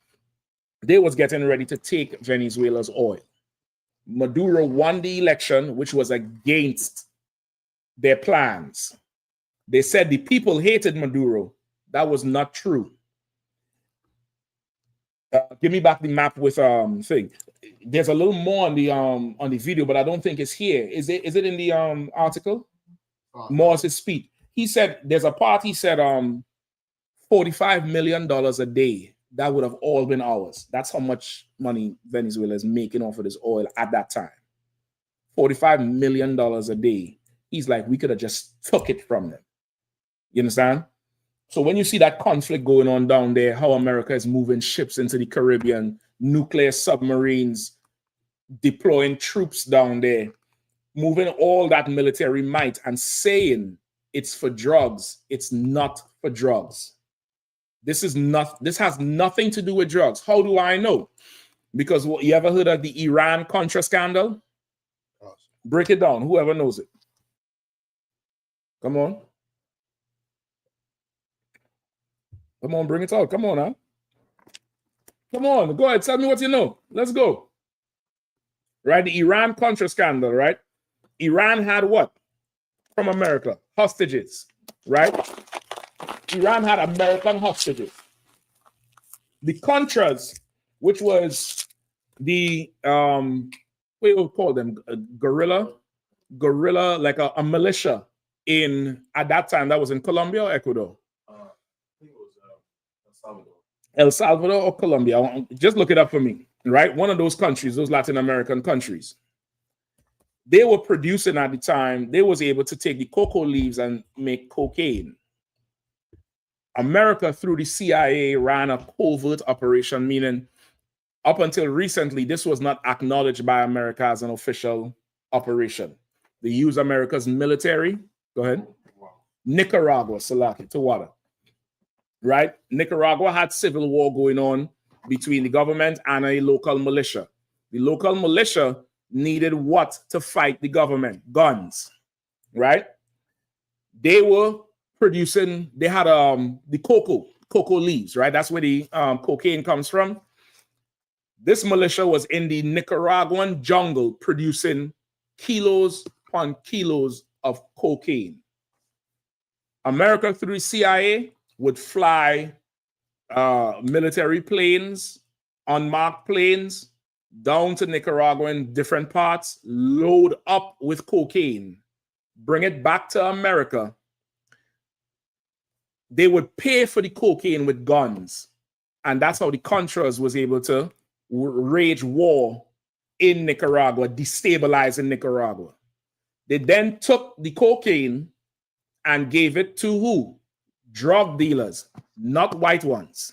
They was getting ready to take Venezuela's oil. Maduro won the election, which was against their plans. They said the people hated Maduro. That was not true. Give me back the map with thing. There's a little more on the video, but I don't think it's here. Is it in the article? Morris's speech. He said there's a part. He said $45 million a day. That would have all been ours. That's how much money Venezuela is making off of this oil at that time. $45 million a day. He's like, we could have just took it from them. You understand? So when you see that conflict going on down there, how America is moving ships into the Caribbean, nuclear submarines, deploying troops down there, moving all that military might and saying it's for drugs, it's not for drugs. This has nothing to do with drugs. How do I know? Because you ever heard of the Iran-Contra scandal? Break it down, whoever knows it. Come on. Come on, bring it out. Come on, huh? Come on, go ahead. Tell me what you know. Let's go. Right, the Iran-Contra scandal, right? Iran had what? From America, hostages, right? Iran had American hostages. The Contras, which was the, what do you call them? A guerrilla, like a militia at that time, that was in Colombia or Ecuador? El Salvador or Colombia. Just look it up for me, right? One of those countries, those Latin American countries. They were producing at the time, they was able to take the cocoa leaves and make cocaine. America, through the CIA, ran a covert operation, meaning up until recently, this was not acknowledged by America as an official operation. They use America's military. Go ahead. Nicaragua, Salaki, Tawada. Right? Nicaragua had civil war going on between the government and a local militia. The local militia needed what to fight the government? Guns. Right? They were producing, they had the cocoa leaves, right? That's where the cocaine comes from. This militia was in the Nicaraguan jungle producing kilos upon kilos of cocaine. America, through the CIA, would fly military planes, unmarked planes, down to Nicaragua in different parts, load up with cocaine, bring it back to America. They would pay for the cocaine with guns. And that's how the Contras was able to wage war in Nicaragua, destabilizing Nicaragua. They then took the cocaine and gave it to who? Drug dealers, not white ones.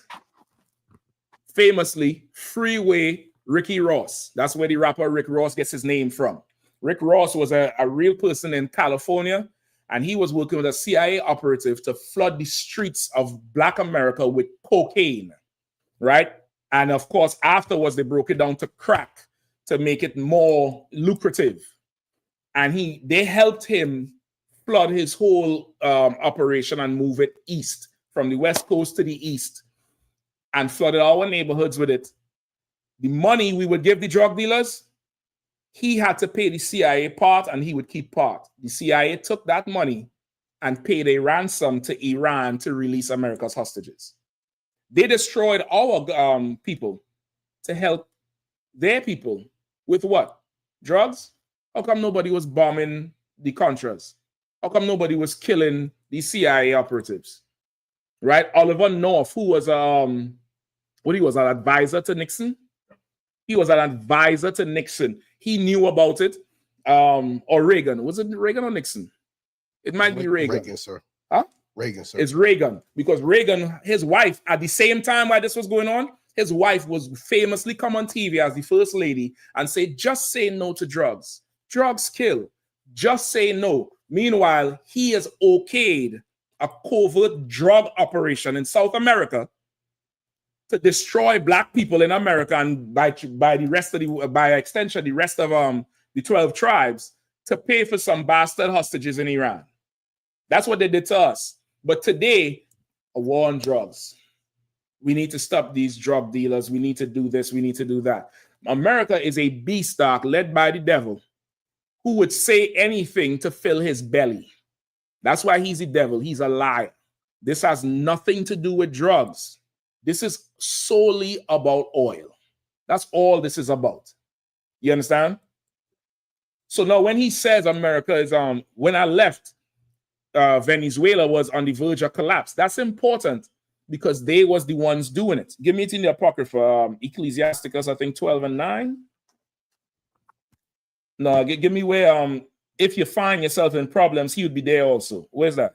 Famously, Freeway Ricky Ross. That's where the rapper Rick Ross gets his name from. Rick Ross was a real person in California, and he was working with a CIA operative to flood the streets of Black America with cocaine, right? And of course, afterwards, they broke it down to crack to make it more lucrative. And they helped him flood his whole operation and move it east, from the West Coast to the east, and flooded our neighborhoods with it. The money we would give the drug dealers, he had to pay the CIA part and he would keep part. The CIA took that money and paid a ransom to Iran to release America's hostages. They destroyed our people to help their people with what? Drugs? How come nobody was bombing the Contras? How come nobody was killing the CIA operatives? Right? Oliver North, who was an advisor to Nixon. He was an advisor to Nixon. He knew about it. Or Reagan. Was it Reagan or Nixon? It might be Reagan. Reagan, sir. Huh? Reagan, sir. It's Reagan. Because Reagan, his wife, at the same time while this was going on, his wife was famously come on TV as the first lady and say, just say no to drugs. Drugs kill. Just say no. Meanwhile, he has okayed a covert drug operation in South America to destroy Black people in America, and by extension, the rest of the 12 tribes, to pay for some bastard hostages in Iran. That's what they did to us. But today, a war on drugs. We need to stop these drug dealers. We need to do this. We need to do that. America is a beast stock led by the devil who would say anything to fill his belly. That's why he's the devil. He's a liar. This has nothing to do with drugs. This is solely about oil. That's all this is about. You understand? So now when he says America is, when I left, Venezuela was on the verge of collapse, that's important because they was the ones doing it. Give me it in the Apocrypha, Ecclesiasticus, I think 12 and 9. No, give me where if you find yourself in problems, he would be there also. Where's that?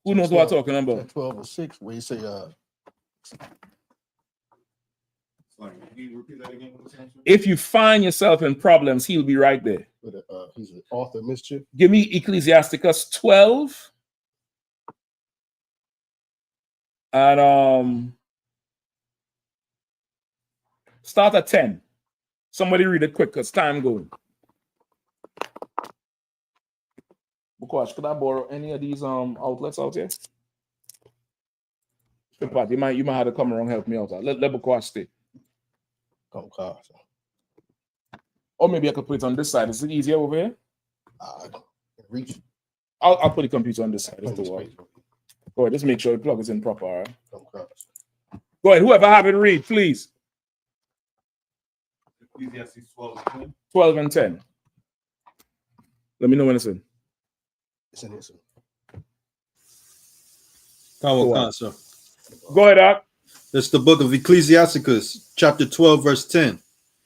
Who knows what I'm talking about? 12 or 6, where you say if you find yourself in problems, he'll be right there. He's an author of mischief. Give me Ecclesiasticus 12 and start at 10. Somebody read it quick because time going. Bukash, could I borrow any of these outlets out here? You might have to come around and help me out. Let Bukash stay. Come across. Or maybe I could put it on this side. Is it easier over here? Reach. I'll put the computer on this side. Go ahead, just make sure the plug is in proper. All right? Go ahead, whoever have it read, please. 12 and 10. Let me know when it's in. It's in here, sir. Go ahead, Doc. It's the book of Ecclesiasticus, chapter 12, verse 10.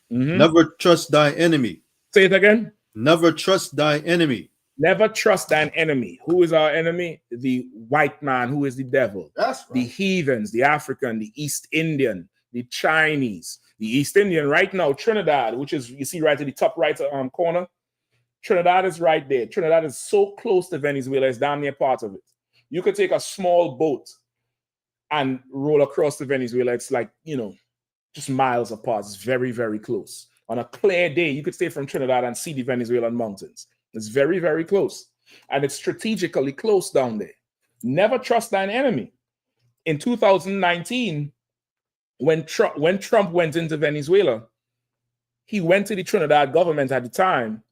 Never trust thy enemy. Say it again. Never trust thy enemy. Never trust thine enemy. Who is our enemy? The white man, who is the devil. That's right. The heathens, the African, the East Indian, the Chinese. The East Indian right now, Trinidad, which is, you see right at the top right corner. Trinidad is right there. Trinidad is so close to Venezuela, it's damn near part of it. You could take a small boat and roll across to Venezuela. It's like, just miles apart. It's very, very close. On a clear day, you could stay from Trinidad and see the Venezuelan mountains. It's very, very close. And it's strategically close down there. Never trust thine enemy. In 2019, when Trump went into Venezuela, he went to the Trinidad government at the time.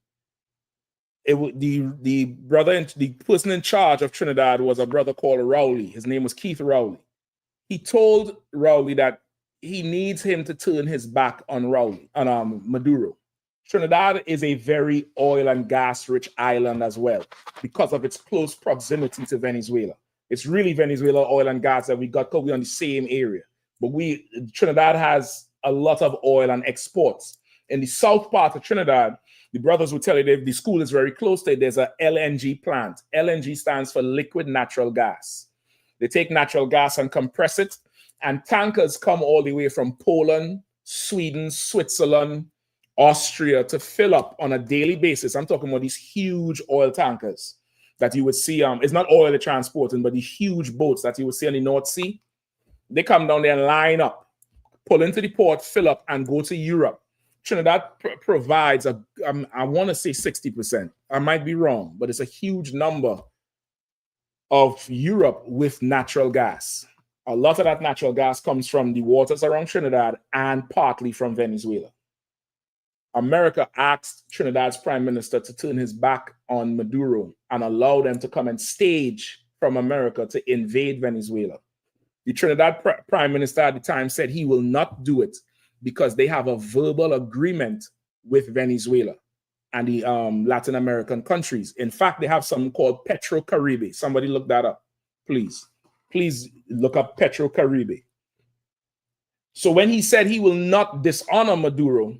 The person in charge of Trinidad was a brother called Rowley. His name was Keith Rowley. He told Rowley that he needs him to turn his back on Maduro. Trinidad is a very oil and gas rich island as well because of its close proximity to Venezuela. It's really Venezuela oil and gas that we got because we're on the same area. But Trinidad has a lot of oil and exports. In the south part of Trinidad, the brothers will tell you that the school is very close to it. There's a LNG plant. LNG stands for liquid natural gas. They take natural gas and compress it, and tankers come all the way from Poland, Sweden, Switzerland, Austria to fill up on a daily basis. I'm talking about these huge oil tankers that you would see. It's not oil they're transporting, but these huge boats that you would see on the North Sea. They come down there and line up, pull into the port, fill up, and go to Europe. Trinidad provides I want to say 60%. I might be wrong, but it's a huge number of Europe with natural gas. A lot of that natural gas comes from the waters around Trinidad and partly from Venezuela. America asked Trinidad's prime minister to turn his back on Maduro and allow them to come and stage from America to invade Venezuela. The Trinidad prime minister at the time said he will not do it because they have a verbal agreement with Venezuela and the Latin American countries. In fact, they have something called Petro-Caribe. Somebody look that up, please. Please look up Petro-Caribe. So when he said he will not dishonor Maduro,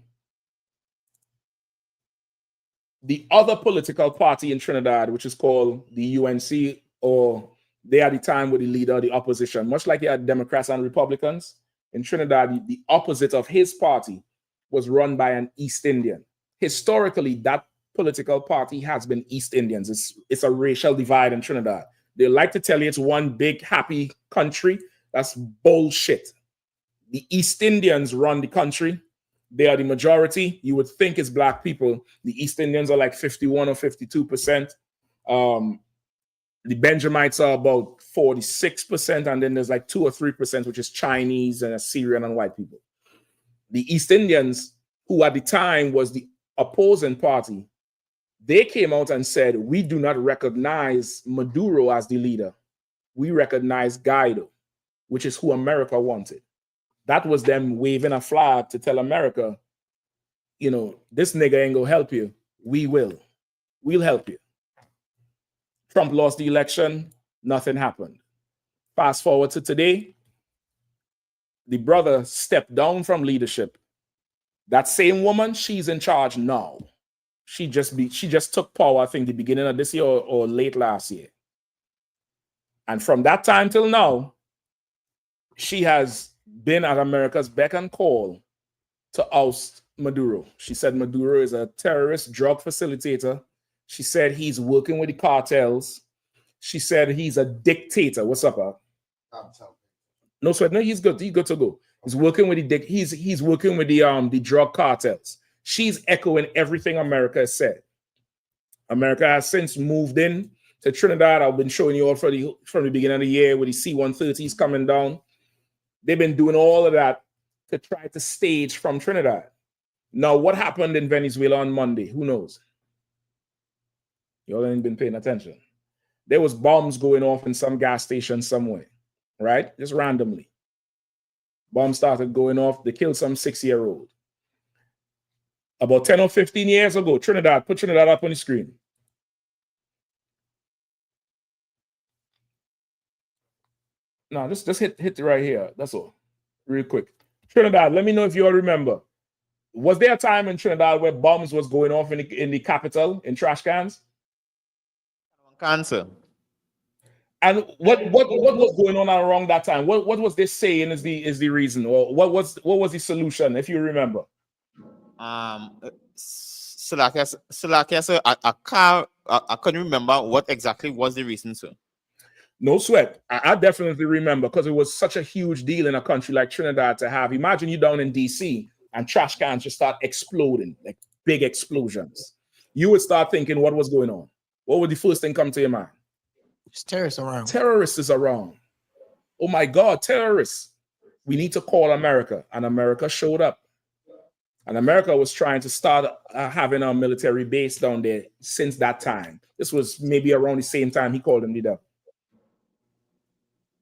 the other political party in Trinidad, which is called the UNC, or they at the time were the leader of the opposition, much like you had Democrats and Republicans. In Trinidad, the opposite of his party was run by an East Indian. Historically, that political party has been East Indians. It's a racial divide in Trinidad. They like to tell you it's one big happy country. That's bullshit. The East Indians run the country. They are the majority. You would think it's black people. The East Indians are like 51 or 52%. The Benjamites are about 46%, and then there's like 2 or 3%, which is Chinese and Assyrian and white people. The East Indians, who at the time was the opposing party, they came out and said, we do not recognize Maduro as the leader. We recognize Guaido, which is who America wanted. That was them waving a flag to tell America, this nigga ain't gonna help you. We will. We'll help you. Trump lost the election. Nothing happened. Fast forward to today. The brother stepped down from leadership That same woman, she's in charge now. She just took power, I think, the beginning of this year or late last year. And from that time till now, she has been at America's beck and call to oust Maduro. She said Maduro is a terrorist drug facilitator. She said he's working with the cartels. She said he's a dictator. What's up, No sweat. No, he's good. He's good to go. He's working with he's working with the drug cartels. She's echoing everything America has said. America has since moved in to Trinidad. I've been showing you all from the beginning of the year with the C-130s coming down. They've been doing all of that to try to stage from Trinidad. Now, what happened in Venezuela on Monday? Who knows? You all ain't been paying attention. There was bombs going off in some gas station somewhere, right? Just randomly. Bombs started going off. They killed some 6-year-old. About 10 or 15 years ago, Trinidad, put Trinidad up on the screen. No, just hit it right here. That's all. Real quick. Trinidad, let me know if you all remember. Was there a time in Trinidad where bombs was going off in the capital, in trash cans? Cancer. And what was going on around that time? What was they saying is the reason, or what was the solution, if you remember? Salakia, sir, I couldn't remember what exactly was the reason, sir. No sweat. I definitely remember, because it was such a huge deal in a country like Trinidad to have. Imagine you down in DC and trash cans just start exploding, like big explosions. You would start thinking, what was going on? What would the first thing come to your mind? There's terrorists around. Terrorists is around. Oh my God, terrorists. We need to call America. And America showed up. And America was trying to start having a military base down there since that time. This was maybe around the same time he called them the devil.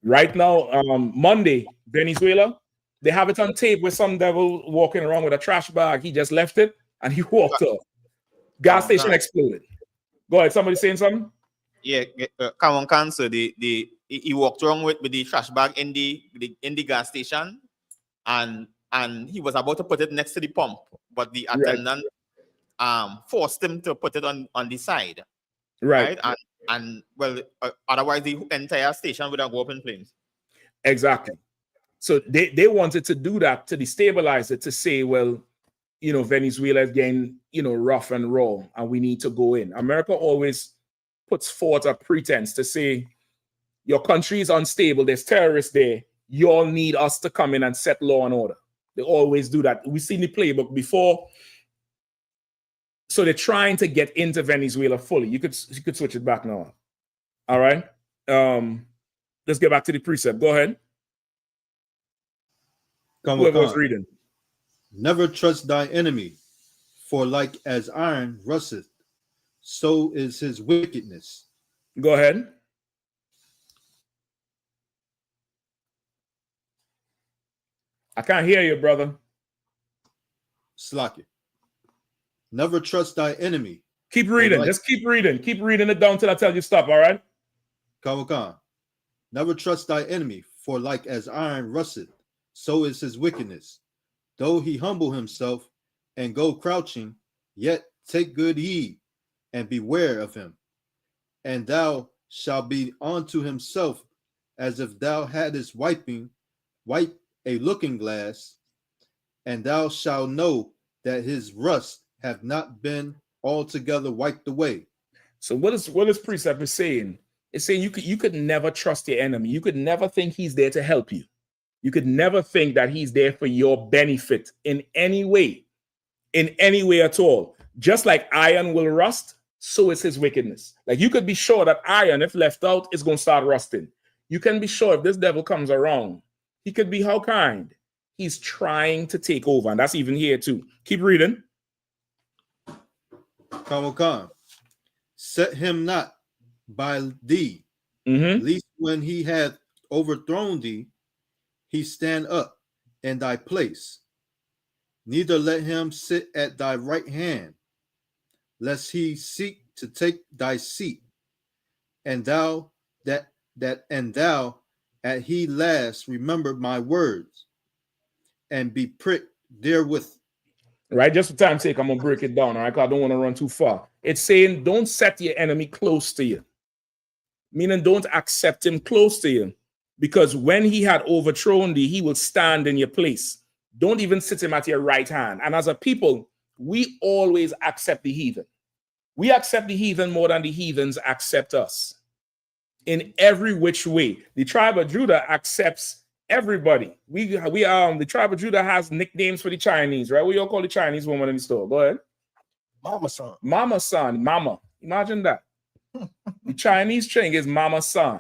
Right now, Monday, Venezuela, they have it on tape with some devil walking around with a trash bag. He just left it and he walked off. Gas station exploded. Go ahead, somebody saying something? Yeah, come on, cancer. He walked around with the trash bag in the gas station, and he was about to put it next to the pump, but the attendant forced him to put it on the side. Right? And well, otherwise the entire station would have go up in flames. Exactly. So they wanted to do that to destabilize it, to say, well, you know, Venezuela is getting, you know, rough and raw, and we need to go in. America always puts forth a pretense to say, your country is unstable, there's terrorists there, you all need us to come in and set law and order. They always do that. We've seen the playbook before. So they're trying to get into Venezuela fully. You could switch it back now. All right. Let's get back to the precept. Go ahead. Whoever was reading. Never trust thy enemy, for like as iron rusteth, so is his wickedness. Go ahead. I can't hear you, brother. Slack it. Never trust thy enemy. Keep reading. Just keep reading. Keep reading it down till I tell you stop, all right? Kawakan. Never trust thy enemy, for like as iron rusteth, so is his wickedness. Though he humble himself and go crouching, yet take good heed and beware of him. And thou shalt be unto himself as if thou hadst wipe a looking glass, and thou shalt know that his rust have not been altogether wiped away. So what is precept is saying? It's saying you could never trust your enemy. You could never think he's there to help you. You could never think that he's there for your benefit in any way at all. Just like iron will rust, so is his wickedness. Like you could be sure that iron, if left out, is going to start rusting. You can be sure if this devil comes around, he could be how kind? He's trying to take over, and that's even here too. Keep reading. Kawakan, set him not by thee, lest when he hath overthrown thee, he stand up in thy place. Neither let him sit at thy right hand, lest he seek to take thy seat, and thou at he last remember my words, and be pricked therewith. Right? Just for time's sake, I'm gonna break it down, all right? Because I don't want to run too far. It's saying don't set your enemy close to you. Meaning don't accept him close to you. Because when he had overthrown thee, he will stand in your place. Don't even sit him at your right hand. And as a people, we always accept the heathen. We accept the heathen more than the heathens accept us. In every which way. The tribe of Judah accepts everybody. The tribe of Judah has nicknames for the Chinese, right? We all call the Chinese woman in the store. Go ahead. Mama son. Mama son, mama. Imagine that. The Chinese thing is mama son.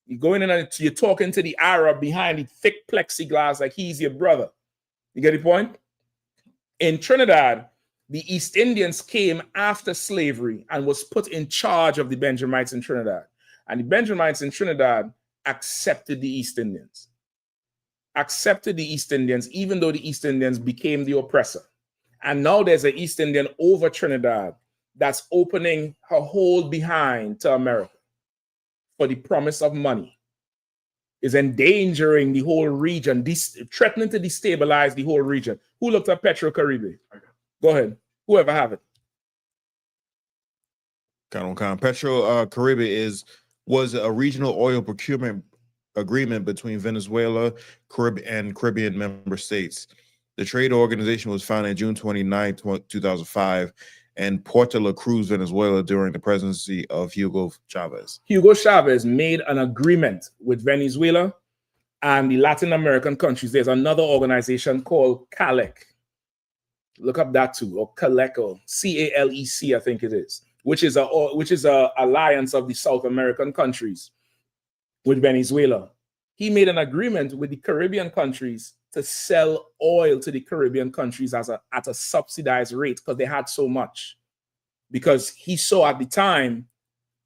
You go in and you're talking to the Arab behind the thick plexiglass like he's your brother. You get the point? In Trinidad, the East Indians came after slavery and was put in charge of the Benjamites in Trinidad. And the Benjamites in Trinidad accepted the East Indians. Accepted the East Indians, even though the East Indians became the oppressor. And now there's an East Indian over Trinidad that's opening her hold behind to America for the promise of money, is endangering the whole region, threatening to destabilize the whole region. Who looked at Petro-Caribbean? Go ahead. Whoever have it. Petro-Caribbean was a regional oil procurement agreement between Venezuela, and Caribbean member states. The trade organization was founded June 29, 2005, in Puerto La Cruz, Venezuela, during the presidency of Hugo Chavez. Hugo Chavez made an agreement with Venezuela and the Latin American countries. There's another organization called CALEC. Look up that too, or CALEC, or CALEC, I think it is, which is a alliance of the South American countries with Venezuela. He made an agreement with the Caribbean countries to sell oil to the Caribbean countries at a subsidized rate because they had so much. Because he saw at the time,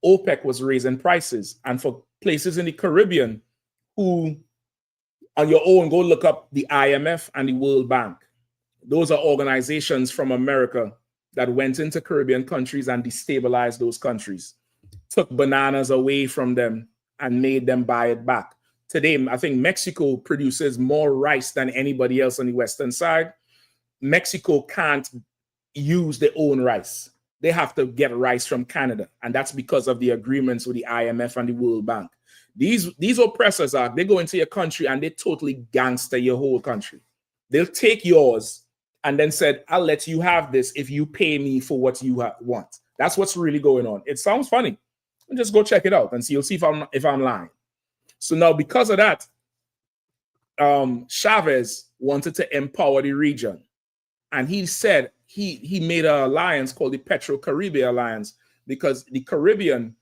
OPEC was raising prices. And for places in the Caribbean who, on your own, go look up the IMF and the World Bank. Those are organizations from America that went into Caribbean countries and destabilized those countries, took bananas away from them and made them buy it back. Today, I think Mexico produces more rice than anybody else on the Western side. Mexico can't use their own rice. They have to get rice from Canada. And that's because of the agreements with the IMF and the World Bank. These oppressors they go into your country and they totally gangster your whole country. They'll take yours and then said, I'll let you have this if you pay me for what you want. That's what's really going on. It sounds funny. Just go check it out and see. You'll see if I'm lying. So now, because of that, Chavez wanted to empower the region. And he said he made an alliance called the Petro-Caribbean Alliance because the Caribbean,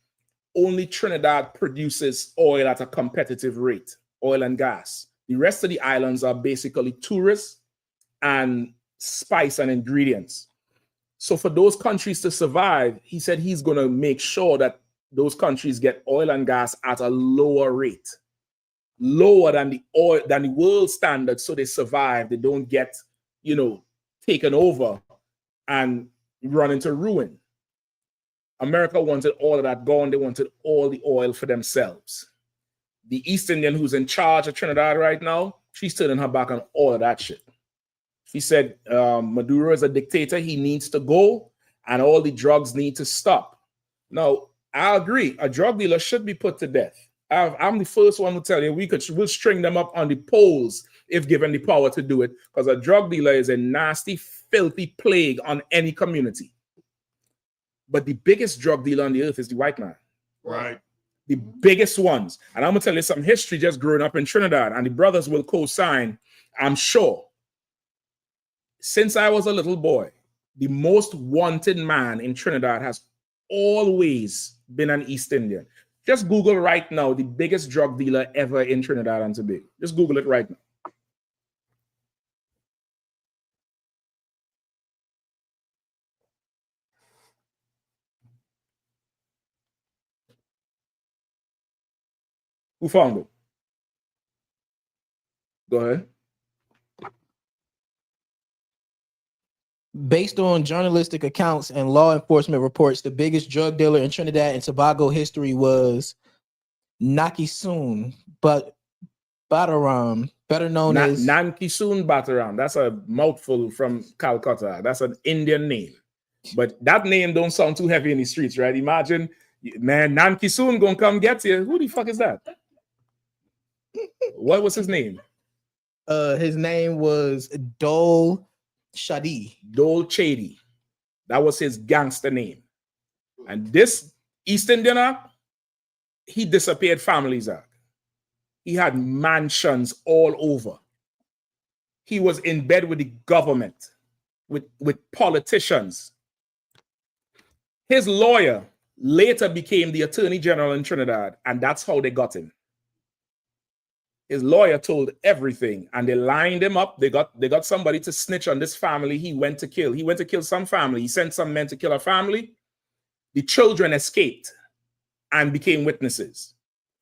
only Trinidad produces oil at a competitive rate, oil and gas. The rest of the islands are basically tourists and spice and ingredients. So for those countries to survive, he said he's going to make sure that those countries get oil and gas at a lower rate, lower than the world standard, so they survive. They don't get, taken over and run into ruin. America wanted all of that gone. They wanted all the oil for themselves. The East Indian who's in charge of Trinidad right now, she's turning her back on all of that shit. She said Maduro is a dictator. He needs to go, and all the drugs need to stop. Now, I agree. A drug dealer should be put to death. I'm the first one to tell you we'll string them up on the poles if given the power to do it, because a drug dealer is a nasty, filthy plague on any community. But the biggest drug dealer on the earth is the white man. Right. The biggest ones. And I'm going to tell you some history just growing up in Trinidad, and the brothers will co-sign, I'm sure. Since I was a little boy, the most wanted man in Trinidad has always been an East Indian. Just Google right now the biggest drug dealer ever in Trinidad and Tobago. Just Google it right now. Who found it? Go ahead. Based on journalistic accounts and law enforcement reports, the biggest drug dealer in Trinidad and Tobago history was Nakisun Badaram better known as Nankisoon Bataram. That's a mouthful from Calcutta. That's an Indian name. But that name don't sound too heavy in the streets, right? Imagine, man, Nankisoon gonna come get you. Who the fuck is that? What was his name? His name was Dole Shadi. Dole Chady. That was his gangster name. And this East Indian, he disappeared families. He had mansions all over. He was in bed with the government, with politicians. His lawyer later became the attorney general in Trinidad, and that's how they got him. His lawyer told everything, and they lined him up. They got somebody to snitch on this family he went to kill. He went to kill some family. He sent some men to kill a family. The children escaped and became witnesses.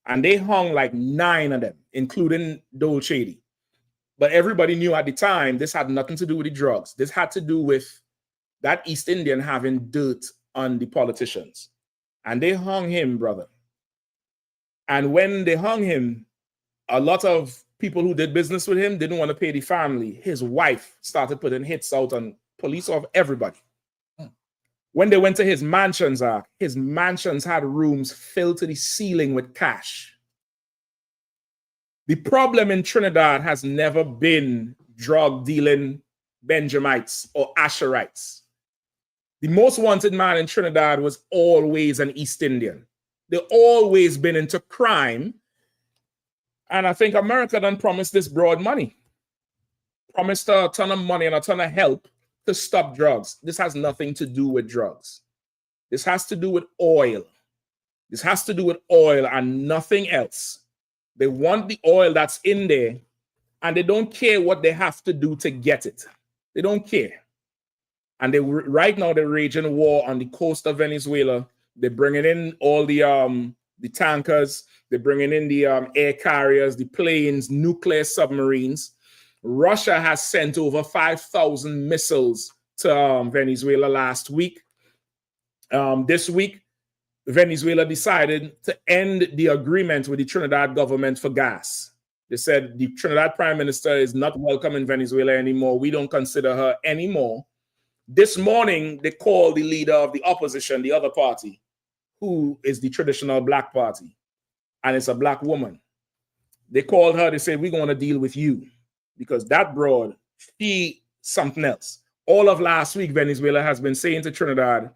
And they hung like 9 of them, including Dole Chady. But everybody knew at the time this had nothing to do with the drugs. This had to do with that East Indian having dirt on the politicians. And they hung him, brother. And when they hung him, a lot of people who did business with him didn't want to pay the family. His wife started putting hits out on police, of everybody. When they went to his mansions had rooms filled to the ceiling with cash. The problem in Trinidad has never been drug dealing Benjamites or Asherites. The most wanted man in Trinidad was always an East Indian. They've always been into crime. And I think America done promised this broad money. Promised a ton of money and a ton of help to stop drugs. This has nothing to do with drugs. This has to do with oil. This has to do with oil and nothing else. They want the oil that's in there, and they don't care what they have to do to get it. They don't care. And right now they're raging war on the coast of Venezuela. They're bringing in all the tankers. They're bringing in the air carriers, the planes, nuclear submarines. Russia has sent over 5,000 missiles to Venezuela last week. This week, Venezuela decided to end the agreement with the Trinidad government for gas. They said the Trinidad Prime Minister is not welcome in Venezuela anymore. We don't consider her anymore. This morning, they called the leader of the opposition, the other party, who is the traditional black party, and it's a black woman. They called her, they said, we're going to deal with you, because that broad, she something else. All of last week, Venezuela has been saying to Trinidad,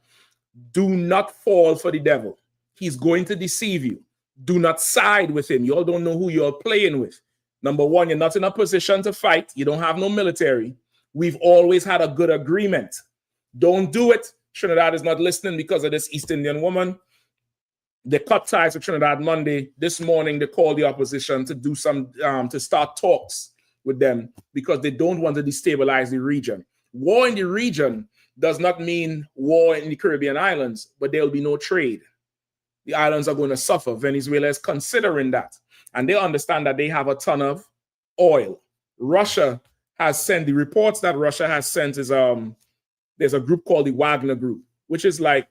do not fall for the devil. He's going to deceive you. Do not side with him. You all don't know who you're playing with. Number one, you're not in a position to fight. You don't have no military. We've always had a good agreement. Don't do it. Trinidad is not listening because of this East Indian woman. They cut ties with Trinidad Monday. This morning, they called the opposition to do some, to start talks with them because they don't want to destabilize the region. War in the region does not mean war in the Caribbean islands, but there will be no trade. The islands are going to suffer. Venezuela is considering that. And they understand that they have a ton of oil. Russia has sent, the reports that Russia has sent is, there's a group called the Wagner Group, which is like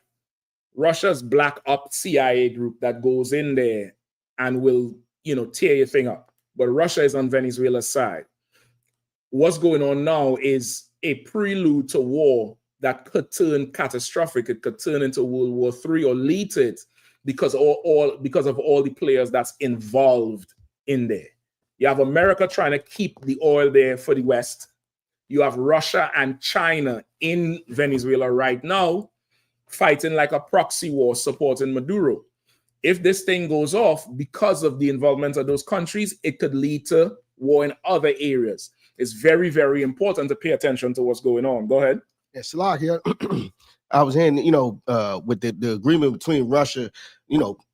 Russia's black ops CIA group that goes in there and will, tear your thing up. But Russia is on Venezuela's side. What's going on now is a prelude to war that could turn catastrophic. It could turn into World War III or lead to it because of all the players that's involved in there. You have America trying to keep the oil there for the West. You have Russia and China in Venezuela right now fighting like a proxy war supporting Maduro. If this thing goes off because of the involvement of those countries, it could lead to war in other areas. It's very, very important to pay attention to what's going on. Go ahead. Yeah, Salah here. I was hearing, with the agreement between Russia,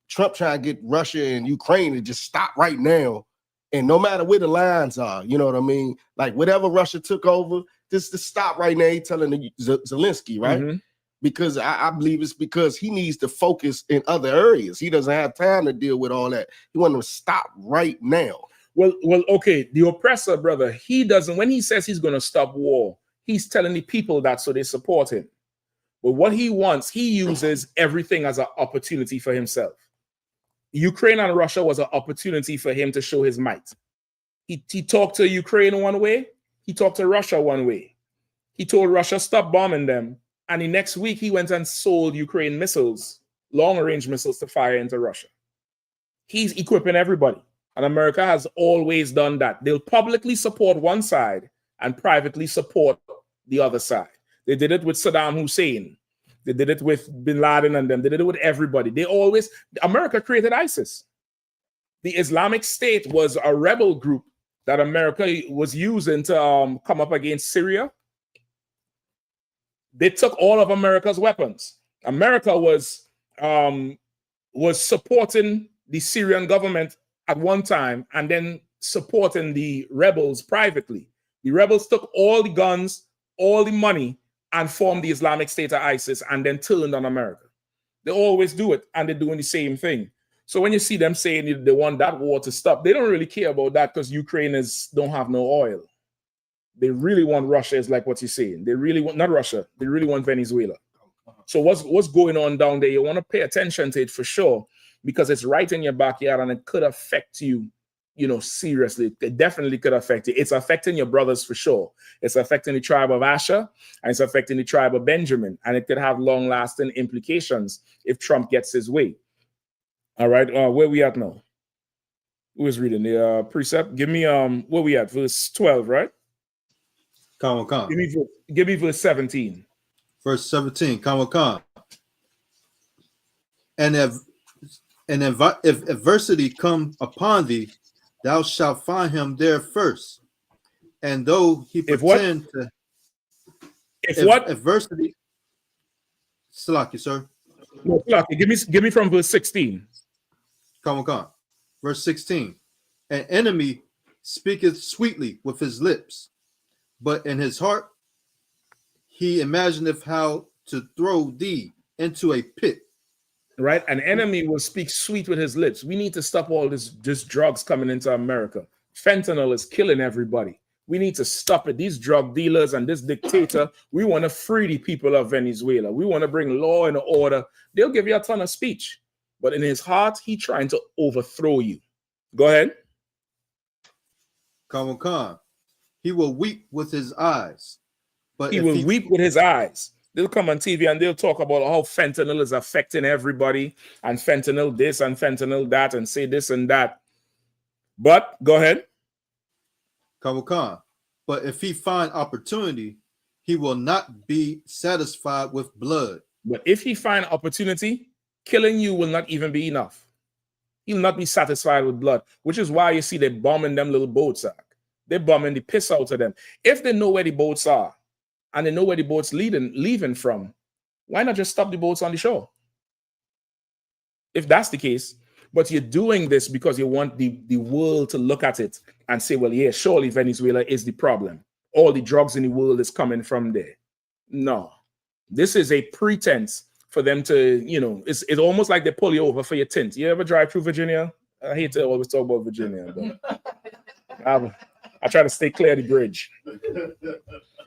Trump trying to get Russia and Ukraine to just stop right now. And no matter where the lines are, you know what I mean? Like whatever Russia took over, just to stop right now, he's telling Zelensky, right? Mm-hmm. Because I believe it's because he needs to focus in other areas. He doesn't have time to deal with all that. He wants to stop right now. Well, okay. The oppressor, brother, he doesn't, when he says he's going to stop war, he's telling the people that so they support him. But what he wants, he uses everything as an opportunity for himself. Ukraine and Russia was an opportunity for him to show his might. He talked to Ukraine one way. He talked to Russia one way. He told Russia stop bombing them. And the next week he went and sold Ukraine missiles, long-range missiles to fire into Russia. He's equipping everybody. And America has always done that. They'll publicly support one side and privately support the other side. They did it with Saddam Hussein. They did it with Bin Laden and them. They did it with everybody. America created ISIS. The Islamic State was a rebel group that America was using to come up against Syria. They took all of America's weapons. America was supporting the Syrian government at one time and then supporting the rebels privately. The rebels took all the guns, all the money, and formed the Islamic State of ISIS and then turned on America. They always do it, and they're doing the same thing. So when you see them saying they want that war to stop, they don't really care about that because Ukrainians don't have no oil. They really want Russia, is like what you're saying. They really want, not Russia, they really want Venezuela. So what's going on down there? You want to pay attention to it for sure, because it's right in your backyard and it could affect you, seriously. It definitely could affect you. It's affecting your brothers for sure. It's affecting the tribe of Asher and it's affecting the tribe of Benjamin. And it could have long-lasting implications if Trump gets his way. All right, where we at now? Who is reading the precept? Give me where we at? Verse 12, right? Come. Give me verse 17. Verse 17, come. And if adversity come upon thee, thou shalt find him there first. And though he pretend to... If what? Adversity... Salaki, sir. No, Salaki, give me from verse 16. Come. Verse 16. An enemy speaketh sweetly with his lips, but in his heart he imagineth how to throw thee into a pit. Right? An enemy will speak sweet with his lips. We need to stop all this drugs coming into America. Fentanyl is killing everybody. We need to stop it. These drug dealers and this dictator, we want to free the people of Venezuela. We want to bring law and order. They'll give you a ton of speech. But in his heart, he's trying to overthrow you. Go ahead. Come. He will weep with his eyes. But he will weep with his eyes. They'll come on TV and they'll talk about how fentanyl is affecting everybody and fentanyl this and fentanyl that and say this and that. But go ahead. Come. But if he find opportunity, he will not be satisfied with blood. But if he find opportunity, killing you will not even be enough. He'll not be satisfied with blood, which is why you see they're bombing them little boats. They're bombing the piss out of them. If they know where the boats are and they know where the boats leaving from, why not just stop the boats on the shore? If that's the case, but you're doing this because you want the world to look at it and say, well, yeah, surely Venezuela is the problem. All the drugs in the world is coming from there. No, this is a pretense for them to, it's almost like they pull you over for your tint. You ever drive through Virginia? I hate to always talk about Virginia, but I try to stay clear of the bridge.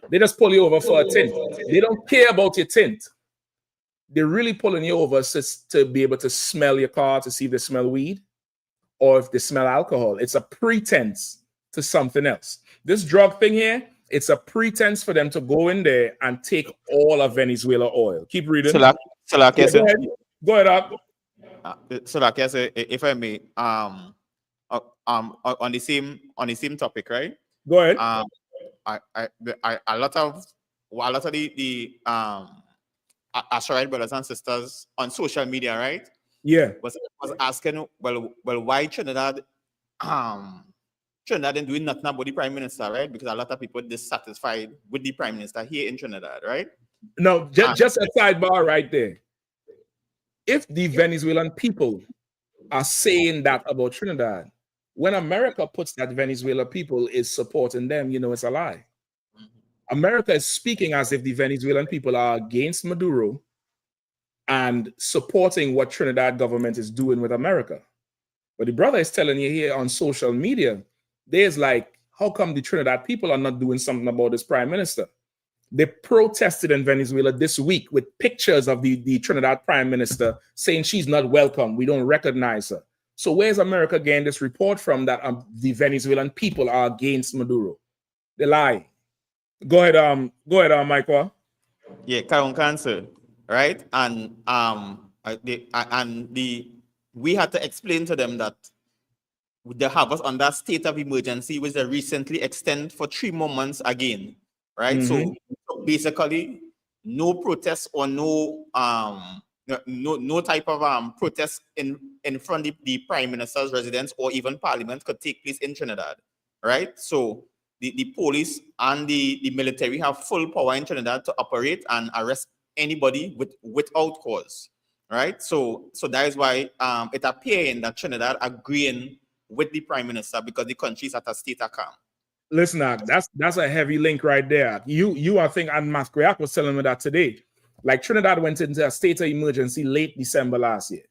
They just pull you over for a tint. They don't care about your tint. They're really pulling you over to be able to smell your car to see if they smell weed or if they smell alcohol. It's a pretense to something else. This drug thing here, it's a pretense for them to go in there and take all of Venezuela oil. Keep reading. Go ahead. So like I said, if I may, on the same topic, right? Go ahead. A lot of the Israelite brothers and sisters on social media, right? Yeah. Was asking, well, why Trinidad ain't doing nothing about the Prime Minister, right? Because a lot of people dissatisfied with the Prime Minister here in Trinidad, right? No, just a sidebar right there. If the Venezuelan people are saying that about Trinidad, when America puts that Venezuela people is supporting them, it's a lie. America is speaking as if the Venezuelan people are against Maduro and supporting what Trinidad government is doing with America. But the brother is telling you here on social media, there's like, how come the Trinidad people are not doing something about this prime minister? They protested in Venezuela this week with pictures of the Trinidad prime minister saying she's not welcome. We don't recognize her. So where's America getting this report from that the Venezuelan people are against Maduro? They lie. Go ahead, Michael. Yeah, Karon Cancer, right? And we had to explain to them that they have us under state of emergency, which they recently extend for 3 more months again, right? So basically, no protest or no type of protest in front of the Prime Minister's residence or even Parliament could take place in Trinidad, right? So the police and the military have full power in Trinidad to operate and arrest anybody without cause, right? So that is why it appears that Trinidad agreeing with the Prime Minister because the country is at a state of calm. Listen, that's a heavy link right there. I think, and Masquerac was telling me that today. Like Trinidad went into a state of emergency late December last year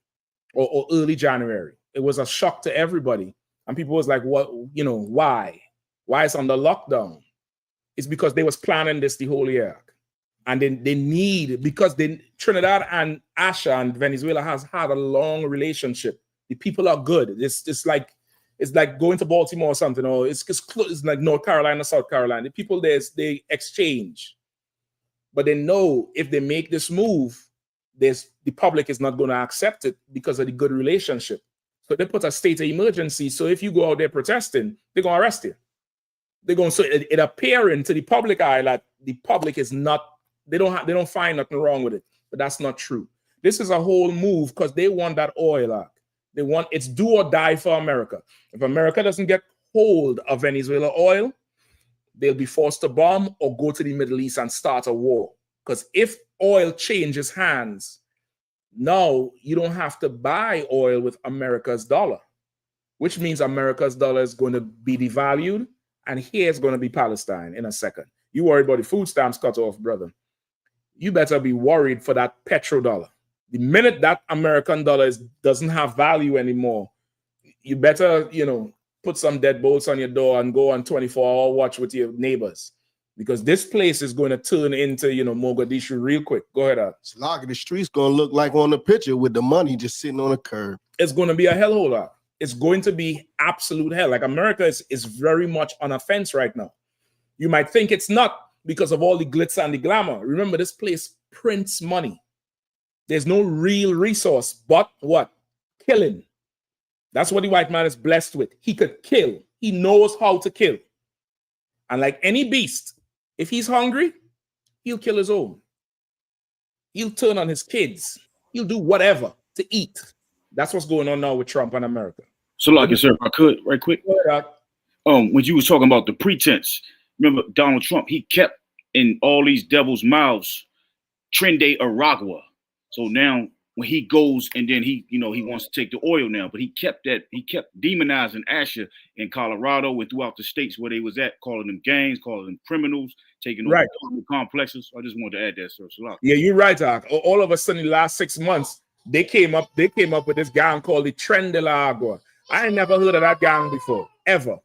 or early January. It was a shock to everybody. And people was like, what, why? Why it's under lockdown? It's because they was planning this the whole year. And then they need, because Trinidad and Asha and Venezuela has had a long relationship. The people are good. It's like going to Baltimore or something, or it's like North Carolina, South Carolina. The people there, they exchange. But they know if they make this move, the public is not going to accept it because of the good relationship. So they put a state of emergency. So if you go out there protesting, they're going to arrest you. They're going, so it appearing to the public eye that the public is not, they don't find nothing wrong with it. But that's not true. This is a whole move because they want that oil. They want, it's do or die for America. If America doesn't get hold of Venezuela oil, they'll be forced to bomb or go to the Middle East and start a war. Because if oil changes hands, now you don't have to buy oil with America's dollar, which means America's dollar is going to be devalued, and here's going to be Palestine in a second. You worried about the food stamps cut off, brother. You better be worried for that petrodollar. The minute that American dollar doesn't have value anymore, you better, put some deadbolts on your door and go on 24-hour watch with your neighbors, because this place is going to turn into, Mogadishu real quick. Go ahead, Art. It's like the streets going to look like on the picture with the money just sitting on a curb. It's going to be a hellhole, Art. It's going to be absolute hell. Like America is very much on a fence right now. You might think it's not because of all the glitz and the glamour. Remember, this place prints money. There's no real resource but what? Killing. That's what the white man is blessed with. He could kill. He knows how to kill. And like any beast, if he's hungry, he'll kill his own. He'll turn on his kids. He'll do whatever to eat. That's what's going on now with Trump and America. So, like I said, if I could, right quick. When you was talking about the pretense, remember Donald Trump, he kept in all these devils' mouths, Trende Aragua. So now when he goes and then he wants to take the oil now, but he kept demonizing Asha in Colorado and throughout the states where they was at, calling them gangs, calling them criminals, taking over complexes. I just wanted to add that, sir. Yeah, you're right, Doc. All of a sudden, the last 6 months, they came up with this gang called the Tren de la Agua. I ain't never heard of that gang before, ever.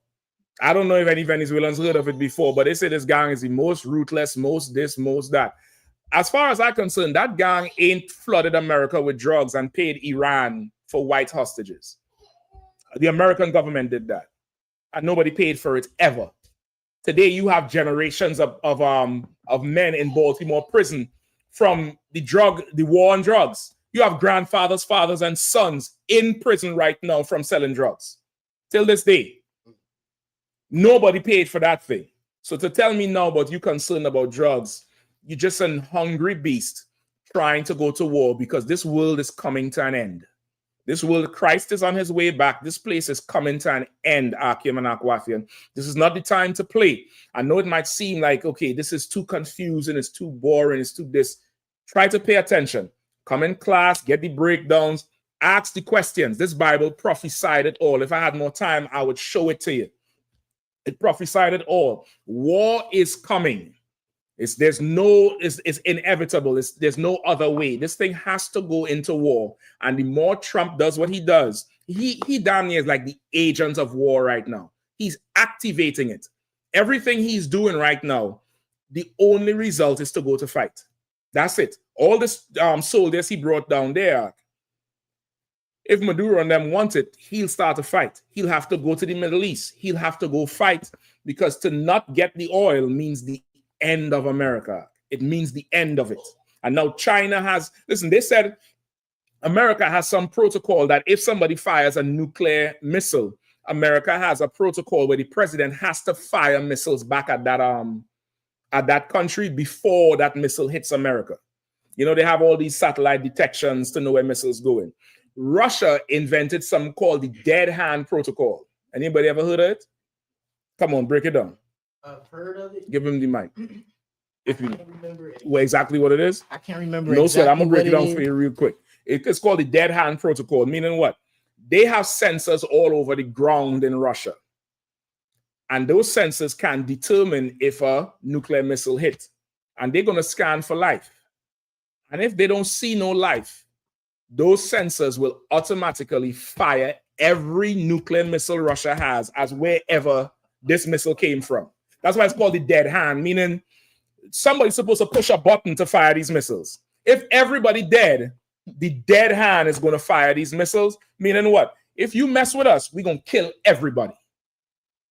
I don't know if any Venezuelans heard of it before, but they say this gang is the most ruthless, most this, most that. As far as I'm concerned, that gang ain't flooded America with drugs and paid Iran for white hostages. The American government did that, and nobody paid for it ever. Today, you have generations of men in Baltimore prison from the war on drugs. You have grandfathers, fathers, and sons in prison right now from selling drugs. Till this day, nobody paid for that thing. So to tell me now about you concerned about drugs, you're just an hungry beast trying to go to war because this world is coming to an end. This world, Christ is on his way back. This place is coming to an end, Akim and Akwathian. This is not the time to play. I know it might seem like, okay, this is too confusing, it's too boring, it's too this. Try to pay attention. Come in class, get the breakdowns, ask the questions. This Bible prophesied it all. If I had more time, I would show it to you. It prophesied it all. War is coming. It's inevitable. There's no other way. This thing has to go into war. And the more Trump does what he does, he damn near is like the agent of war right now. He's activating it. Everything he's doing right now, the only result is to go to fight. That's it. All this soldiers he brought down there, If Maduro and them want it, he'll start a fight. He'll have to go to the Middle East. He'll have to go fight, because to not get the oil means the end of America. It means the end of it. And now China has, listen, they said America has some protocol that if somebody fires a nuclear missile, America has a protocol where the president has to fire missiles back at that country before that missile hits America. You know, they have all these satellite detections to know where missiles going. Russia invented something called the dead hand protocol. Anybody ever heard of it? Come on, break it down. I've heard of it. Give him the mic. If you remember it. well, exactly what it is. I can't remember. No, exactly sir. I'm gonna break what it down for you real quick. It's called the dead hand protocol, meaning what? They have sensors all over the ground in Russia. And those sensors can determine if a nuclear missile hit. And they're gonna scan for life. And if they don't see no life, those sensors will automatically fire every nuclear missile Russia has as wherever this missile came from. That's why it's called the dead hand, meaning somebody's supposed to push a button to fire these missiles. If everybody dead, the dead hand is going to fire these missiles, meaning what? If you mess with us, we're going to kill everybody.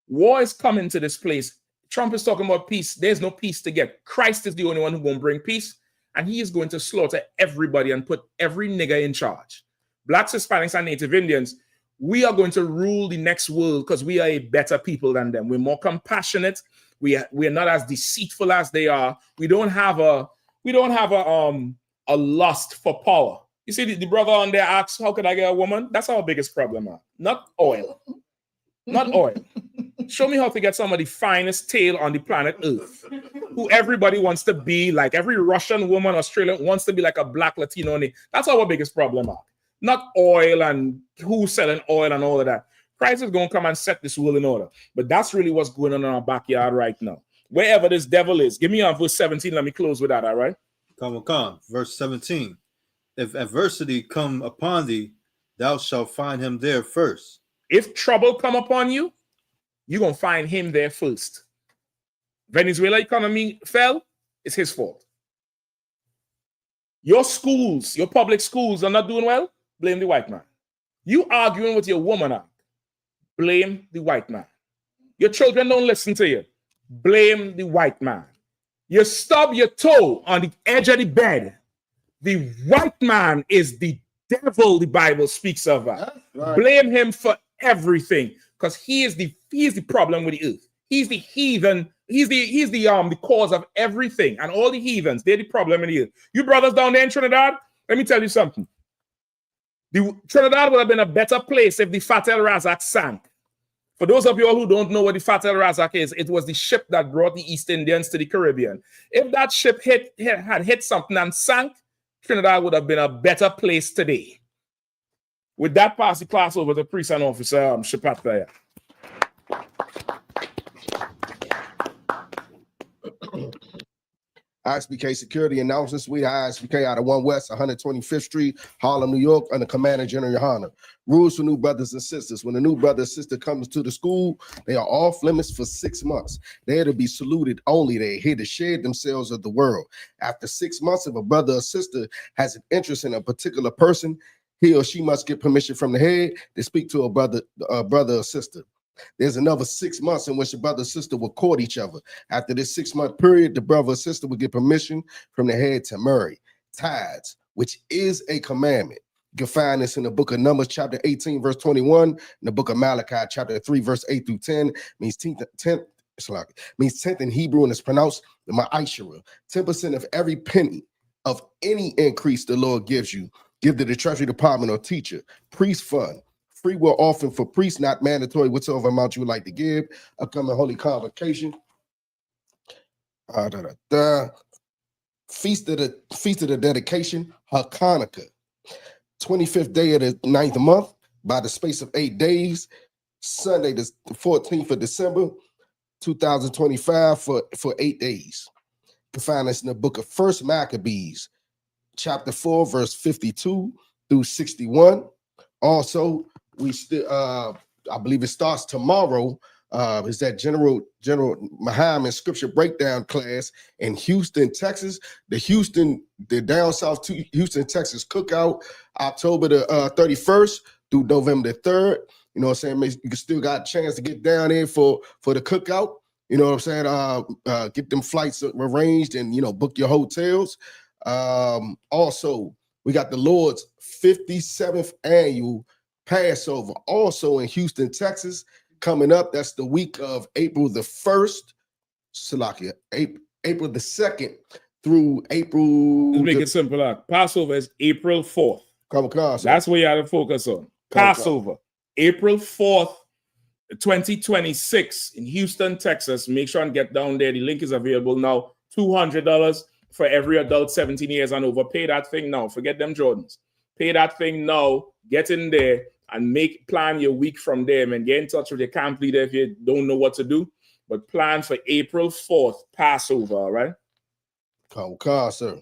War is coming to this place. Trump is talking about peace. There's no peace to get. Christ is the only one who's going to bring peace, and he is going to slaughter everybody and put every nigger in charge. Blacks, Hispanics, and Native Indians, we are going to rule the next world because we are a better people than them. We're more compassionate. We are not as deceitful as they are. We don't have a lust for power. You see, the brother on there asks, how could I get a woman? That's our biggest problem, man. Not oil. Not oil. Show me how to get some of the finest tail on the planet Earth, who everybody wants to be like. Every Russian woman, Australian wants to be like a black Latino. That's our biggest problem, man. Not oil and who's selling oil and all of that. Christ is going to come and set this world in order. But that's really what's going on in our backyard right now. Wherever this devil is. Give me on verse 17. Let me close with that, all right? Come. Verse 17. If adversity come upon thee, thou shalt find him there first. If trouble come upon you, you're going to find him there first. Venezuela economy fell, it's his fault. Your schools, your public schools are not doing well, blame the white man. You arguing with your woman, blame the white man. Your children don't listen to you, blame the white man. You stub your toe on the edge of the bed, the white man is the devil the Bible speaks of. Right. Blame him for everything, because he is the problem with the earth. He's the heathen. He's the cause of everything, and all the heathens, they're the problem in the earth. You brothers down there in Trinidad, let me tell you something. Trinidad would have been a better place if the Fat El Razak sank. For those of you all who don't know what the Fat El Razak is, it was the ship that brought the East Indians to the Caribbean. If that ship had hit something and sank, Trinidad would have been a better place today. With that, pass the class over to priest and officer Shapataya. I.S.U.P.K security announcements. We I.S.U.P.K out of 1 West, 125th Street, Harlem, New York, under Commander General Yahanna. Rules for new brothers and sisters. When a new brother or sister comes to the school, they are off limits for 6 months. They are to be saluted only. They are here to share themselves of the world. After 6 months, if a brother or sister has an interest in a particular person, he or she must get permission from the head to speak to a brother or sister. There's another 6 months in which the brother or sister will court each other. After this 6 month period, the brother or sister will get permission from the head to marry. Tithes, which is a commandment. You can find this in the book of Numbers, chapter 18, verse 21, in the book of Malachi, chapter 3, verse 8 through 10, means 10th in Hebrew, and it's pronounced the Ma'ashera. 10% of every penny of any increase the Lord gives you, give to the treasury department or teacher. Priest fund. Free will offering for priests, not mandatory, whatsoever amount you would like to give. Upcoming holy convocation. Feast of the dedication, Hanukkah. 25th day of the 9th month, by the space of 8 days. Sunday, the 14th of December, 2025, for 8 days. You can find this in the book of 1 Maccabees, chapter 4, verse 52 through 61. Also, we still, I believe it starts tomorrow, is that General Muhammad Scripture Breakdown class in Houston, Texas. The down south to Houston, Texas cookout, October the 31st through November the 3rd. You know what I'm saying? You still got a chance to get down there for the cookout. You know what I'm saying? Get them flights arranged and, you know, book your hotels. Also, we got the Lord's 57th annual Passover, also in Houston, Texas, coming up. That's the week of April the 1st, April the 2nd through April. Let's make it simple. Passover is April 4th. That's what you have to focus on. Passover, April 4th, 2026 in Houston, Texas. Make sure and get down there. The link is available now. $200 for every adult 17 years and over. Pay that thing now. Forget them Jordans. Pay that thing now. Get in there and plan your week from there, man. Get in touch with your camp leader if you don't know what to do. But plan for April 4th, Passover, all right? Sir.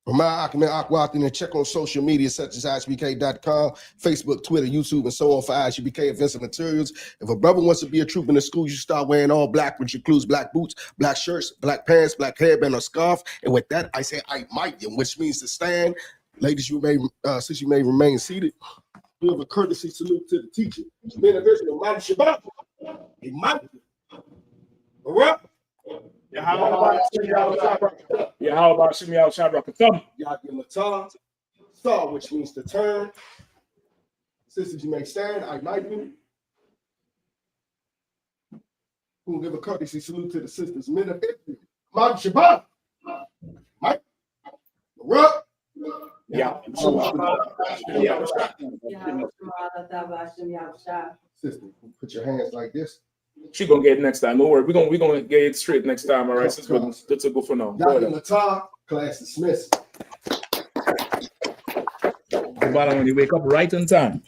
Remind Akhman and check on social media such as ISUPK.com, Facebook, Twitter, YouTube, and so on for I.S.U.P.K events and materials. If a brother wants to be a trooper in the school, you start wearing all black, which includes black boots, black shirts, black pants, black hairband, or scarf. And with that, I say I might, which means to stand. Ladies, since you may remain seated, give a courtesy salute to the teacher. Men of Israel, mighty Shabbat. He might. All right. Yahanna, Star, which means to turn. Sisters, you may stand. I might be. We'll give a courtesy salute to the sisters. Men of Israel, mighty Shabbat. Mike. Right. Yeah. Sister, put your hands like this. She gonna get it next time. Don't worry. We're gonna get it straight next time. All right. That's a go for now. Class dismissed. The bottom when you wake up right on time.